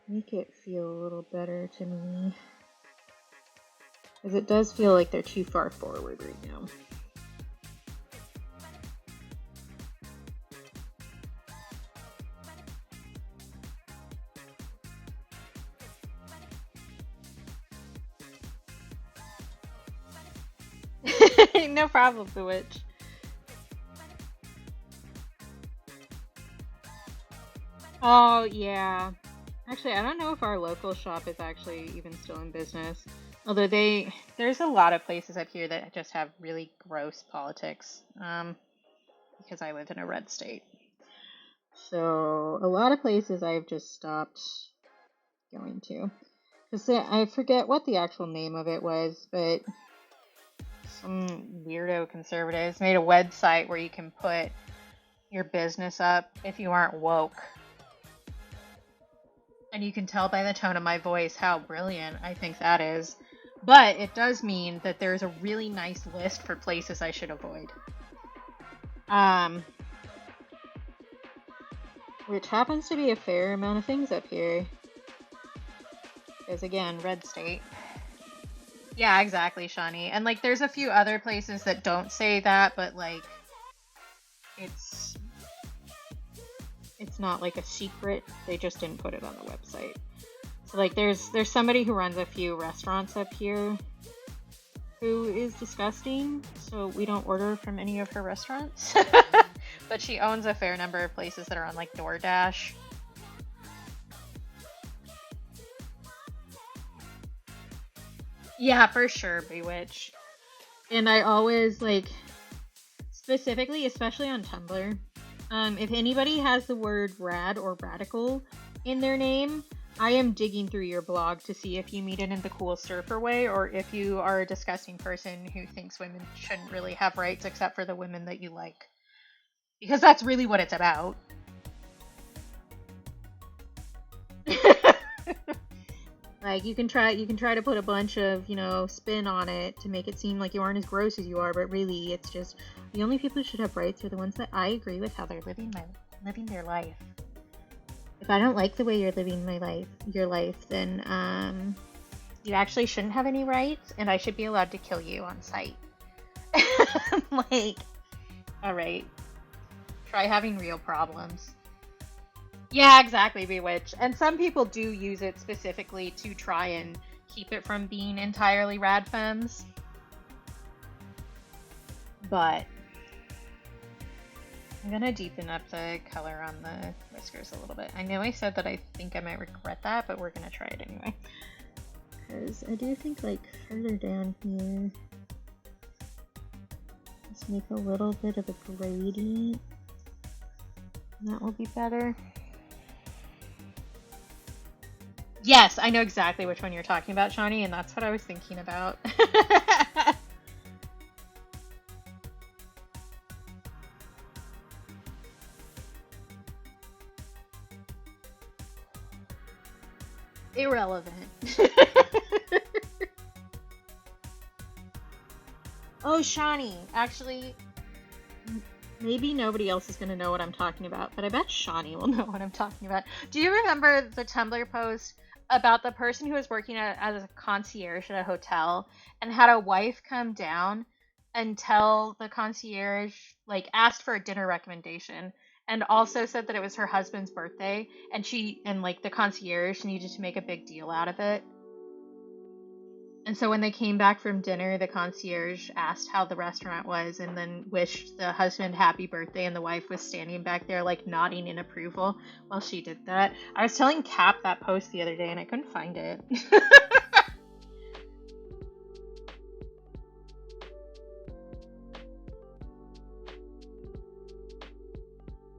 make it feel a little better to me. Because it does feel like they're too far forward right now. No problem, the witch. Oh, yeah. Actually, I don't know if our local shop is actually even still in business. Although there's a lot of places up here that just have really gross politics. Because I live in a red state. So, a lot of places I've just stopped going to. Because I forget what the actual name of it was, but some weirdo conservatives made a website where you can put your business up if you aren't woke. And you can tell by the tone of my voice how brilliant I think that is. But it does mean that there's a really nice list for places I should avoid. Which happens to be a fair amount of things up here. Because again, red state. Yeah, exactly, Shawnee. And like there's a few other places that don't say that, but like it's not like a secret. They just didn't put it on the website. So like there's somebody who runs a few restaurants up here who is disgusting, so we don't order from any of her restaurants. But she owns a fair number of places that are on like DoorDash. Yeah, for sure, Bewitch. And I always like, specifically, especially on Tumblr, if anybody has the word rad or radical in their name, I am digging through your blog to see if you mean it in the cool surfer way or if you are a disgusting person who thinks women shouldn't really have rights except for the women that you like. Because that's really what it's about. Like you can try to put a bunch of, spin on it to make it seem like you aren't as gross as you are, but really it's just the only people who should have rights are the ones that I agree with how they're living their life. If I don't like the way you're living your life, then you actually shouldn't have any rights, and I should be allowed to kill you on sight. Like, all right, try having real problems. Yeah, exactly, Bewitch. And some people do use it specifically to try and keep it from being entirely rad femmes. But I'm gonna deepen up the color on the whiskers a little bit. I know I said that I think I might regret that, but we're gonna try it anyway. Because I do think, like, further down here, let's make a little bit of a gradient. That will be better. Yes, I know exactly which one you're talking about, Shawnee, and that's what I was thinking about. Irrelevant. Oh, Shawnee, actually, maybe nobody else is going to know what I'm talking about, but I bet Shawnee will know what I'm talking about. Do you remember the Tumblr post about the person who was working as a concierge at a hotel and had a wife come down and tell the concierge, like, asked for a dinner recommendation and also said that it was her husband's birthday and like the concierge needed to make a big deal out of it. And so when they came back from dinner, the concierge asked how the restaurant was and then wished the husband happy birthday, and the wife was standing back there like nodding in approval while she did that. I was telling Cap that post the other day and I couldn't find it.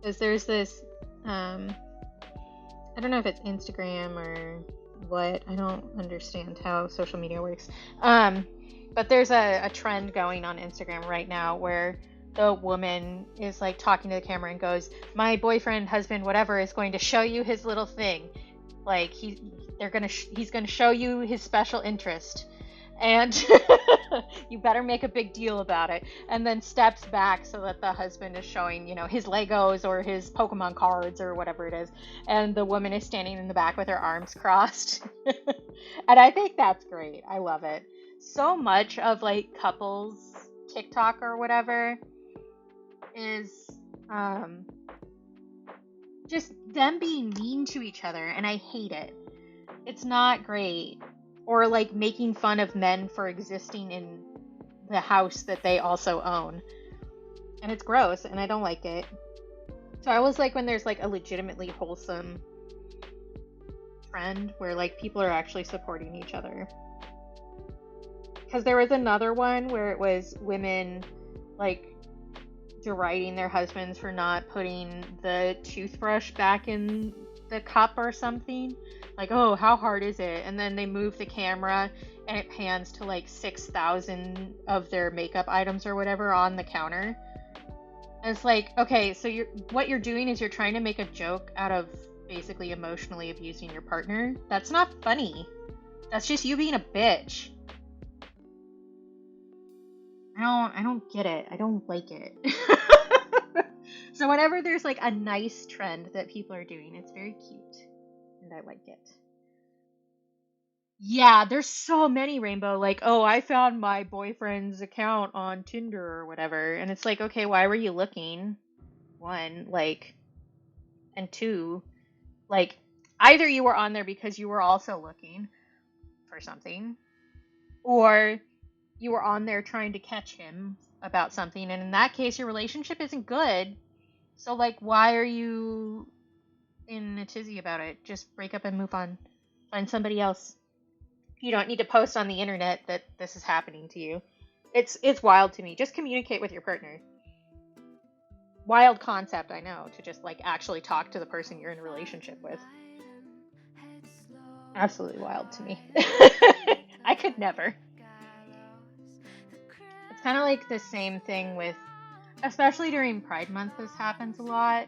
Because there's this, I don't know if it's Instagram or what. I don't understand how social media works. But there's a trend going on Instagram right now where the woman is like talking to the camera and goes, "My boyfriend, husband, whatever is going to show you his little thing. Like he's gonna show you his special interest, and you better make a big deal about it." And then steps back so that the husband is showing, his Legos or his Pokemon cards or whatever it is, and the woman is standing in the back with her arms crossed. And I think that's great. I love it. So much of like couples TikTok or whatever is just them being mean to each other, and I hate it. It's not great. Or like making fun of men for existing in the house that they also own. And it's gross, and I don't like it. So I always like when there's like a legitimately wholesome trend where like people are actually supporting each other. Because there was another one where it was women like deriding their husbands for not putting the toothbrush back in the cup or something. Like, oh, how hard is it? And then they move the camera and it pans to like 6,000 of their makeup items or whatever on the counter. And it's like, okay, so what you're doing is you're trying to make a joke out of basically emotionally abusing your partner. That's not funny. That's just you being a bitch. I don't get it. I don't like it. So whenever there's like a nice trend that people are doing, it's very cute. And I like it. Yeah, there's so many, Rainbow. Like, oh, I found my boyfriend's account on Tinder or whatever. And it's like, okay, why were you looking? One, like, and two, like, either you were on there because you were also looking for something, or you were on there trying to catch him about something. And in that case, your relationship isn't good. So, like, why are you in a tizzy about it? Just break up and move on. Find somebody else. You don't need to post on the internet that this is happening to you. It's wild to me. Just communicate with your partner. Wild concept, I know, to just like actually talk to the person you're in a relationship with. Absolutely wild to me. I could never. It's kind of like the same thing with, especially during Pride Month, this happens a lot,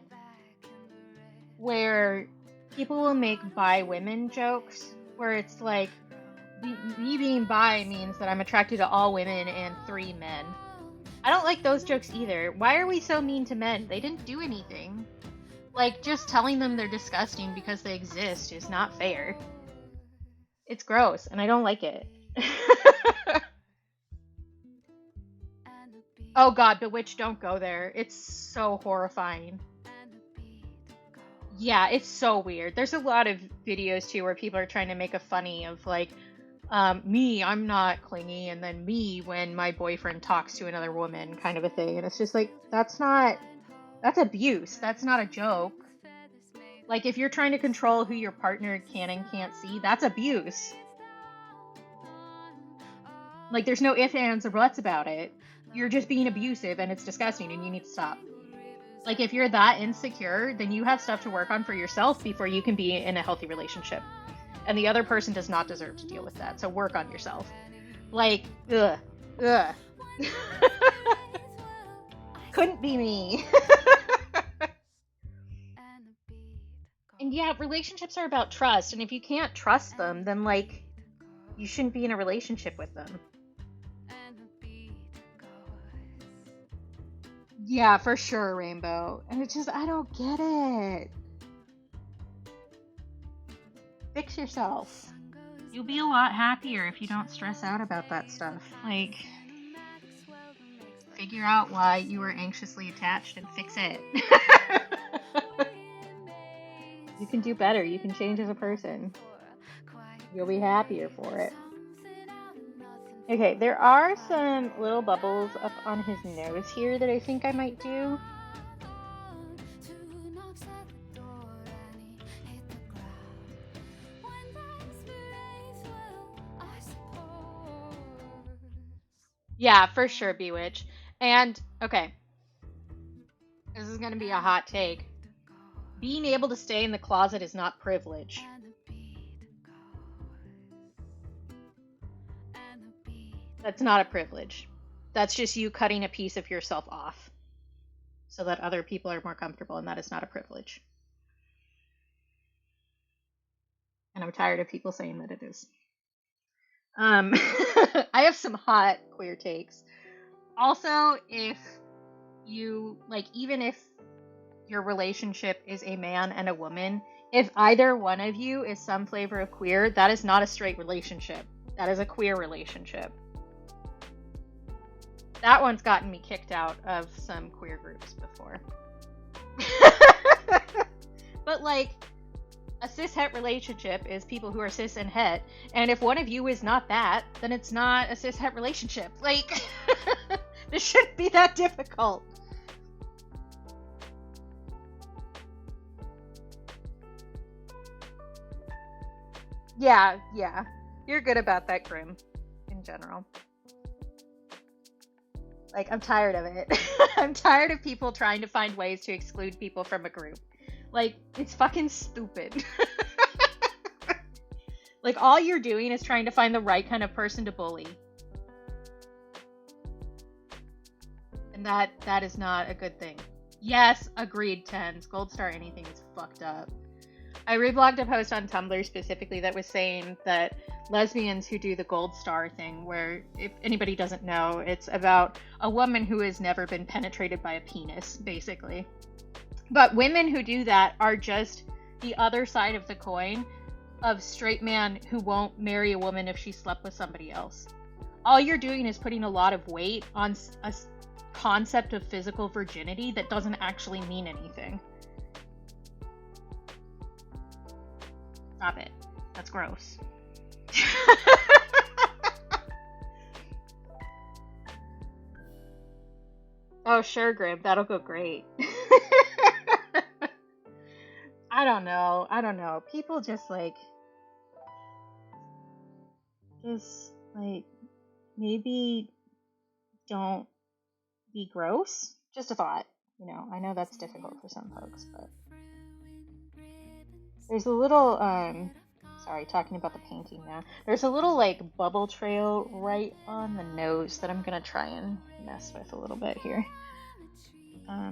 where people will make bi women jokes, where it's like, me being bi means that I'm attracted to all women and 3 men. I don't like those jokes either. Why are we so mean to men? They didn't do anything. Like, just telling them they're disgusting because they exist is not fair. It's gross, and I don't like it. Oh god, Bewitched, don't go there. It's so horrifying. Yeah, it's so weird. There's a lot of videos too where people are trying to make a funny of like, me, I'm not clingy, and then me when my boyfriend talks to another woman, kind of a thing. And it's just like, that's abuse. That's not a joke. Like, if you're trying to control who your partner can and can't see, that's abuse. Like, there's no ifs, ands, or buts about it. You're just being abusive, and it's disgusting, and you need to stop. Like, if you're that insecure, then you have stuff to work on for yourself before you can be in a healthy relationship. And the other person does not deserve to deal with that, so work on yourself. Like, ugh. Couldn't be me. And yeah, relationships are about trust, and if you can't trust them, then, like, you shouldn't be in a relationship with them. Yeah, for sure, Rainbow. And it's just, I don't get it. Fix yourself. You'll be a lot happier if you don't stress out about that stuff. Like, figure out why you were anxiously attached and fix it. You can do better. You can change as a person. You'll be happier for it. Okay, there are some little bubbles up on his nose here that I think I might do. Yeah, for sure, Bewitch. And, okay, this is going to be a hot take. Being able to stay in the closet is not privilege. That's not a privilege. That's just you cutting a piece of yourself off so that other people are more comfortable, and that is not a privilege. And I'm tired of people saying that it is. I have some hot queer takes. Also, if you, like, even if your relationship is a man and a woman, if either one of you is some flavor of queer, that is not a straight relationship. That is a queer relationship. That one's gotten me kicked out of some queer groups before. But, like, a cis-het relationship is people who are cis and het, and if one of you is not that, then it's not a cis-het relationship. Like, this shouldn't be that difficult. Yeah. You're good about that, Grim, in general. Like, I'm tired of it. I'm tired of people trying to find ways to exclude people from a group. Like, it's fucking stupid. Like, all you're doing is trying to find the right kind of person to bully. And that is not a good thing. Yes, agreed, Tens. Gold Star anything is fucked up. I reblogged a post on Tumblr specifically that was saying that lesbians who do the Gold Star thing, where, if anybody doesn't know, it's about a woman who has never been penetrated by a penis, basically. But women who do that are just the other side of the coin of straight man who won't marry a woman if she slept with somebody else. All you're doing is putting a lot of weight on a concept of physical virginity that doesn't actually mean anything. Stop it. That's gross. Oh, sure, Grim. That'll go great. I don't know. People just maybe don't be gross. Just a thought. You know, I know that's difficult for some folks, but there's a little, sorry, talking about the painting now. There's a little, like, bubble trail right on the nose that I'm gonna try and mess with a little bit here.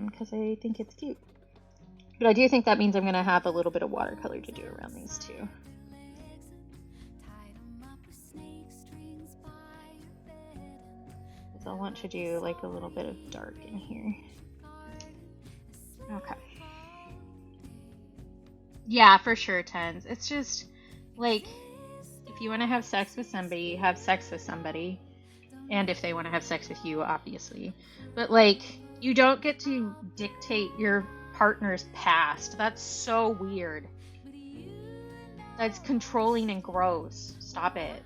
Because I think it's cute. But I do think that means I'm gonna have a little bit of watercolor to do around these two. Because I want to do, like, a little bit of dark in here. Okay. Yeah, for sure, Tens. It's just, like, if you want to have sex with somebody, have sex with somebody. And if they want to have sex with you, obviously. But, like, you don't get to dictate your partner's past. That's so weird. That's controlling and gross. Stop it.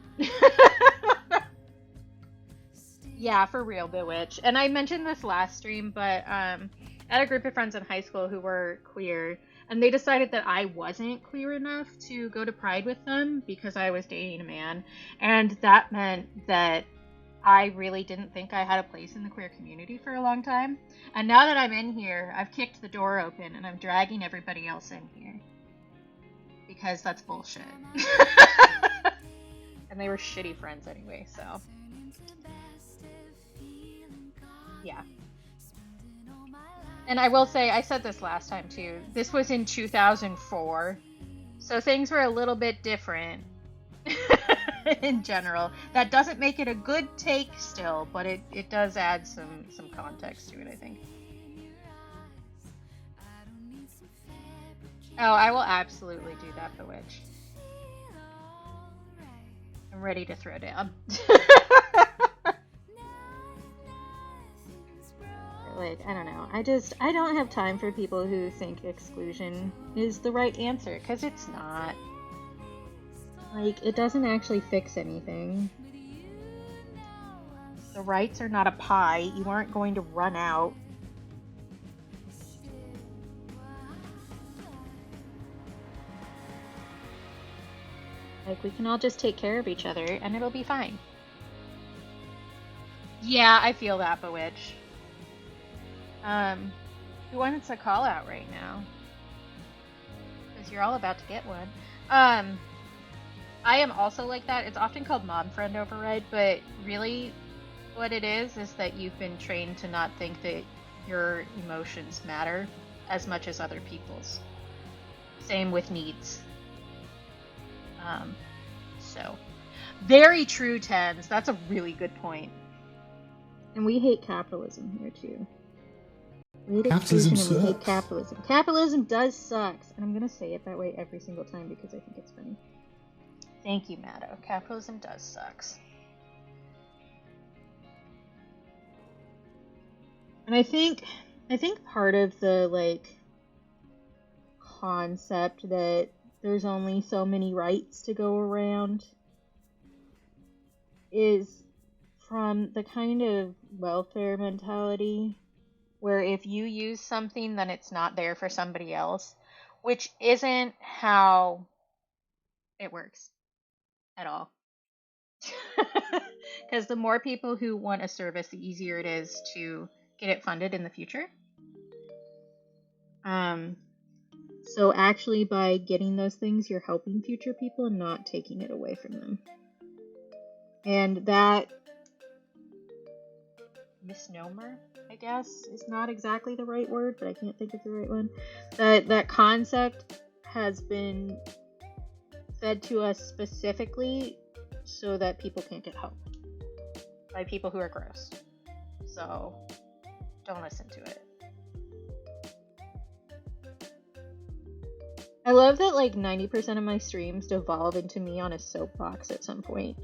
Yeah, for real, Bewitch. And I mentioned this last stream, but I had a group of friends in high school who were queer. And they decided that I wasn't queer enough to go to Pride with them because I was dating a man. And that meant that I really didn't think I had a place in the queer community for a long time. And now that I'm in here, I've kicked the door open and I'm dragging everybody else in here. Because that's bullshit. And they were shitty friends anyway, so. Yeah. And I will say, I said this last time too, this was in 2004, so things were a little bit different in general. That doesn't make it a good take still, but it does add some context to it, I think. Oh, I will absolutely do that, Bewitch. I'm ready to throw down. Like, I don't know. I don't have time for people who think exclusion is the right answer, because it's not. Like, it doesn't actually fix anything. The rights are not a pie. You aren't going to run out. Like, we can all just take care of each other, and it'll be fine. Yeah, I feel that, Bewitch. Who wants a call out right now? Because you're all about to get one. I am also like that. It's often called mom friend override, but really what it is that you've been trained to not think that your emotions matter as much as other people's. Same with needs. So very true, Tens. That's a really good point. And we hate capitalism here too. We hate Capitalism exclusion and we hate sucks. capitalism. Capitalism does suck, and I'm gonna say it that way every single time because I think it's funny. Thank you, Maddo. Capitalism does sucks. And I think part of the like concept that there's only so many rights to go around is from the kind of welfare mentality where if you use something, then it's not there for somebody else, which isn't how it works at all. Because the more people who want a service, the easier it is to get it funded in the future. So actually by getting those things, you're helping future people and not taking it away from them. And that misnomer, I guess, is not exactly the right word, but I can't think of the right one. That concept has been fed to us specifically so that people can't get help by people who are gross. So don't listen to it. I love that like 90% of my streams devolve into me on a soapbox at some point.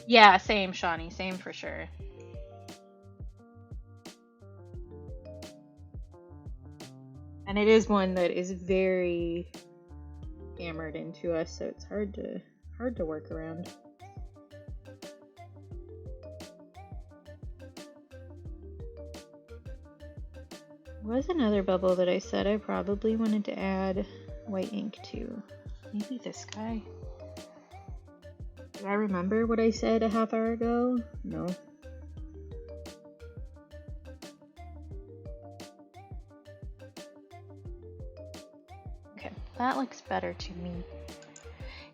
Yeah, same, Shawnee. Same for sure. And it is one that is very hammered into us, so it's hard to work around. There was another bubble that I said I probably wanted to add white ink to. Maybe this guy. Do I remember what I said a half hour ago? No. Okay, that looks better to me.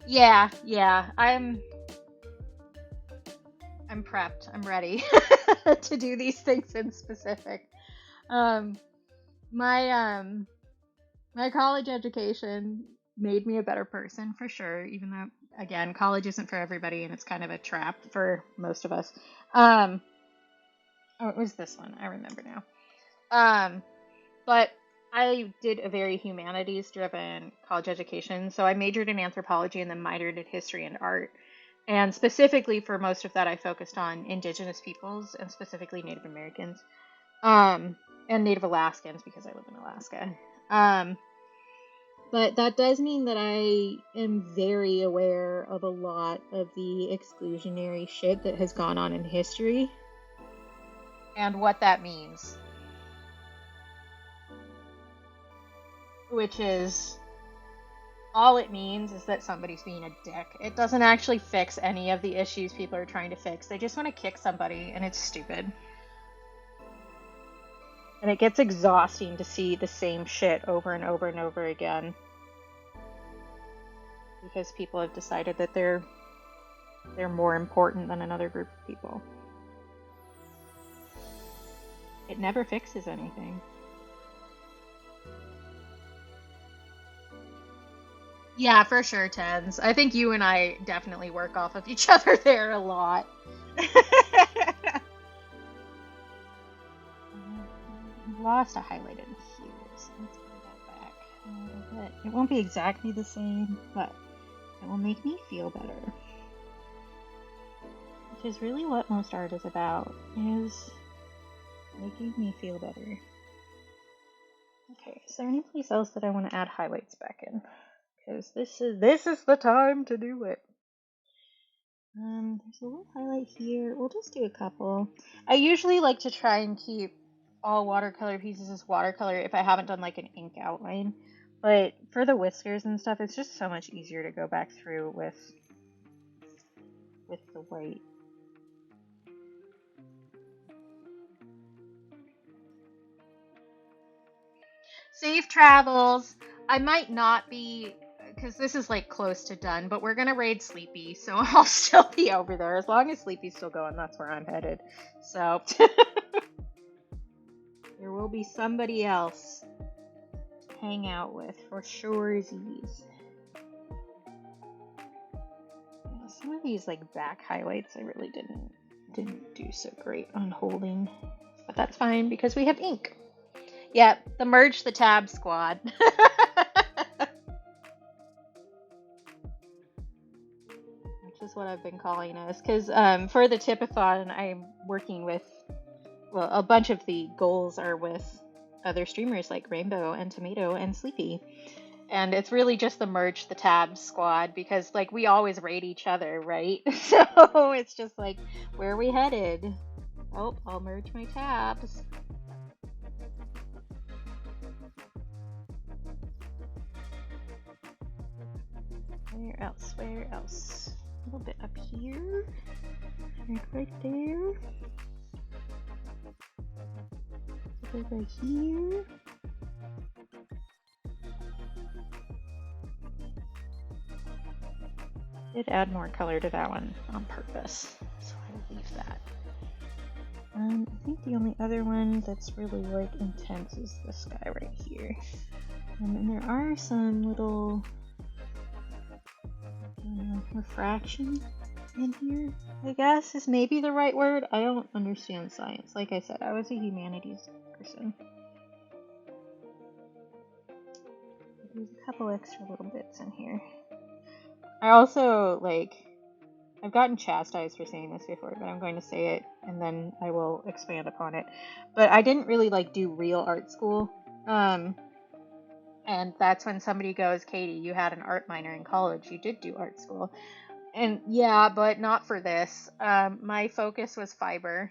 Yeah, I'm prepped. I'm ready to do these things in specific. My college education made me a better person for sure, even though, again, college isn't for everybody and it's kind of a trap for most of us. Oh, it was this one. I remember now. But I did a very humanities-driven college education, so I majored in anthropology and then minored in history and art. And specifically for most of that, I focused on indigenous peoples and specifically Native Americans. And Native Alaskans because I live in Alaska. But that does mean that I am very aware of a lot of the exclusionary shit that has gone on in history. And what that means. Which is, all it means is that somebody's being a dick. It doesn't actually fix any of the issues people are trying to fix. They just want to kick somebody, and it's stupid. And it gets exhausting to see the same shit over and over and over again. Because people have decided that they're more important than another group of people. It never fixes anything. Yeah, for sure, Tens. I think you and I definitely work off of each other there a lot. lost a highlight in here, so let's put that back a little bit. It won't be exactly the same, but it will make me feel better. Which is really what most art is about, is making me feel better. Okay, is there any place else that I want to add highlights back in? Because this is the time to do it. There's a little highlight here. We'll just do a couple. I usually like to try and keep all watercolor pieces as watercolor if I haven't done like an ink outline. But for the whiskers and stuff, it's just so much easier to go back through with the white. Safe travels. I might not be, because this is like close to done, but we're gonna raid Sleepy, so I'll still be over there. As long as Sleepy's still going, that's where I'm headed. So there will be somebody else to hang out with for sure. Some of these like back highlights I really didn't do so great on holding, but that's fine because we have ink. Yep, the merge the tab squad. Which is what I've been calling us, because for the Tipathon I'm working with, well, a bunch of the goals are with other streamers like Rainbow and Tomato and Sleepy. And it's really just the merge the tabs squad because like we always raid each other, right? So it's just like, where are we headed? Oh, I'll merge my tabs. Where else? Where else? A little bit up here. Right there. A bit right here. Did add more color to that one on purpose, so I'll leave that. I think the only other one that's really like intense is this guy right here. And there are some little refraction in here, I guess is maybe the right word. I don't understand science. Like I said, I was a humanities person. There's a couple extra little bits in here. I also, like, I've gotten chastised for saying this before, but I'm going to say it and then I will expand upon it. But I didn't really, like, do real art school. And that's when somebody goes, Katie, you had an art minor in college. You did do art school. And yeah, but not for this. My focus was fiber.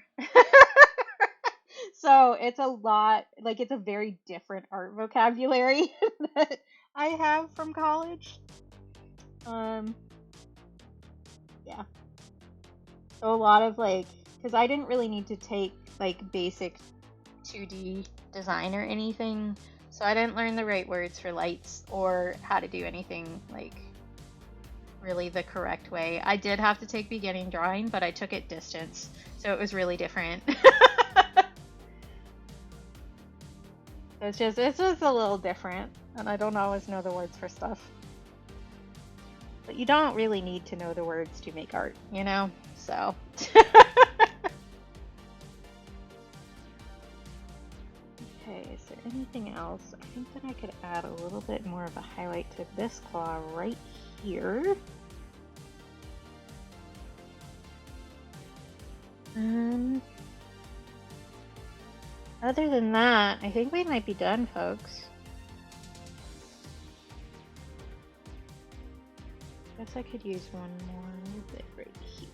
So it's a lot, like, it's a very different art vocabulary that I have from college. Yeah. So a lot of, like, because I didn't really need to take, like, basic 2D design or anything. So I didn't learn the right words for lights or how to do anything, like, really the correct way. I did have to take beginning drawing, but I took it distance. So it was really different. It's just a little different. And I don't always know the words for stuff. But you don't really need to know the words to make art, you know? So. Okay, is there anything else? I think that I could add a little bit more of a highlight to this claw right here. Other than that, I think we might be done, folks. Guess I could use one more bit right here.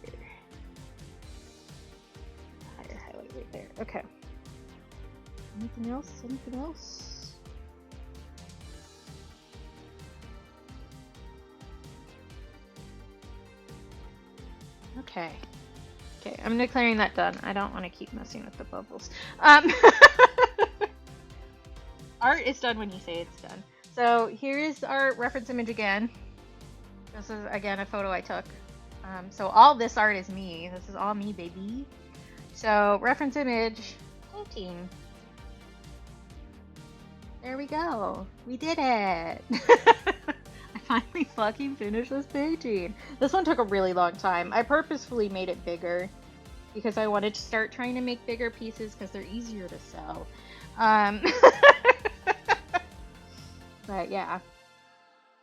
Higher highlight right there. Okay. Anything else? Anything else? Okay. Okay, I'm declaring that done. I don't want to keep messing with the bubbles. Art is done when you say it's done. So here's our reference image again. This is, again, a photo I took. So all this art is me. This is all me, baby. So reference image, painting. There we go. We did it. I finally fucking finished this painting. This one took a really long time. I purposefully made it bigger because I wanted to start trying to make bigger pieces because they're easier to sell. Um, but yeah,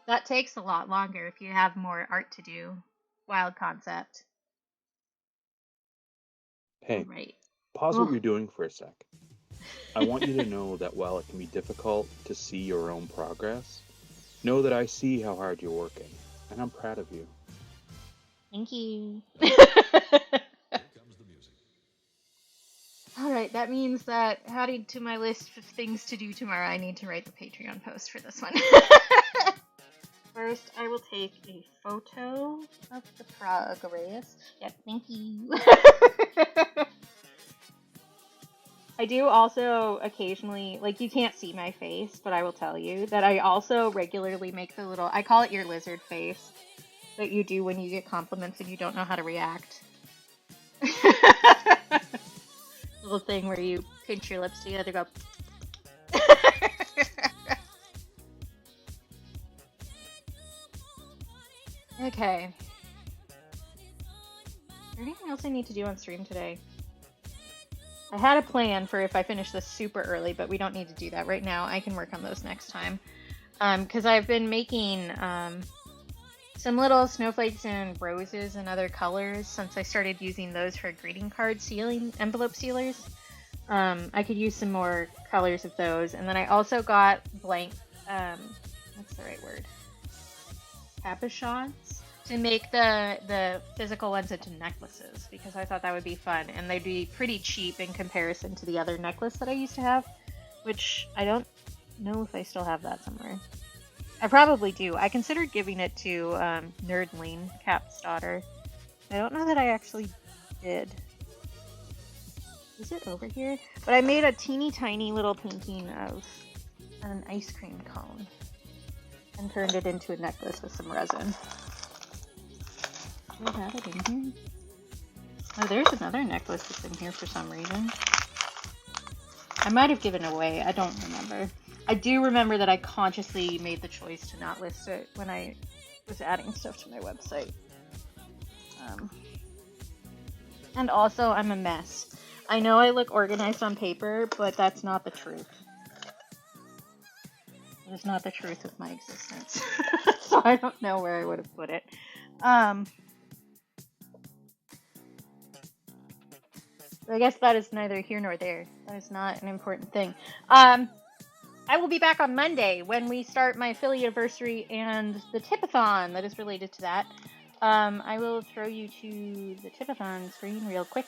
that takes a lot longer if you have more art to do. Wild concept. Hey, Right. pause what Oh. you're doing for a sec. I want you to know that while it can be difficult to see your own progress, know that I see how hard you're working, and I'm proud of you. Thank you. All right, that means that adding to my list of things to do tomorrow, I need to write the Patreon post for this one. First, I will take a photo of the progress. Yep, thank you. I do also occasionally, like, you can't see my face, but I will tell you that I also regularly make the little, I call it your lizard face, that you do when you get compliments and you don't know how to react. Little thing where you pinch your lips together, go. Okay. Is there anything else I need to do on stream today? I had a plan for if I finish this super early, but we don't need to do that right now. I can work on those next time. Because I've been making some little snowflakes and roses and other colors since I started using those for greeting card sealing, envelope sealers. I could use some more colors of those. And then I also got blank, what's the right word? Cabochons to make the physical ones into necklaces because I thought that would be fun and they'd be pretty cheap in comparison to the other necklace that I used to have, which I don't know if I still have that somewhere. I probably do. I considered giving it to Nerdling, Cap's daughter. I don't know that I actually did. Is it over here? But I made a teeny tiny little painting of an ice cream cone and turned it into a necklace with some resin. Do I have it in here? Oh, there's another necklace that's in here for some reason. I might have given it away. I don't remember. I do remember that I consciously made the choice to not list it when I was adding stuff to my website. And also, I'm a mess. I know I look organized on paper, but that's not the truth. It is not the truth of my existence. So I don't know where I would have put it. I guess that is neither here nor there. That is not an important thing. I will be back on Monday when we start my affiliate anniversary and the tipathon that is related to that. I will throw you to the tipathon screen real quick.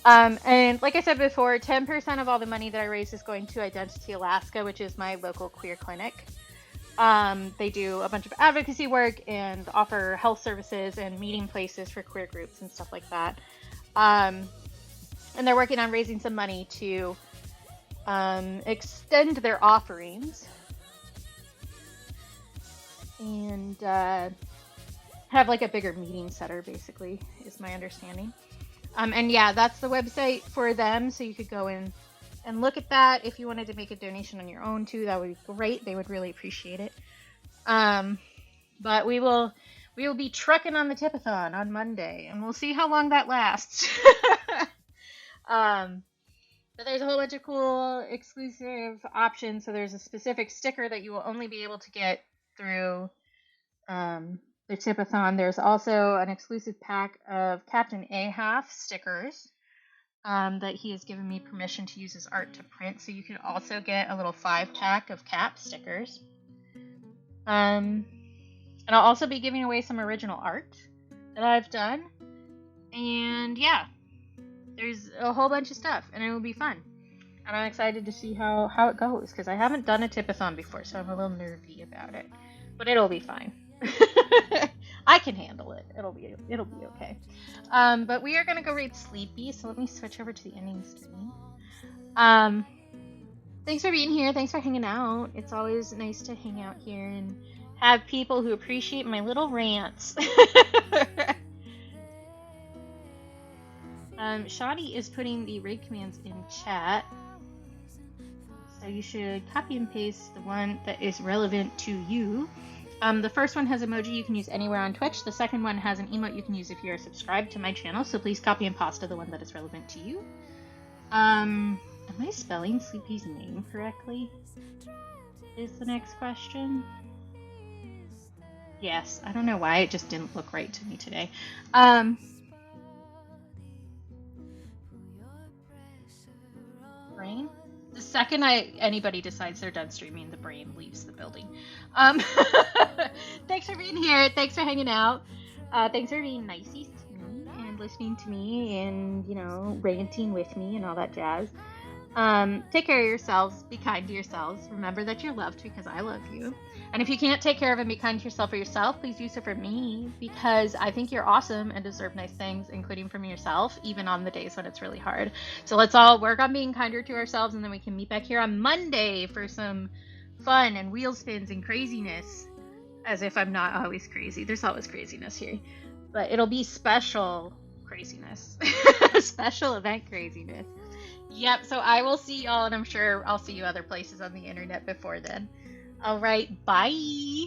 And like I said before, 10% of all the money that I raise is going to Identity Alaska, which is my local queer clinic. They do a bunch of advocacy work and offer health services and meeting places for queer groups and stuff like that. And they're working on raising some money to extend their offerings and have like a bigger meeting center, basically, is my understanding. And yeah, that's the website for them, so you could go in and look at that. If you wanted to make a donation on your own too, that would be great. They would really appreciate it. But we will be trucking on the tipathon on Monday, and we'll see how long that lasts. But there's a whole bunch of cool exclusive options. So there's a specific sticker that you will only be able to get through the tipathon. There's also an exclusive pack of Captain Ahaf stickers that he has given me permission to use his art to print. So you can also get a little 5-pack of Cap stickers. And I'll also be giving away some original art that I've done. And yeah, there's a whole bunch of stuff, and it will be fun. And I'm excited to see how it goes, because I haven't done a tipathon before, so I'm a little nervy about it. But it'll be fine. I can handle it. It'll be okay. But we are gonna go read Sleepy, so let me switch over to the ending screen. Thanks for being here. Thanks for hanging out. It's always nice to hang out here and have people who appreciate my little rants. Shoddy is putting the raid commands in chat. So you should copy and paste the one that is relevant to you. The first one has emoji you can use anywhere on Twitch. The second one has an emote you can use if you're subscribed to my channel. So please copy and pasta the one that is relevant to you. Am I spelling Sleepy's name correctly? Is the next question. Yes, I don't know why it just didn't look right to me today. Brain? The second anybody decides they're done streaming, the brain leaves the building. Thanks for being here. Thanks for hanging out. Thanks for being nicey to me and listening to me and, you know, ranting with me and all that jazz. Take care of yourselves. Be kind to yourselves. Remember that you're loved because I love you. And if you can't take care of and be kind to yourself or yourself, please do so for me because I think you're awesome and deserve nice things, including from yourself, even on the days when it's really hard. So let's all work on being kinder to ourselves, and then we can meet back here on Monday for some fun and wheel spins and craziness. As if I'm not always crazy. There's always craziness here. But it'll be special craziness. Special event craziness. Yep, so I will see y'all, and I'm sure I'll see you other places on the internet before then. All right, bye.